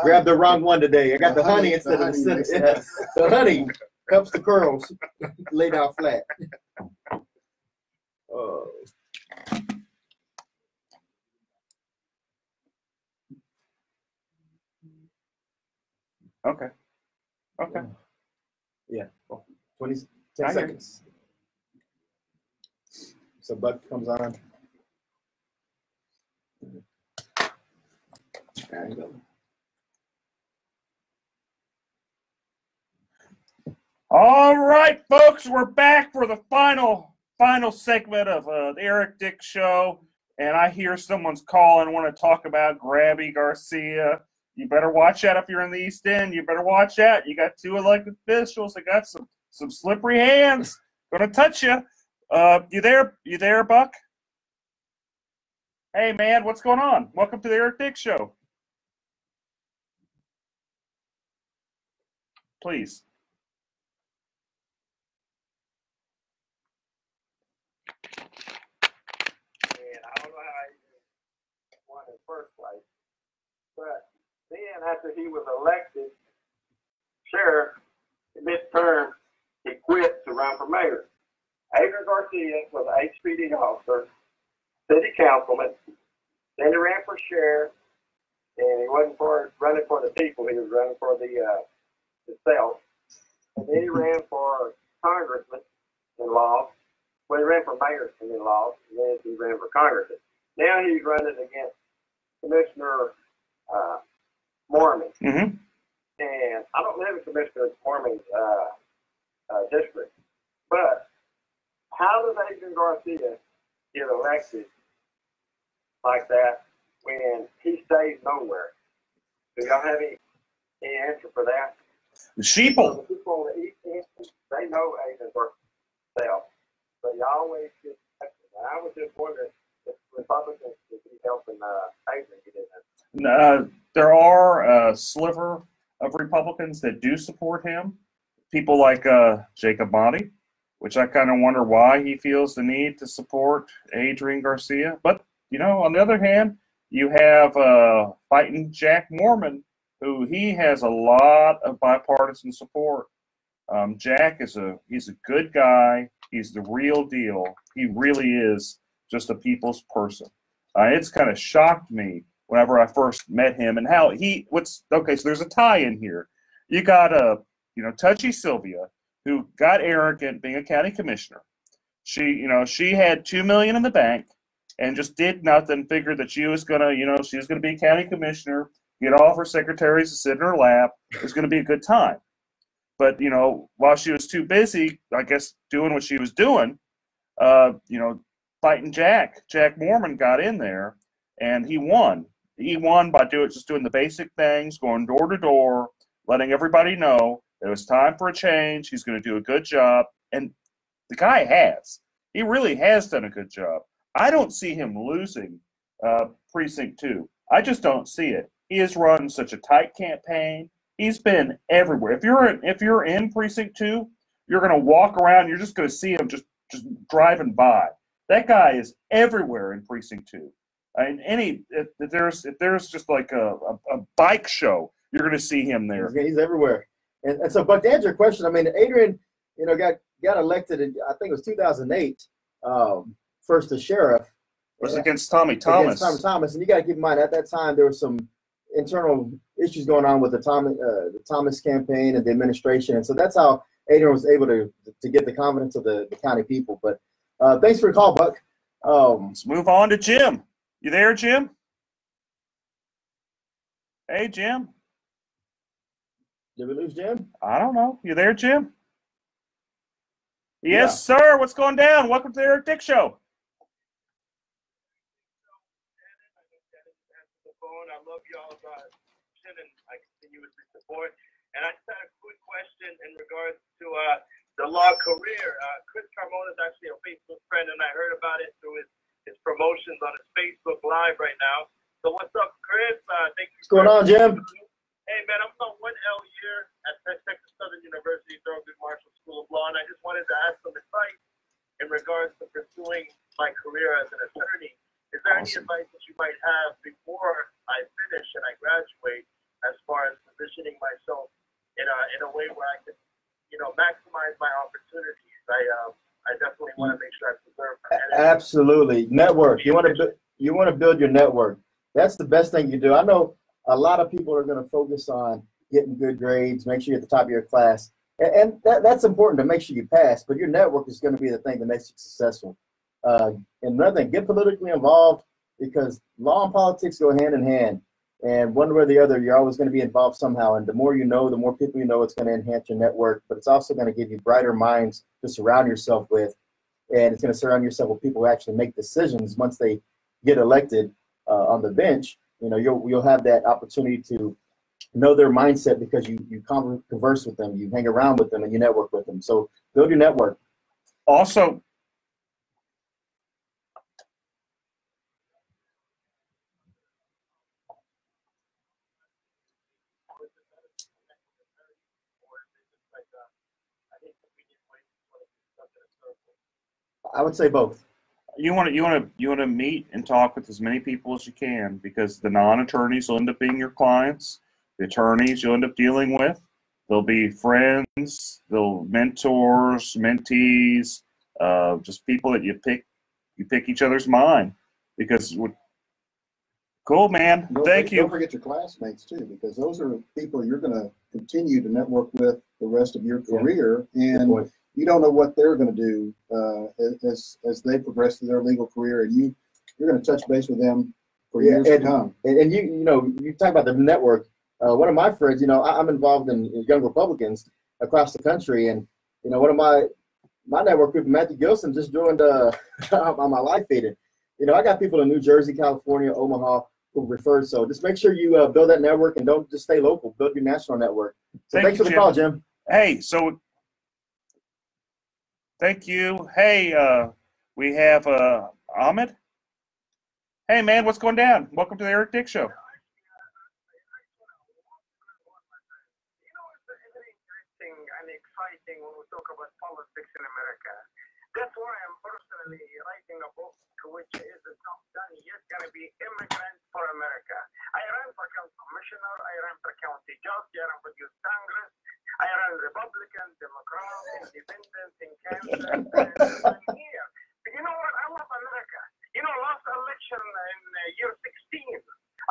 grabbed the wrong one today. I got the honey instead of the cinnamon. Yeah. The honey helps the curls lay down flat. Oh. Okay. Yeah. 10 seconds. So Buck comes on. There you go. All right, folks, we're back for the final segment of the Eric Dick Show, and I hear someone's calling, want to talk about Grabby Garcia. You better watch out if you're in the East End. You better watch out. You got 2 elected officials that got some slippery hands. Gonna touch you. You there, Buck? Hey, man, what's going on? Welcome to the Eric Dick Show. Please. I don't know how he won in the first place, but then after he was elected sheriff, midterm, he quit to run for mayor. Adrian Garcia was an HPD officer, city councilman, then he ran for sheriff, and he wasn't running for the people, he was running for himself. And then he ran for congressman and lost. Well, he ran for mayor and then lost, and then he ran for Congress. Now he's running against Commissioner Mormon. Mm-hmm. And I don't live in Commissioner Mormon's district, but how does Adrian Garcia get elected like that when he stays nowhere? Do y'all have any answer for that? The sheeple. So the people on the East End, they know Adrian Garcia, but he always gets elected. And I was just wondering if Republicans would be helping Adrian get in there. There are a sliver of Republicans that do support him. People like Jacob Motti, which I kind of wonder why he feels the need to support Adrian Garcia. But, you know, on the other hand, you have fighting Jack Mormon, who he has a lot of bipartisan support. Jack he's a good guy. He's the real deal. He really is just a people's person. It's kind of shocked me whenever I first met him and how so there's a tie in here. You got Touchy Sylvia, who got arrogant being a county commissioner. She had $2 million in the bank and just did nothing, figured that she was gonna be a county commissioner, get all of her secretaries to sit in her lap. It was gonna be a good time. But, while she was too busy, I guess, doing what she was doing, fighting Jack Mormon got in there and he won. He won by just doing the basic things, going door to door, letting everybody know that it was time for a change. He's going to do a good job. And the guy has. He really has done a good job. I don't see him losing Precinct 2. I just don't see it. He has run such a tight campaign. He's been everywhere. If you're in Precinct 2, you're going to walk around. You're just going to see him just driving by. That guy is everywhere in Precinct 2. And if there's just like a bike show, you're going to see him there. He's everywhere. And so, but to answer your question, I mean, Adrian, got elected in, I think it was 2008, first as sheriff. It was against Tommy Thomas. Against Tommy Thomas, and you got to keep in mind at that time there was some internal issues going on with the Thomas campaign and the administration, and so that's how Adrian was able to get the confidence of the county people. But thanks for the call, Buck. Let's move on to Jim. You there, Jim? Hey, Jim. Did we lose Jim? I don't know. You there, Jim? Yes, sir. What's going down? Welcome to the Eric Dick Show. I love y'all's and I continuously support. And I just had a quick question in regards to the law career. Chris Carmona is actually a Facebook friend, and I heard about it through his promotions on his Facebook Live right now. So what's up, Chris? Thank you. What's going on, Jim? Hey, man, I'm on 1L year at Texas Southern University, Thurgood Marshall School of Law, and I just wanted to ask some advice in regards to pursuing my career as an attorney. Is there any advice that you might have before I finish and I graduate as far as positioning myself in a way where I can, maximize my opportunities? I definitely want to make sure I preserve my energy. Absolutely. Network. You want to build your network. That's the best thing you do. I know a lot of people are going to focus on getting good grades, make sure you're at the top of your class. And that's important to make sure you pass, but your network is going to be the thing that makes you successful. And another thing, get politically involved, because law and politics go hand in hand. And one way or the other, you're always going to be involved somehow. And the more you know, the more people you know, it's going to enhance your network. But it's also going to give you brighter minds to surround yourself with. And it's going to surround yourself with people who actually make decisions once they get elected on the bench. You'll have that opportunity to know their mindset because you converse with them, you hang around with them, and you network with them. So build your network. Also, I would say both. You want to meet and talk with as many people as you can, because the non-attorneys will end up being your clients. The attorneys you'll end up dealing with, they'll be friends, they'll mentors, mentees, just people that you pick each other's mind. Because cool, man. Thank you. Don't forget your classmates too, because those are people you're going to continue to network with the rest of your career. And you don't know what they're going to do as they progress through their legal career, and you're going to touch base with them for years to come. And you talk about the network. One of my friends, I'm involved in Young Republicans across the country, and one of my network people, Matthew Gilson, just joined on my live feed. I got people in New Jersey, California, Omaha who referred. So just make sure you build that network and don't just stay local. Build your national network. So thanks for the call, Jim. Hey, so thank you. Hey, we have Ahmed. Hey, man, what's going down? Welcome to the Eric Dick Show. And exciting when we talk about politics in America. That's why I'm personally writing a book which is not done yet, going to be Immigrants for America. I ran for county commissioner, I ran for county judge, I ran for youth Congress, I ran Republican, Democrat, Independent in Kansas, and I'm here. But you know what? I love America. Last election in year 16,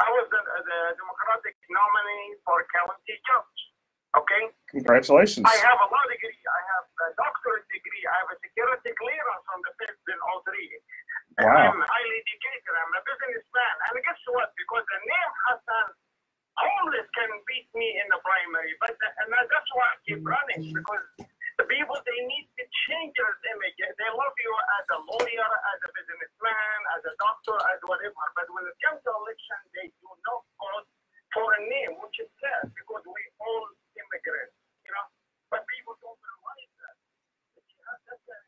I was the Democratic nominee for county judge. Okay? Congratulations. I have a law degree. I have a doctorate degree. I have a security clearance from the Feds in all three. Wow. I'm highly educated. I'm a businessman. And guess what? Because the name Hassan always can beat me in the primary. But that's why I keep running. Because the people, they need to change their image. They love you as a lawyer, as a businessman, as a doctor, as whatever. But when it comes to election, they do not vote for a name, which is sad, because we all immigrants, but people don't realize that. That's the name.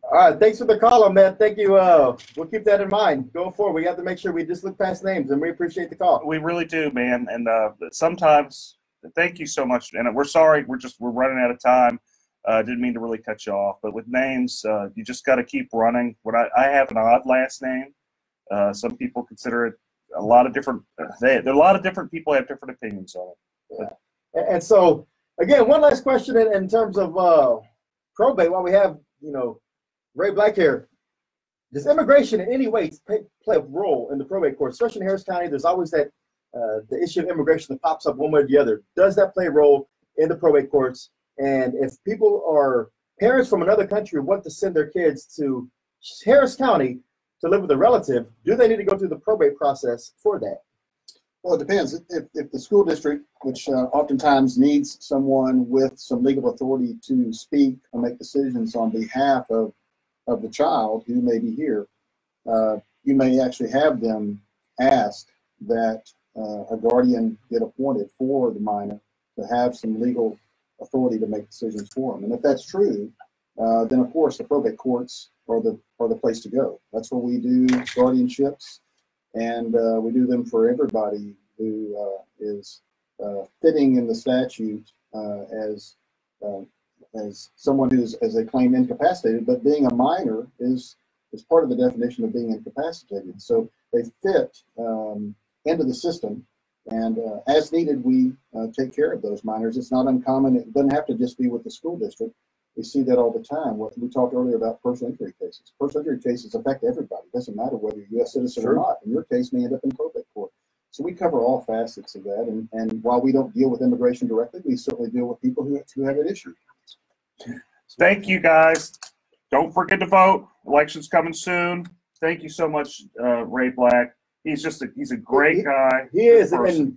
All right, thanks for the call, man. Thank you. We'll keep that in mind going forward. We have to make sure we just look past names, and we appreciate the call. We really do, man. And sometimes, thank you so much. And we're sorry, we're running out of time. Didn't mean to really cut you off, but with names, you just got to keep running. I have an odd last name. Some people consider it a lot of different. There are a lot of different people have different opinions on it. Yeah. And so, again, one last question in terms of probate. While we have Ray Black here, does immigration in any way play a role in the probate court, especially in Harris County? There's always that the issue of immigration that pops up one way or the other. Does that play a role in the probate courts? And if people are parents from another country want to send their kids to Harris County to live with a relative, do they need to go through the probate process for that? Well, it depends. If the school district, which oftentimes needs someone with some legal authority to speak or make decisions on behalf of the child who may be here, you may actually have them ask that a guardian get appointed for the minor to have some legal authority to make decisions for them. And if that's true, then of course the probate courts are the place to go. That's where we do guardianships, and we do them for everybody who is fitting in the statute as someone who's, as they claim, incapacitated. But being a minor is part of the definition of being incapacitated. So they fit into the system. And as needed, we take care of those minors. It's not uncommon. It doesn't have to just be with the school district. We see that all the time. We talked earlier about personal injury cases. Personal injury cases affect everybody. It doesn't matter whether you're a U.S. citizen or not. In your case, may end up in probate court. So we cover all facets of that. And while we don't deal with immigration directly, we certainly deal with people who have an issue. Thank you, guys. Don't forget to vote. Election's coming soon. Thank you so much, Ray Black. He's a great guy. He is, and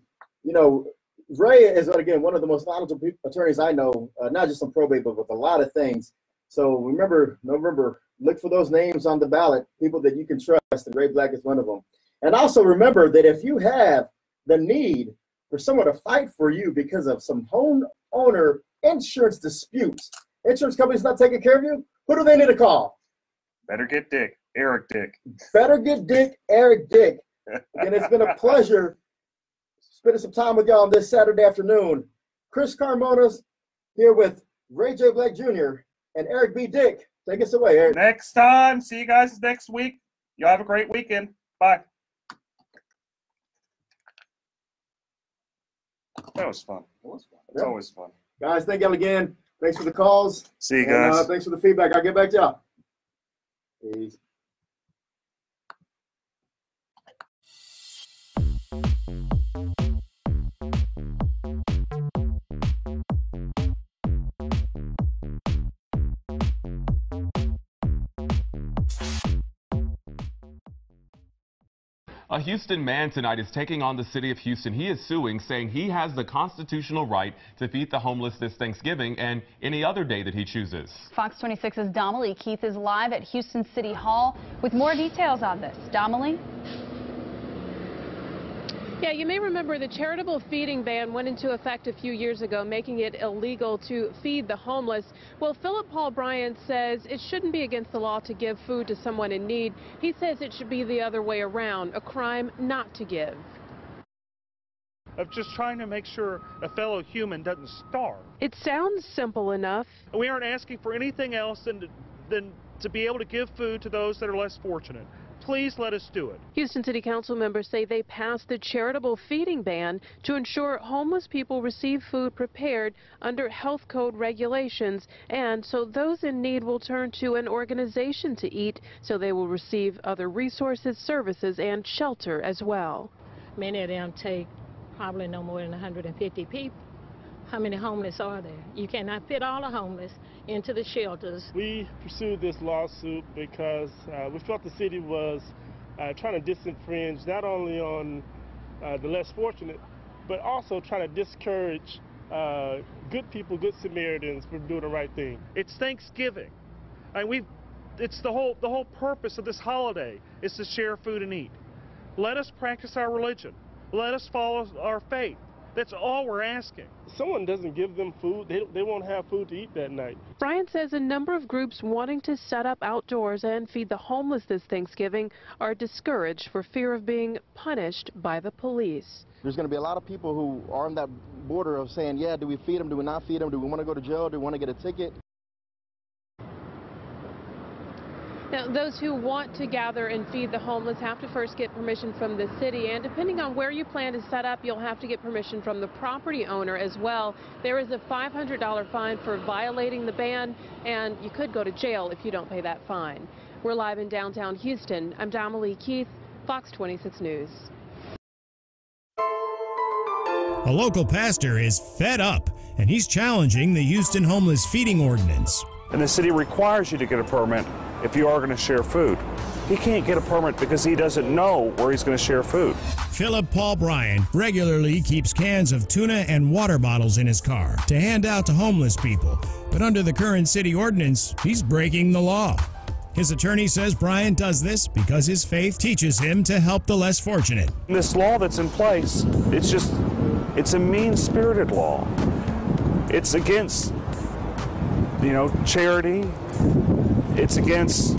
Ray is, again, one of the most knowledgeable attorneys I know, not just on probate, but with a lot of things. So remember, November, look for those names on the ballot, people that you can trust, and Ray Black is one of them. And also remember that if you have the need for someone to fight for you because of some homeowner insurance disputes, insurance company's not taking care of you, who do they need to call? Better get Dick, Eric Dick. Better get Dick, Eric Dick. And it's been a pleasure spending some time with y'all on this Saturday afternoon. Chris Carmona's here with Ray J. Black Jr. and Eric B. Dick. Take us away, Eric. Next time. See you guys next week. Y'all have a great weekend. Bye. That was fun. It's always fun. Guys, thank y'all again. Thanks for the calls. See you guys. And, thanks for the feedback. I'll get back to y'all. Peace. A Houston man tonight is taking on the city of Houston. He is suing, saying he has the constitutional right to feed the homeless this Thanksgiving and any other day that he chooses. Fox 26's Domely Keith is live at Houston City Hall with more details on this. Domely? Yeah, you may remember the charitable feeding ban went into effect a few years ago, making it illegal to feed the homeless. Well, Philip Paul Bryant says it shouldn't be against the law to give food to someone in need. He says it should be the other way around, a crime not to give. Of just trying to make sure a fellow human doesn't starve. It sounds simple enough. We aren't asking for anything else than to be able to give food to those that are less fortunate. Please let us do it. Houston City Council members say they passed the charitable feeding ban to ensure homeless people receive food prepared under health code regulations, and so those in need will turn to an organization to eat, so they will receive other resources, services, and shelter as well. Many of them take probably no more than 150 people. How many homeless are there? You cannot fit all the homeless into the shelters. We pursued this lawsuit because we felt the city was trying to disenfringe not only on the less fortunate, but also trying to discourage good people, good Samaritans from doing the right thing. It's Thanksgiving. It's the whole purpose of this holiday is to share food and eat. Let us practice our religion. Let us follow our faith. That's all we're asking. If someone doesn't give them food, they won't have food to eat that night. Bryant says a number of groups wanting to set up outdoors and feed the homeless this Thanksgiving are discouraged for fear of being punished by the police. There's going to be a lot of people who are on that border of saying, yeah, do we feed them, do we not feed them, do we want to go to jail, do we want to get a ticket? Now, those who want to gather and feed the homeless have to first get permission from the city, and depending on where you plan to set up, you'll have to get permission from the property owner as well. There is a $500 fine for violating the ban, and you could go to jail if you don't pay that fine. We're live in downtown Houston. I'm Domely Keith, Fox 26 News. A local pastor is fed up, and he's challenging the Houston homeless feeding ordinance. And the city requires you to get a permit if you are going to share food. He can't get a permit because he doesn't know where he's going to share food. Philip Paul Bryant regularly keeps cans of tuna and water bottles in his car to hand out to homeless people. But under the current city ordinance, he's breaking the law. His attorney says Bryant does this because his faith teaches him to help the less fortunate. This law that's in place, it's a mean-spirited law. It's against, charity. It's against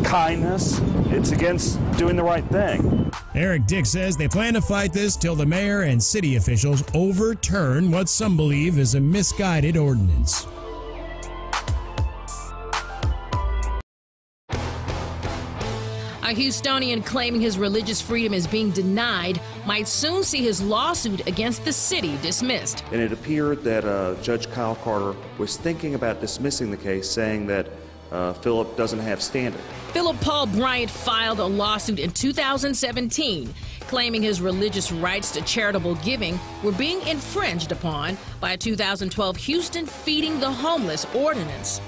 kindness. It's against doing the right thing. Eric Dick says they plan to fight this till the mayor and city officials overturn what some believe is a misguided ordinance. A Houstonian claiming his religious freedom is being denied might soon see his lawsuit against the city dismissed. And it appeared that Judge Kyle Carter was thinking about dismissing the case, saying that Philip doesn't have standing. Philip Paul Bryant filed a lawsuit in 2017 claiming his religious rights to charitable giving were being infringed upon by a 2012 Houston Feeding the Homeless ordinance.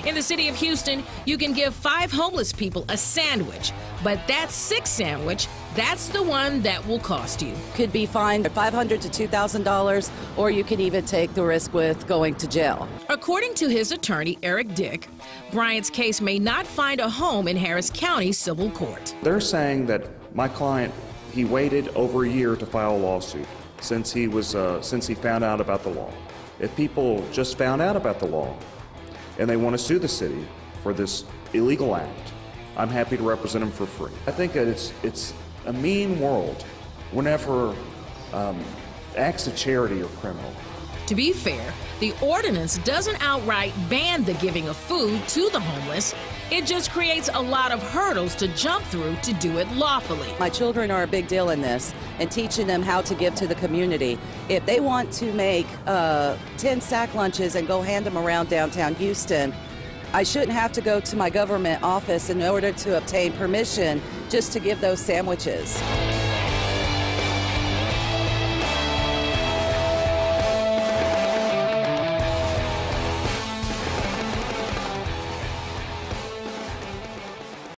In the city of Houston, you can give 5 homeless people a sandwich, but that 6th sandwich, that's the one that will cost you. Could be fined $500 to $2,000, or you can even take the risk with going to jail. According to his attorney, Eric Dick, Bryant's case may not find a home in Harris County Civil Court. They're saying that my client, he waited over a year to file a lawsuit since he found out about the law. If people just found out about the law and they want to sue the city for this illegal act, I'm happy to represent them for free. I think that it's a mean world whenever acts of charity are criminal. To be fair, the ordinance doesn't outright ban the giving of food to the homeless. It just creates a lot of hurdles to jump through to do it lawfully. My children are a big deal in this, and teaching them how to give to the community. If they want to make 10 sack lunches and go hand them around downtown Houston, I shouldn't have to go to my government office in order to obtain permission just to give those sandwiches.